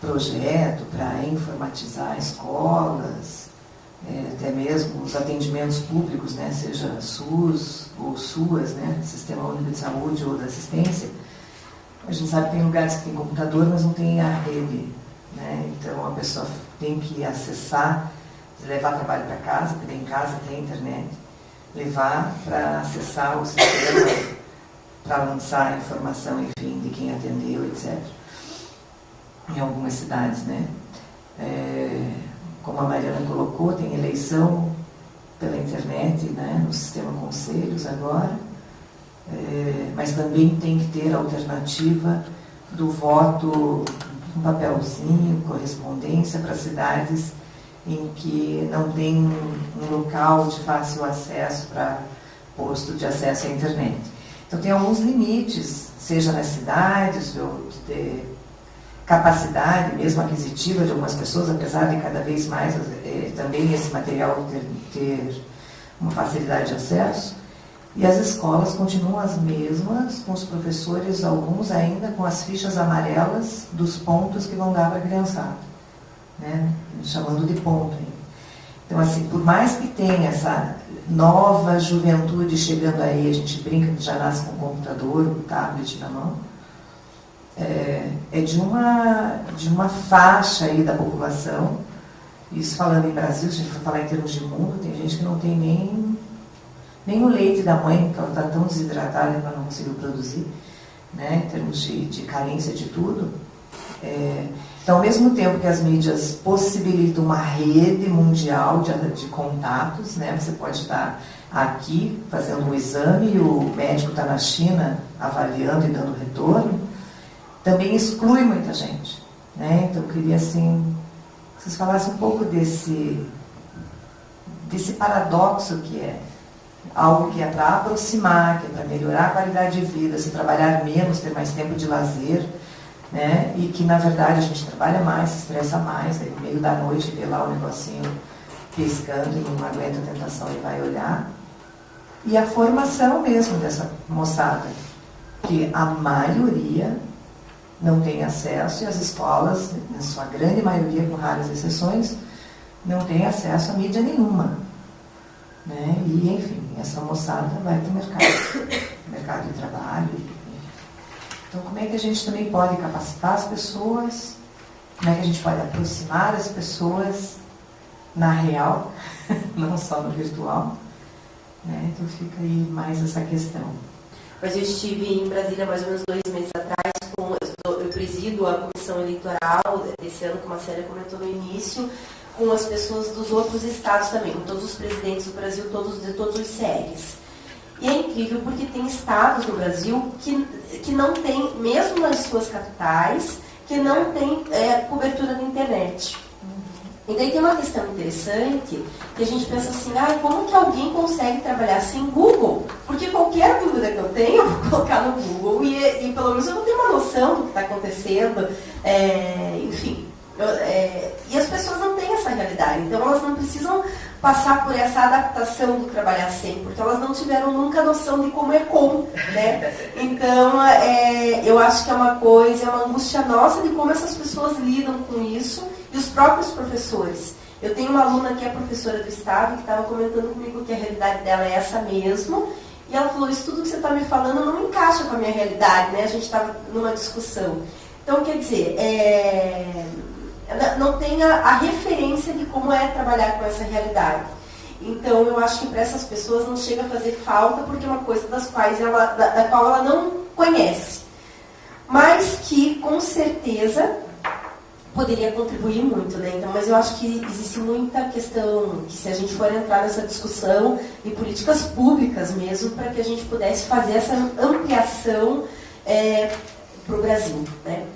projeto para informatizar escolas, até mesmo os atendimentos públicos, né? Seja SUS ou SUAS, né? Sistema Único de Saúde ou da Assistência. A gente sabe que tem lugares que tem computador, mas não tem a rede, né? Então a pessoa tem que acessar, levar trabalho para casa, porque em casa tem internet, levar para acessar o sistema, para lançar a informação, enfim, de quem atendeu, etc. Em algumas cidades, né? como a Mariana colocou, tem eleição pela internet, né, no sistema conselhos agora, mas também tem que ter a alternativa do voto, um papelzinho, correspondência para cidades em que não tem um local de fácil acesso para posto de acesso à internet. Então tem alguns limites, seja nas cidades, de capacidade mesmo aquisitiva de algumas pessoas, apesar de cada vez mais também esse material ter uma facilidade de acesso. E as escolas continuam as mesmas, com os professores, alguns ainda com as fichas amarelas dos pontos que vão dar para a criançada, né? Chamando de ponto. Então, assim, por mais que tenha essa nova juventude chegando aí, a gente brinca que já nasce com o computador, o tablet na mão, é de uma faixa aí da população. Isso falando em Brasil, se a gente for falar em termos de mundo, tem gente que não tem nem o leite da mãe, porque ela está tão desidratada que ela não conseguiu produzir, né, em termos de carência de tudo. Então, ao mesmo tempo que as mídias possibilitam uma rede mundial de contatos, né, você pode estar aqui fazendo um exame e o médico está na China avaliando e dando retorno, também exclui muita gente, né? Então, eu queria, assim, que vocês falassem um pouco desse paradoxo que é algo que é para aproximar, que é para melhorar a qualidade de vida, se trabalhar menos, ter mais tempo de lazer, né? E que, na verdade, a gente trabalha mais, se estressa mais, aí no meio da noite vê lá o negocinho piscando e não aguenta a tentação e vai olhar. E a formação mesmo dessa moçada, que a maioria não tem acesso, e as escolas, na sua grande maioria, com raras exceções, não tem acesso a mídia nenhuma, né? E, enfim, essa moçada vai para o mercado de trabalho. Então, como é que a gente também pode capacitar as pessoas? Como é que a gente pode aproximar as pessoas na real, não só no virtual? Né? Então, fica aí mais essa questão. Mas eu estive em Brasília mais ou menos 2 meses atrás, eu presido a comissão eleitoral desse ano, como a Célia comentou no início, com as pessoas dos outros estados também, com todos os presidentes do Brasil, de todos os CERs. E é incrível porque tem estados no Brasil que não tem, mesmo nas suas capitais, que não tem cobertura da internet. E daí tem uma questão interessante, que a gente pensa assim, como que alguém consegue trabalhar sem Google? Porque qualquer dúvida que eu tenho, eu vou colocar no Google e pelo menos eu vou ter uma noção do que está acontecendo, enfim. E as pessoas não têm essa realidade, então elas não precisam passar por essa adaptação do trabalhar sem, porque elas não tiveram nunca noção de como é com, né? Então, eu acho que é uma angústia nossa de como essas pessoas lidam com isso, e os próprios professores. Eu tenho uma aluna que é professora do Estado, que estava comentando comigo que a realidade dela é essa mesmo, e ela falou, isso tudo que você está me falando não encaixa com a minha realidade, né? A gente estava numa discussão. Então, quer dizer, não tem a referência de como é trabalhar com essa realidade. Então, eu acho que para essas pessoas não chega a fazer falta, porque é uma coisa da qual ela não conhece. Mas que, com certeza, poderia contribuir muito, né? Então, mas eu acho que existe muita questão, que se a gente for entrar nessa discussão de políticas públicas mesmo, para que a gente pudesse fazer essa ampliação para o Brasil, né?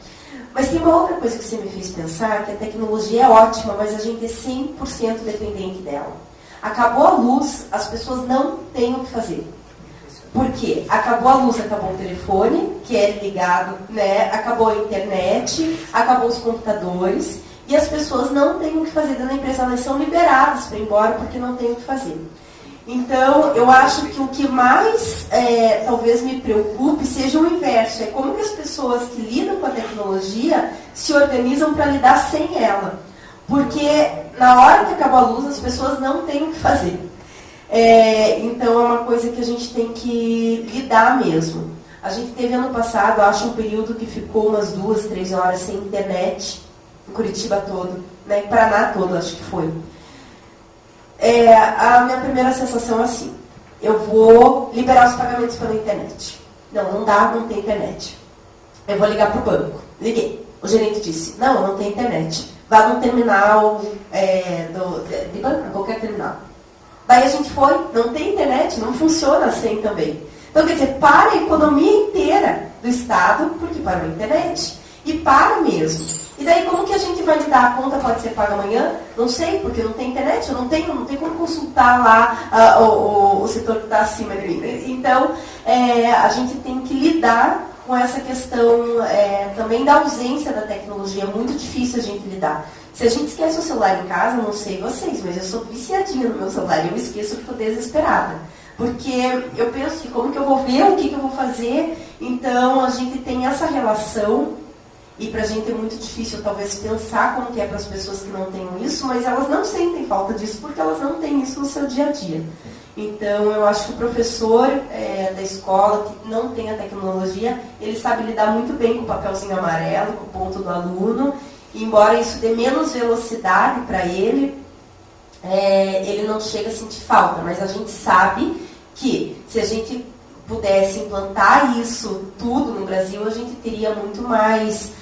Mas tem uma outra coisa que você me fez pensar, que a tecnologia é ótima, mas a gente é 100% dependente dela. Acabou a luz, as pessoas não têm o que fazer. Por quê? Acabou a luz, acabou o telefone, que é ligado, né? Acabou a internet, acabou os computadores, e as pessoas não têm o que fazer dentro da empresa, elas são liberadas para ir embora porque não têm o que fazer. Então, eu acho que o que mais talvez me preocupe seja o inverso. É como que as pessoas que lidam com a tecnologia se organizam para lidar sem ela. Porque na hora que acaba a luz, as pessoas não têm o que fazer. Então, é uma coisa que a gente tem que lidar mesmo. A gente teve ano passado, acho, um período que ficou umas 2, 3 horas sem internet, em Curitiba todo, né? Em Paraná todo, acho que foi. A minha primeira sensação é assim, eu vou liberar os pagamentos pela internet. Não dá, não tem internet. Eu vou ligar para o banco. Liguei. O gerente disse, não tem internet. vá num terminal de banco, qualquer terminal. Daí a gente foi, não tem internet, não funciona assim também. Então, quer dizer, para a economia inteira do Estado, porque parou a internet. E para mesmo. E daí, como que a gente vai lidar? A conta pode ser paga amanhã? Não sei, porque não tem internet, eu não tenho como consultar lá o setor que está acima de mim. Então, a gente tem que lidar com essa questão também da ausência da tecnologia. É muito difícil a gente lidar. Se a gente esquece o celular em casa, não sei vocês, mas eu sou viciadinha no meu celular e eu esqueço e fico desesperada. Porque eu penso que como que eu vou ver, o que eu vou fazer. Então, a gente tem essa relação, e para a gente é muito difícil talvez pensar como que é para as pessoas que não têm isso, mas elas não sentem falta disso porque elas não têm isso no seu dia a dia. Então, eu acho que o professor da escola que não tem a tecnologia, ele sabe lidar muito bem com o papelzinho amarelo, com o ponto do aluno, e embora isso dê menos velocidade para ele, ele não chega a sentir falta, mas a gente sabe que se a gente pudesse implantar isso tudo no Brasil, a gente teria muito mais,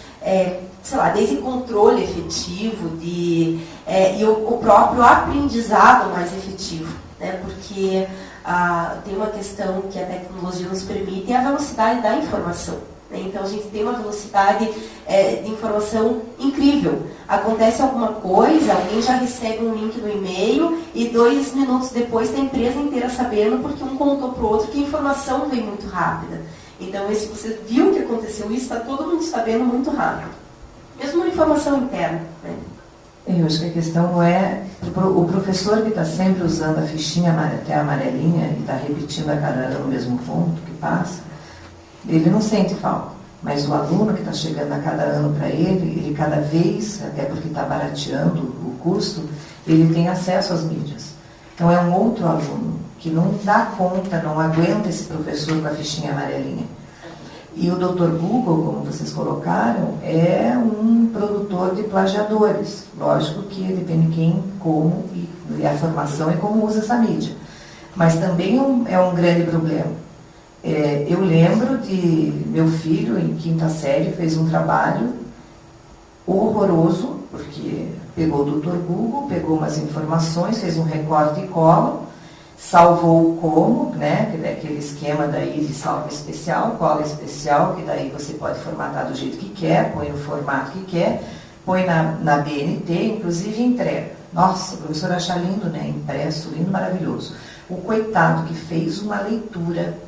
sei lá, desde controle efetivo e o próprio aprendizado mais efetivo, né? Porque tem uma questão que a tecnologia nos permite, é a velocidade da informação. Então, a gente tem uma velocidade de informação incrível. Acontece alguma coisa, alguém já recebe um link no e-mail e 2 minutos depois tem a empresa inteira sabendo porque um contou para o outro que a informação vem muito rápida. Então, se você viu que aconteceu isso, está todo mundo sabendo muito rápido. Mesmo uma informação interna, né? Eu acho que a questão não é o professor que está sempre usando a fichinha até amarelinha e está repetindo a cada ano o mesmo ponto que passa, ele não sente falta. Mas o aluno que está chegando a cada ano para ele cada vez, até porque está barateando o custo, ele tem acesso às mídias. Então é um outro aluno que não dá conta, não aguenta esse professor com a fichinha amarelinha. E o Dr. Google, como vocês colocaram, é um produtor de plagiadores. Lógico que depende quem, como e a formação e como usa essa mídia. Mas também é um grande problema. Eu lembro de meu filho, em 5ª série, fez um trabalho horroroso, porque pegou o Dr. Google, pegou umas informações, fez um recorte e cola, salvou o como, né, aquele esquema daí de salva especial, cola especial, que daí você pode formatar do jeito que quer, põe no formato que quer, põe na BNT, inclusive entrega. Nossa, o professor acha lindo, né, impresso, lindo, maravilhoso. O coitado que fez uma leitura,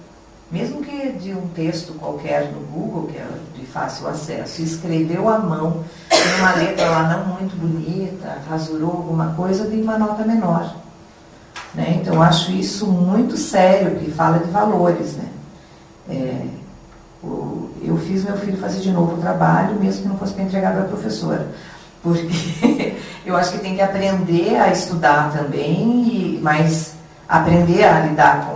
mesmo que de um texto qualquer no Google, que é de fácil acesso, escreveu à mão, em uma letra lá não muito bonita, rasurou alguma coisa, de uma nota menor. Né? Então, eu acho isso muito sério, que fala de valores. Né? Eu fiz meu filho fazer de novo o trabalho, mesmo que não fosse para entregar para a professora. Porque eu acho que tem que aprender a estudar também, mas aprender a lidar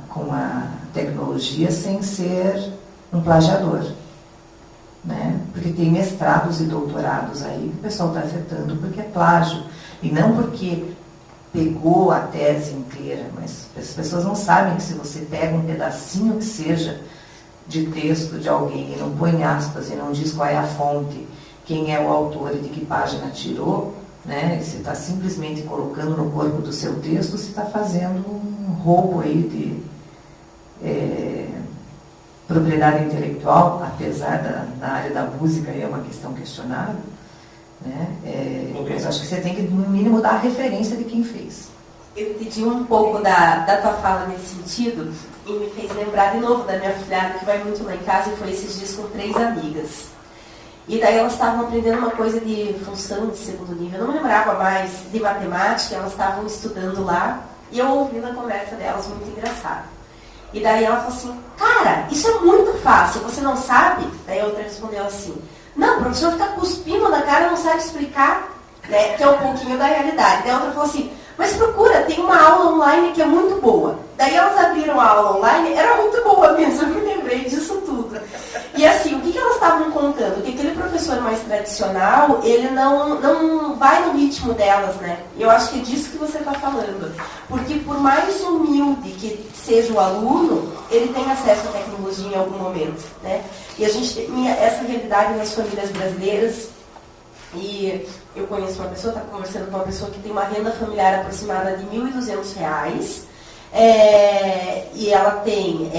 com a tecnologia sem ser um plagiador. Né? Porque tem mestrados e doutorados aí que o pessoal está afetando porque é plágio. E não porque pegou a tese inteira, mas as pessoas não sabem que se você pega um pedacinho que seja de texto de alguém e não põe aspas e não diz qual é a fonte, quem é o autor e de que página tirou, né? Você está simplesmente colocando no corpo do seu texto, você está fazendo um roubo aí de propriedade intelectual, apesar da área da música é uma questão questionável. Né? Mas acho que você tem que, no mínimo, dar a referência de quem fez. Eu entendi um pouco da tua fala nesse sentido e me fez lembrar de novo da minha filhada que vai muito lá em casa e foi esses dias com 3 amigas. E daí elas estavam aprendendo uma coisa de função de segundo nível, eu não me lembrava mais de matemática, elas estavam estudando lá e eu ouvindo a conversa delas, muito engraçada. E daí ela falou assim, cara, isso é muito fácil, você não sabe? Daí a outra respondeu assim, não, o professor fica cuspindo na cara e não sabe explicar, né, que é um pouquinho da realidade. Daí a outra falou assim, mas procura, tem uma aula online que é muito boa. Daí elas abriram a aula online, era muito boa mesmo, eu me lembrei disso tudo. E assim, o que elas estavam contando? Que aquele professor mais tradicional, ele não vai no ritmo delas, né? Eu acho que é disso que você está falando. Porque por mais humilde que seja o aluno, ele tem acesso à tecnologia em algum momento, né? E a gente tem essa realidade nas famílias brasileiras, E eu conheço uma pessoa, estava conversando com uma pessoa que tem uma renda familiar aproximada de R$ 1.200, e ela tem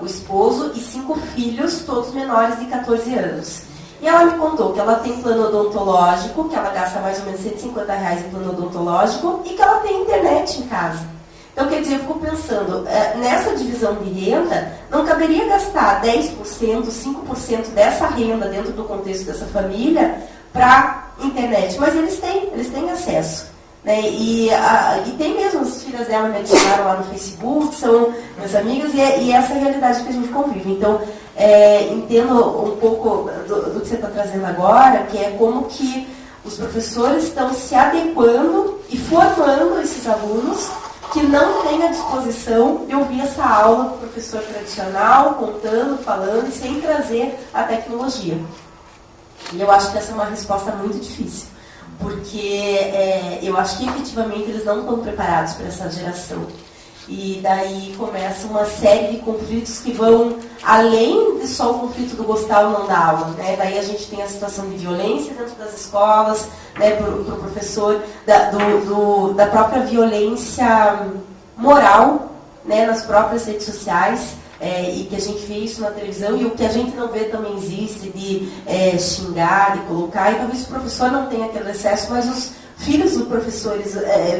o esposo e 5 filhos, todos menores de 14 anos. E ela me contou que ela tem plano odontológico, que ela gasta mais ou menos R$150 em plano odontológico, e que ela tem internet em casa. Então, quer dizer, eu fico pensando, nessa divisão de renda, não caberia gastar 10%, 5% dessa renda dentro do contexto dessa família para internet, mas eles têm acesso. Né? E tem mesmo, as filhas dela me adicionaram lá no Facebook, são minhas amigas, e essa é a realidade que a gente convive. Então, entendo um pouco do que você está trazendo agora, que é como que os professores estão se adequando e formando esses alunos que não têm a disposição de ouvir essa aula do professor tradicional, contando, falando, sem trazer a tecnologia. E eu acho que essa é uma resposta muito difícil, porque eu acho que efetivamente eles não estão preparados para essa geração. E daí começa uma série de conflitos que vão além de só o conflito do gostar ou não da aula. Né? Daí a gente tem a situação de violência dentro das escolas, né, para o professor, da própria violência moral, né, nas próprias redes sociais, e que a gente vê isso na televisão, e o que a gente não vê também existe, de xingar, de colocar, e talvez o professor não tenha aquele excesso, mas os filhos dos professores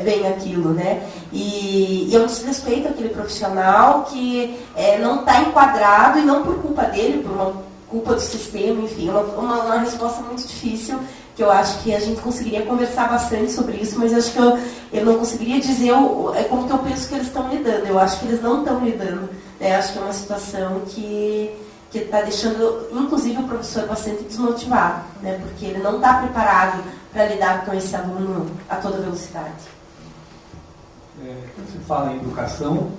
veem aquilo, né? E é um desrespeito àquele profissional que não está enquadrado, e não por culpa dele, por uma culpa do sistema, enfim, uma resposta muito difícil, que eu acho que a gente conseguiria conversar bastante sobre isso, mas acho que eu não conseguiria dizer como que eu penso que eles estão lidando. Eu acho que eles não estão lidando. Né? Acho que é uma situação que está deixando, inclusive, o professor bastante desmotivado, né? Porque ele não está preparado para lidar com esse aluno a toda velocidade. Quando se fala em educação,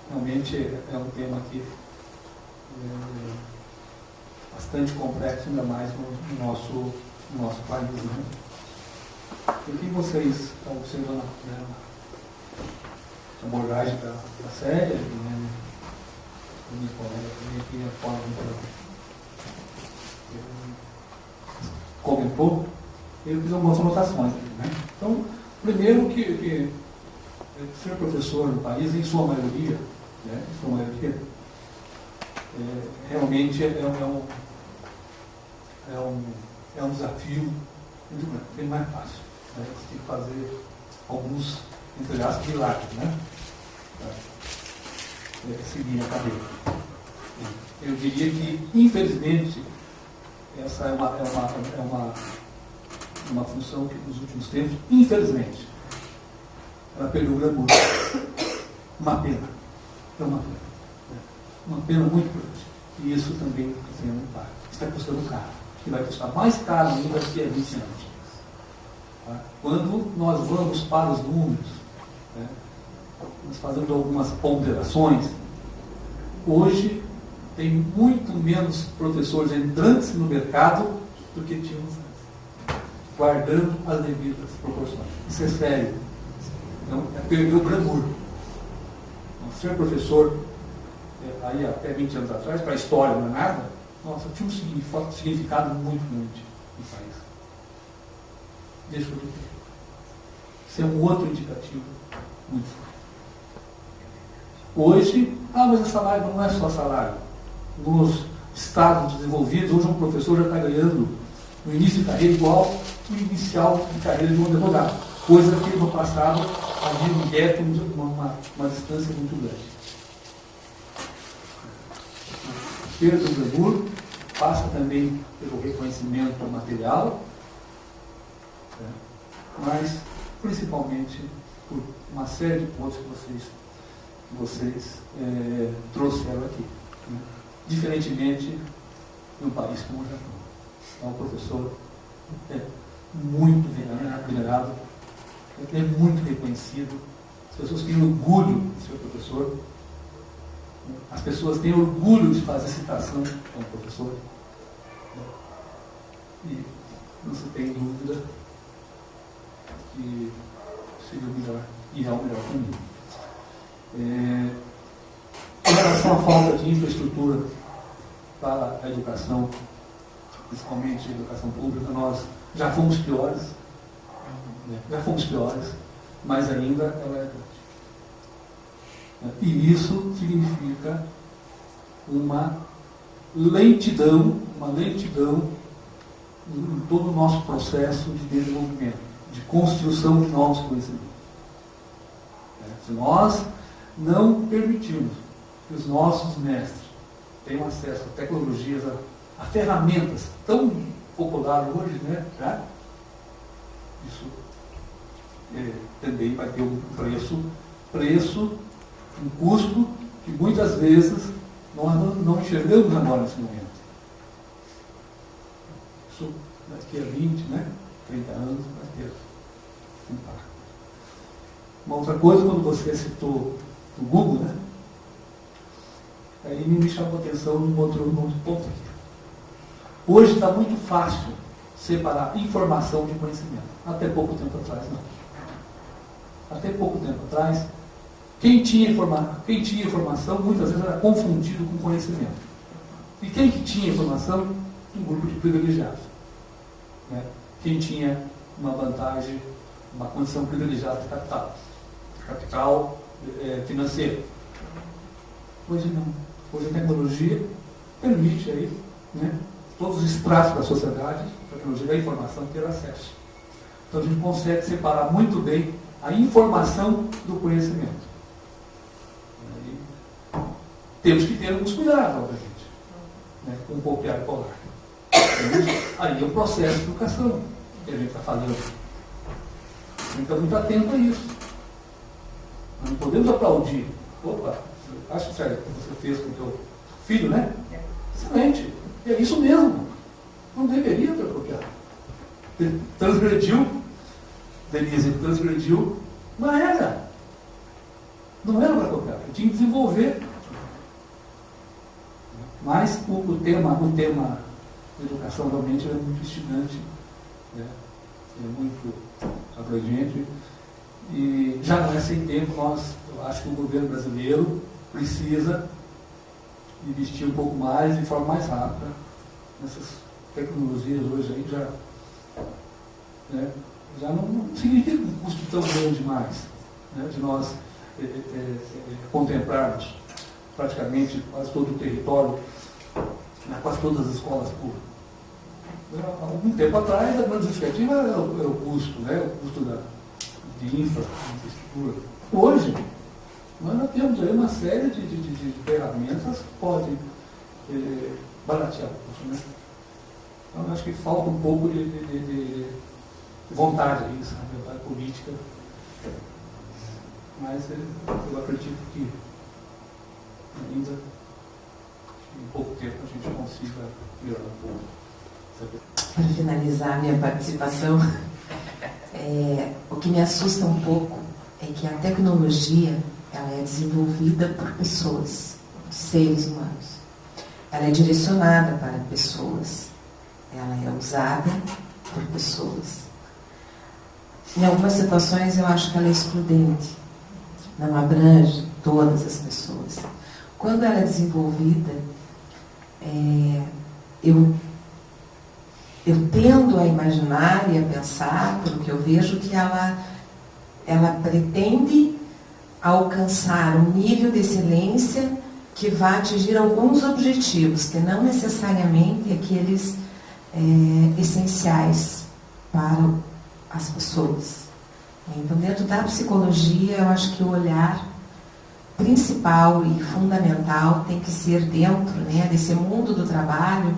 realmente é um tema que bastante complexo, ainda mais no nosso país. Né? O que vocês estão observando a abordagem da série, né? Minha colega também aqui, a forma comentou, eu fiz algumas anotações. Né? Então, primeiro que ser professor no país, em sua maioria, né? Realmente é um desafio muito grande, bem mais fácil. Né? Você tem que fazer alguns, entre aspas, milagres, né? Seguir a carreira. Eu diria que, infelizmente, essa é uma função que nos últimos tempos, infelizmente, ela perdeu o glamour. Uma pena. É uma pena. Uma pena muito grande. E isso também está sendo um impacto. Está custando caro. E vai custar mais caro ainda daqui a 20 anos. Tá? Quando nós vamos para os números, né, nós fazemos algumas ponderações, hoje tem muito menos professores entrantes no mercado do que tínhamos antes, guardando as devidas proporções. Isso é sério. Então, perdeu o glamour. Então, ser professor, aí até 20 anos atrás, para a história não é nada, nossa, tinha um significado muito grande no país. Deixa eu ver. Isso é um outro indicativo muito forte. Hoje, mas o salário não é só salário. Nos estados desenvolvidos, hoje um professor já está ganhando no início de carreira igual o inicial de carreira de um advogado. Coisa que no passado havia um gap, uma distância muito grande. A perda do glamour passa também pelo reconhecimento material, né? Mas principalmente por uma série de pontos que vocês trouxeram aqui. Né? Diferentemente de um país como o Japão. Então, o professor é muito venerado, é muito reconhecido, as pessoas têm orgulho de ser professor, as pessoas têm orgulho de fazer citação com o professor, e não se tem dúvida que seria o melhor, e é o melhor caminho. Em relação à falta de infraestrutura para a educação, principalmente a educação pública, nós Já fomos piores, mas ainda ela é grande. E isso significa uma lentidão em todo o nosso processo de desenvolvimento, de construção de novos conhecimentos. Se nós não permitirmos que os nossos mestres tenham acesso a tecnologias, a ferramentas tão populares hoje, né? Isso também vai ter um preço, um custo que muitas vezes nós não enxergamos agora nesse momento. Isso daqui a 20, 30 anos vai ter impacto. Uma outra coisa, quando você citou o Google, aí me chamou a atenção num outro ponto aqui. Hoje está muito fácil separar informação de conhecimento. Até pouco tempo atrás, não. Até pouco tempo atrás, quem tinha informação muitas vezes era confundido com conhecimento. E quem que tinha informação? Um grupo de privilegiados. Quem tinha uma vantagem, uma condição privilegiada de capital financeiro. Hoje não. Hoje a tecnologia permite aí, todos os estratos da sociedade, a tecnologia da informação, ter acesso. Então a gente consegue separar muito bem a informação do conhecimento. E temos que ter alguns cuidados, obviamente, com o copiar e colar. Aí é o processo de educação que a gente está falando. A gente está muito atento a isso. Nós não podemos aplaudir. Opa, acho sério que você fez com o teu filho, Excelente. É isso mesmo. Não deveria ter copiado. Ele transgrediu, Denise, uma regra. Não era para copiar, ele tinha que desenvolver. Mas o tema educação realmente é muito instigante, é muito abrangente, e já não é sem tempo. Eu acho que o governo brasileiro precisa investir um pouco mais, de forma mais rápida, nessas tecnologias hoje aí já não significa um custo tão grande mais, de nós contemplarmos praticamente quase todo o território, quase todas as escolas públicas. Há algum tempo atrás, a grande justificativa era o custo, o custo de infraestrutura. Hoje, nós temos aí uma série de ferramentas que podem baratear o custo. Então, eu acho que falta um pouco de vontade aí, sabe, política. Mas eu acredito que ainda em pouco tempo a gente consiga melhorar um pouco. Para finalizar minha participação, o que me assusta um pouco é que a tecnologia ela é desenvolvida por pessoas, seres humanos. Ela é direcionada para pessoas. Ela é usada por pessoas. Em algumas situações eu acho que ela é excludente. Não abrange todas as pessoas. Quando ela é desenvolvida, eu tendo a imaginar e a pensar, pelo que eu vejo, que ela pretende alcançar um nível de excelência que vai atingir alguns objetivos, que não necessariamente aqueles essenciais para as pessoas. Então, dentro da psicologia, eu acho que o olhar principal e fundamental tem que ser dentro desse mundo do trabalho.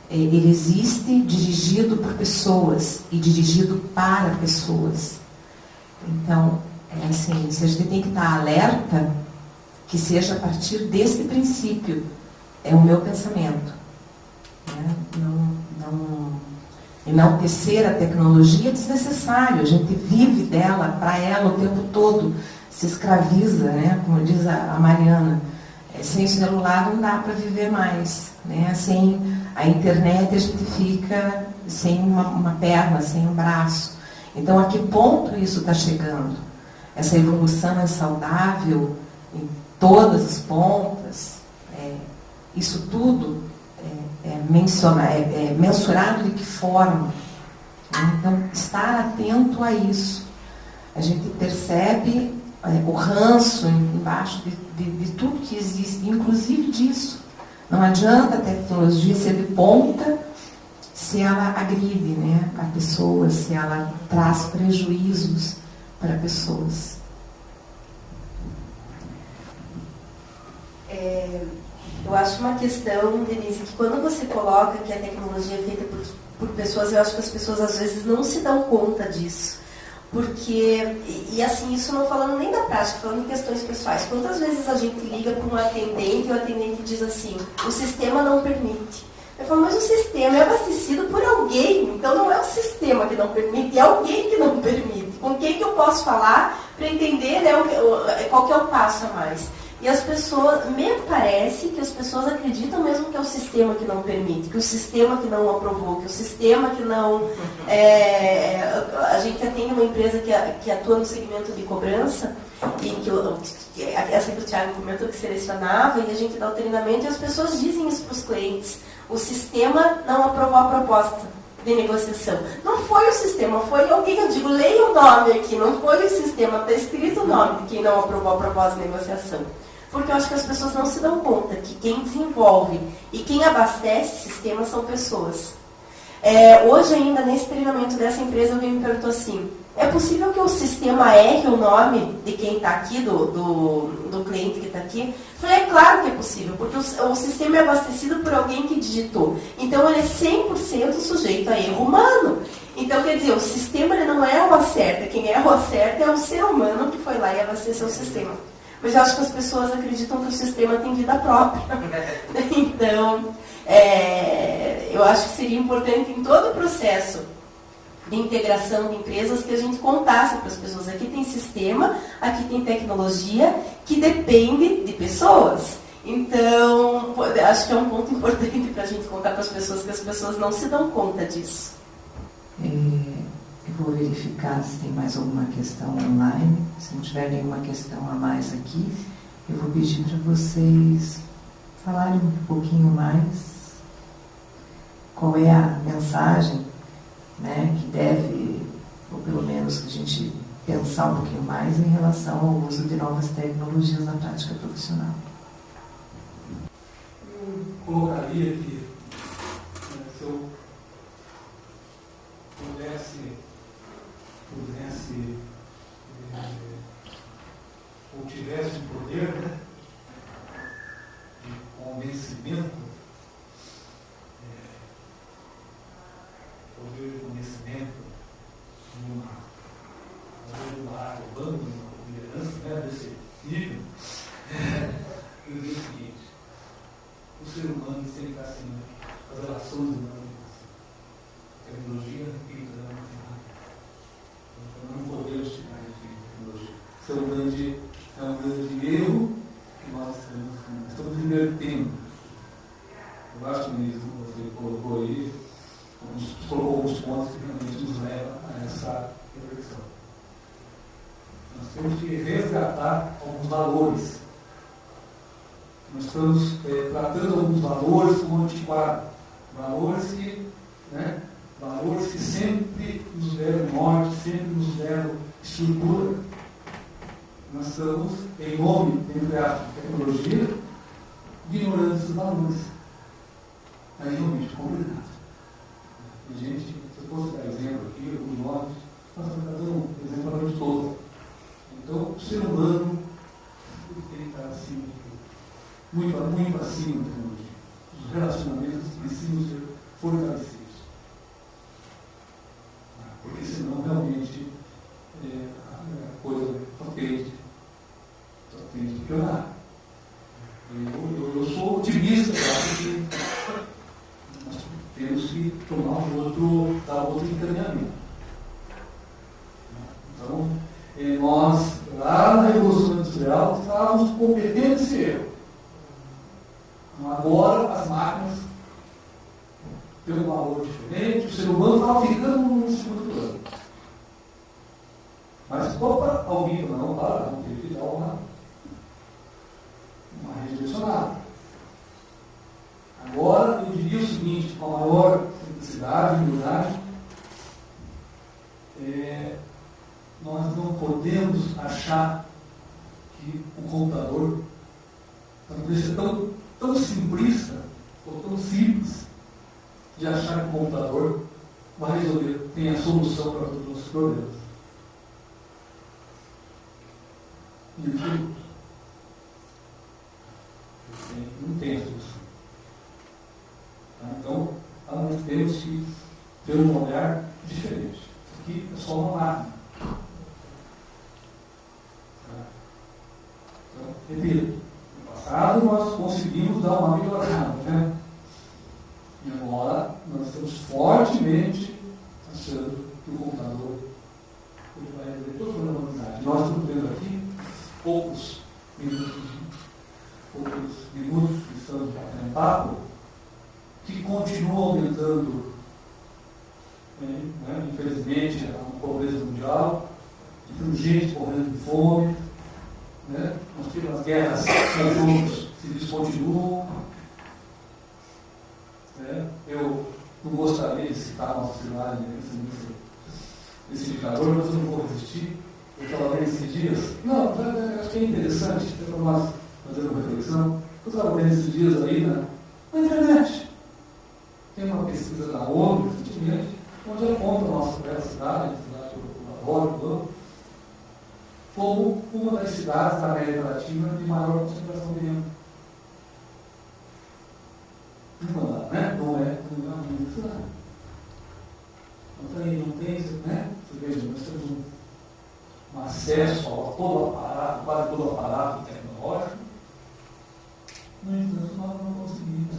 Ele existe dirigido por pessoas e dirigido para pessoas. Então, se a gente tem que estar alerta, que seja a partir desse princípio. É o meu pensamento. Enaltecer a tecnologia é desnecessário. A gente vive dela, para ela, o tempo todo. Se escraviza, como diz a Mariana. Sem o celular não dá para viver mais. Sem a internet a gente fica sem uma perna, sem um braço. Então, a que ponto isso está chegando? Essa evolução é saudável em todas as pontas? Isso tudo é mensurado de que forma? Então, estar atento a isso. A gente percebe o ranço embaixo de tudo que existe, inclusive disso. Não adianta a tecnologia ser de ponta se ela agride, né, a pessoa, se ela traz prejuízos para pessoas. Eu acho uma questão, Denise, que quando você coloca que a tecnologia é feita por pessoas, eu acho que as pessoas às vezes não se dão conta disso. Porque, e assim, isso não falando nem da prática, falando em questões pessoais. Quantas vezes a gente liga para um atendente e o atendente diz assim, o sistema não permite. Eu falo, mas o sistema é abastecido por alguém, então não é o sistema que não permite, é alguém que não permite. Com quem que eu posso falar para entender, né, qual que é o passo a mais? E as pessoas, me parece que as pessoas acreditam mesmo que é o sistema que não permite, que o sistema que não aprovou, que o sistema que não... a gente tem uma empresa que atua no segmento de cobrança, e essa que o Thiago comentou que selecionava, e a gente dá o treinamento, e as pessoas dizem isso para os clientes. O sistema não aprovou a proposta de negociação. Não foi o sistema, foi alguém, eu digo, leia o nome aqui, não foi o sistema, está escrito o nome de quem não aprovou a proposta de negociação. Porque eu acho que as pessoas não se dão conta que quem desenvolve e quem abastece sistemas são pessoas. Hoje ainda, nesse treinamento dessa empresa, alguém me perguntou assim, é possível que o sistema erre o nome de quem está aqui, do cliente que está aqui? Eu falei, é claro que é possível, porque o sistema é abastecido por alguém que digitou. Então, ele é 100% sujeito a erro humano. Então, quer dizer, o sistema ele não é o acerta. Quem é o acerta é o ser humano que foi lá e abasteceu o sistema. Mas eu acho que as pessoas acreditam que o sistema tem vida própria. Então, eu acho que seria importante em todo o processo de integração de empresas que a gente contasse para as pessoas. Aqui tem sistema, aqui tem tecnologia, que depende de pessoas. Então, acho que é um ponto importante para a gente contar para as pessoas, que as pessoas não se dão conta disso. Eu vou verificar se tem mais alguma questão online. Se não tiver nenhuma questão a mais aqui, eu vou pedir para vocês falarem um pouquinho mais qual é a mensagem, né, que deve, ou pelo menos que a gente pensar um pouquinho mais em relação ao uso de novas tecnologias na prática profissional. Eu colocaria que se eu pudesse ou tivesse um poder, né, de convencimento, poder de conhecimento de uma área urbana, de uma liderança, né, desse nível, eu diria o seguinte, o ser humano tem que estar acima das relações humanas, a tecnologia tem que estar não podemos tirar de tecnologia. É um grande erro que nós estamos invertendo. Eu acho que você colocou aí, colocou alguns pontos que realmente nos levam a essa reflexão. Nós temos que resgatar alguns valores. Nós estamos tratando alguns valores como antiquados. Valores que sempre nos deram norte, sempre nos deram estrutura. Nós estamos, em nome, entre a tecnologia, ignorando esses valores. Aí realmente complicado. E, gente, se eu fosse dar exemplo aqui, alguns nomes, nós estamos dando um exemplo a noite toda. Então, o ser humano tem que estar acima de tudo. Muito acima da tecnologia. Os relacionamentos precisam ser fortalecidos. Porque senão realmente a coisa só tende a piorar. Eu sou otimista, eu acho que nós temos que tomar dar outro encaminhamento. Então, nós, lá na Revolução Industrial, estávamos cometendo esse erro. Então, agora as máquinas têm um valor diferente, o ser humano estava ficando no segundo plano. Mas, opa, alguém não, vamos ter que dar uma redirecionada. Agora, eu diria o seguinte, com a maior simplicidade, humildade, que o computador, para poder ser tão simplista, ou tão simples, de achar que o computador vai resolver, tem a solução para todos os problemas. E isso não tem a solução. Tá? Então, nós temos que ter um olhar diferente. Isso aqui é só uma máquina. Tá? Então, repito, no passado nós conseguimos dar uma melhorada, né? E agora nós estamos fortemente achando que o computador ele vai resolver toda a humanidade. Nós estamos vendo aqui poucos minutos que estamos batendo papo, que continua aumentando, né, infelizmente, a pobreza mundial, que tem gente morrendo de fome, né, nós temos as guerras conjuntas, civis continuam. Eu não gostaria de citar a nossa cidade nesse indicador, mas eu não vou resistir. Eu estava vendo esses dias. Não, acho que é interessante para nós fazermos uma reflexão. Eu estava vendo esses dias aí na internet. Tem uma pesquisa da ONU, recentemente, onde ela conta a nossa bela cidade, do Marrocos, como uma das cidades da América Latina de maior concentração de renda. Não é uma cidade. Não tem, né? Você veja, nós temos um acesso a todo o aparato, quase todo o aparato tecnológico. No entanto, nós não conseguimos.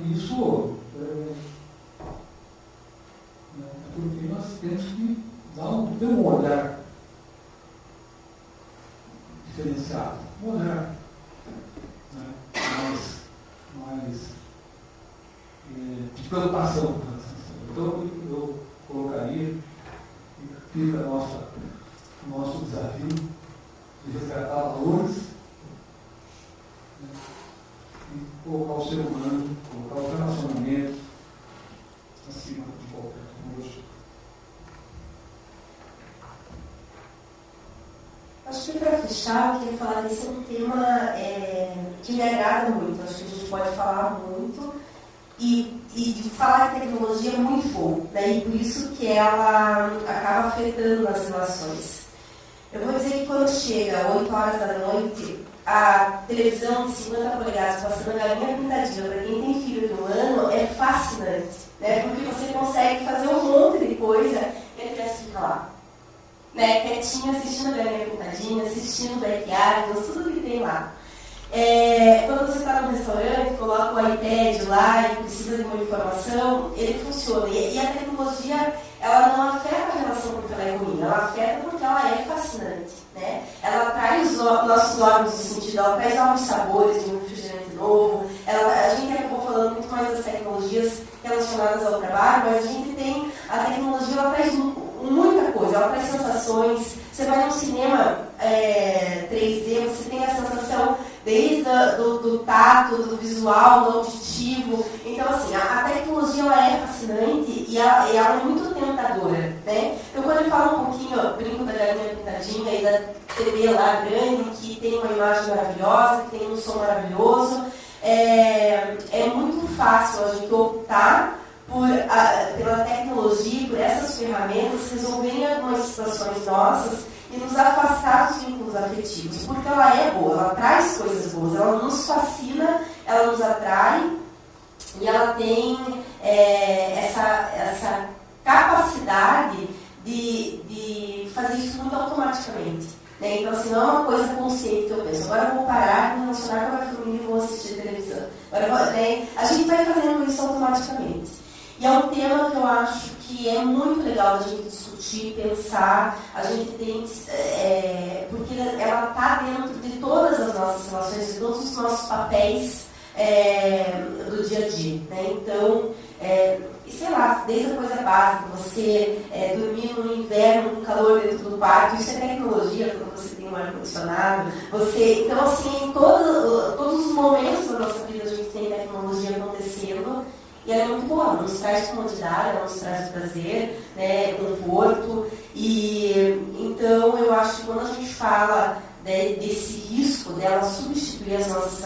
E isso é porque nós temos que ter um olhar diferenciado, um olhar mais de preocupação. Então, eu colocaria que fica o nosso desafio de resgatar valores, e colocar o ser humano, colocar o relacionamento acima de qualquer tecnologia. Acho que para fechar, eu queria falar desse um tema que me agrada muito. Acho que a gente pode falar muito e de falar de tecnologia é muito pouco, né? E por isso que ela acaba afetando as relações. Eu vou dizer que quando chega 8 horas da noite, a televisão de 50 polegadas passando a galinha pintadinha para quem tem filho de 1 ano é fascinante, né? Porque você consegue fazer um monte de coisa e a criança fica lá, né, quietinho, assistindo a galinha pintadinha, assistindo o backyard, tudo que tem lá. Quando você está no restaurante, coloca o iPad lá e precisa de uma informação, ele funciona. E a tecnologia, ela não afeta a relação porque ela é ruim, ela afeta porque ela é fascinante, né? Ela traz os nossos órgãos de sentido, ela traz novos sabores de um refrigerante novo. A gente acabou falando muito mais das tecnologias relacionadas ao trabalho, mas a gente tem, a tecnologia, ela traz muita coisa, ela traz sensações. Você vai no cinema 3D, você tem a sensação desde do tato, do visual, do auditivo. Então, assim, a tecnologia ela é fascinante e ela é muito tentadora, né? Então, quando eu falo um pouquinho, eu brinco da galinha pintadinha e da TV lá grande, que tem uma imagem maravilhosa, que tem um som maravilhoso, é muito fácil a gente optar pela tecnologia, por essas ferramentas, resolverem algumas situações nossas e nos afastar dos vínculos afetivos, porque ela é boa, ela traz coisas boas, ela nos fascina, ela nos atrai e ela tem essa capacidade de fazer isso muito automaticamente. Né? Então, assim, não é uma coisa consciente que eu penso. Agora eu vou parar de me relacionar com a minha família e vou assistir televisão. A gente vai fazendo isso automaticamente. E é um tema que eu acho que é muito legal a gente discutir, pensar. A gente tem porque ela está dentro de todas as nossas relações, de todos os nossos papéis do dia a dia. Né? Então, sei lá, desde a coisa básica, você dormir no inverno com calor dentro do quarto, isso é tecnologia quando você tem um ar-condicionado. Então, assim, todos os momentos da nossa vida a gente tem tecnologia acontecendo. E ela é muito boa, ela nos traz comodidade, ela nos traz prazer, né, conforto. E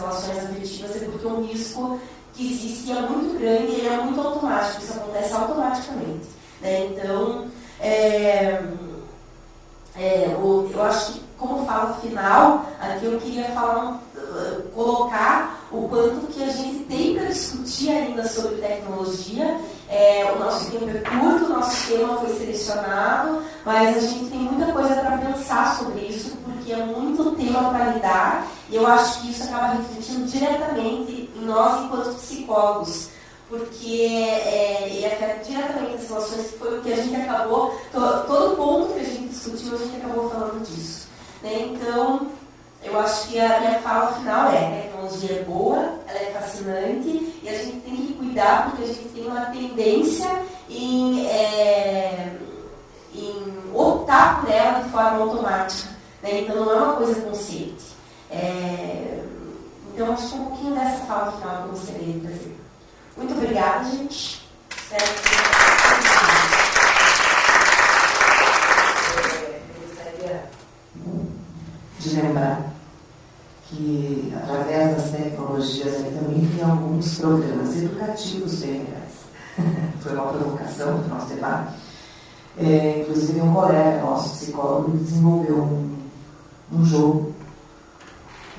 relações afetivas é porque é um risco que existe e é muito grande e é muito automático, isso acontece automaticamente. Né? Então, eu acho que, como fala final, aqui eu queria colocar o quanto que a gente tem para discutir ainda sobre tecnologia. O nosso tempo é curto, o nosso tema foi selecionado, mas a gente tem muita coisa para pensar sobre isso, porque é muito tema para lidar, e eu acho que isso acaba refletindo diretamente em nós enquanto psicólogos, porque afeta diretamente as relações, que foi o que a gente acabou, todo ponto que a gente discutiu, a gente acabou falando disso. Né? Então, eu acho que a minha fala final a tecnologia é boa, ela é fascinante, e a gente tem que cuidar, porque a gente tem uma tendência em optar por ela de forma automática. Né? Então, não é uma coisa consciente. Então, acho que um pouquinho dessa fala final que eu gostaria de trazer. Muito obrigada, gente. Espero que eu gostaria de lembrar que, através das tecnologias, também tem alguns programas educativos bem legais. Foi uma provocação do nosso debate. Inclusive, um colega nosso, psicólogo, desenvolveu um jogo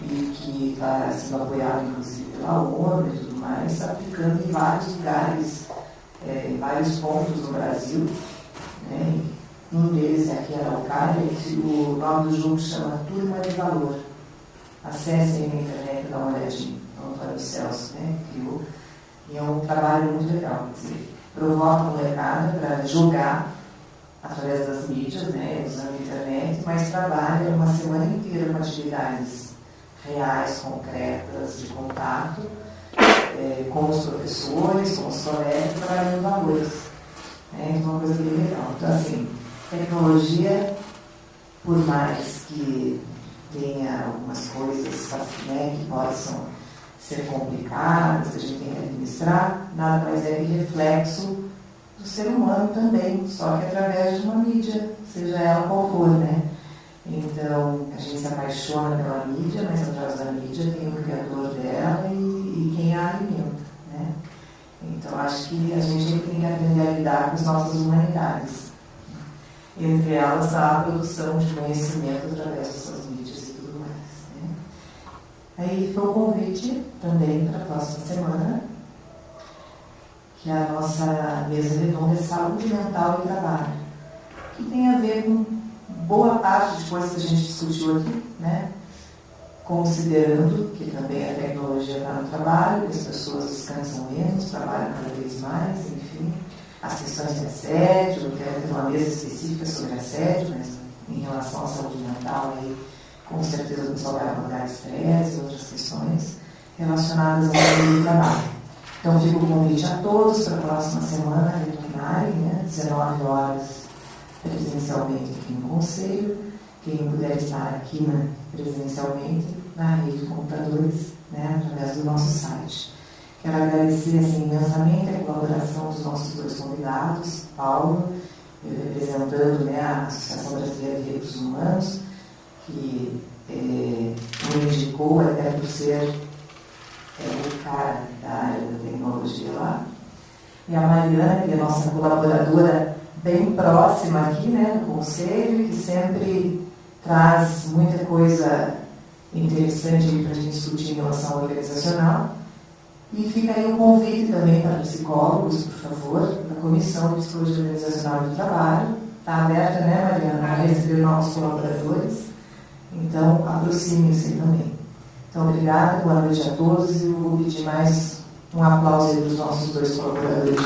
e que está sendo apoiado, inclusive, pela ONU e tudo mais, aplicando em vários lugares, em vários pontos do Brasil. Né? Um deles é aqui em Araucária, e o nome do jogo chama Turma de Valor. Acessem na internet, dá uma olhadinha. O Antônio Celso, né, criou. E é um trabalho muito legal. Quer dizer, provoca a molecada para jogar através das mídias, né, usando a internet, mas trabalha uma semana inteira com atividades reais, concretas, de contato, com os professores, com os colegas, trabalhando valores. Então, é uma coisa bem legal. Então, assim, tecnologia, por mais que tenha algumas coisas, né, que possam ser complicadas, que a gente tem que administrar, nada mais é que reflexo do ser humano também, só que através de uma mídia, seja ela qual for, né? Então, a gente se apaixona pela mídia, mas atrás da mídia tem o criador dela e quem a alimenta, né? Então, acho que a gente tem que aprender a lidar com as nossas humanidades. Entre elas, a produção de conhecimento através dessas mídias e tudo mais. Né? Aí foi o convite também para a próxima semana, que a nossa mesa redonda é saúde mental e trabalho, que tem a ver com boa parte de coisas que a gente discutiu aqui, né? Considerando que também a tecnologia está no trabalho, que as pessoas descansam menos, trabalham cada vez mais, enfim, as questões de assédio, eu quero ter uma mesa específica sobre assédio, mas em relação à saúde mental, aí, com certeza o pessoal vai abordar estresse e outras questões relacionadas ao meio do trabalho. Então, fica o convite a todos para a próxima semana, retornarem, né, 19 horas presencialmente aqui no Conselho, quem puder estar aqui presencialmente na rede de computadores, né, através do nosso site. Quero agradecer assim, imensamente a colaboração dos nossos dois convidados, Paulo, representando, né, a Associação Brasileira de Direitos Humanos, que me indicou, até por ser o cara da área da tecnologia lá, e a Mariana, que é nossa colaboradora bem próxima aqui, né, no Conselho, que sempre traz muita coisa interessante para a gente discutir em relação ao organizacional. E fica aí um convite também para psicólogos, por favor, da Comissão de Psicologia Organizacional do Trabalho. Está aberta, né, Mariana, a receber novos colaboradores. Então, aproxime-se também. Então, obrigada, boa noite a todos, e eu vou pedir mais um aplauso aí para os nossos dois colaboradores.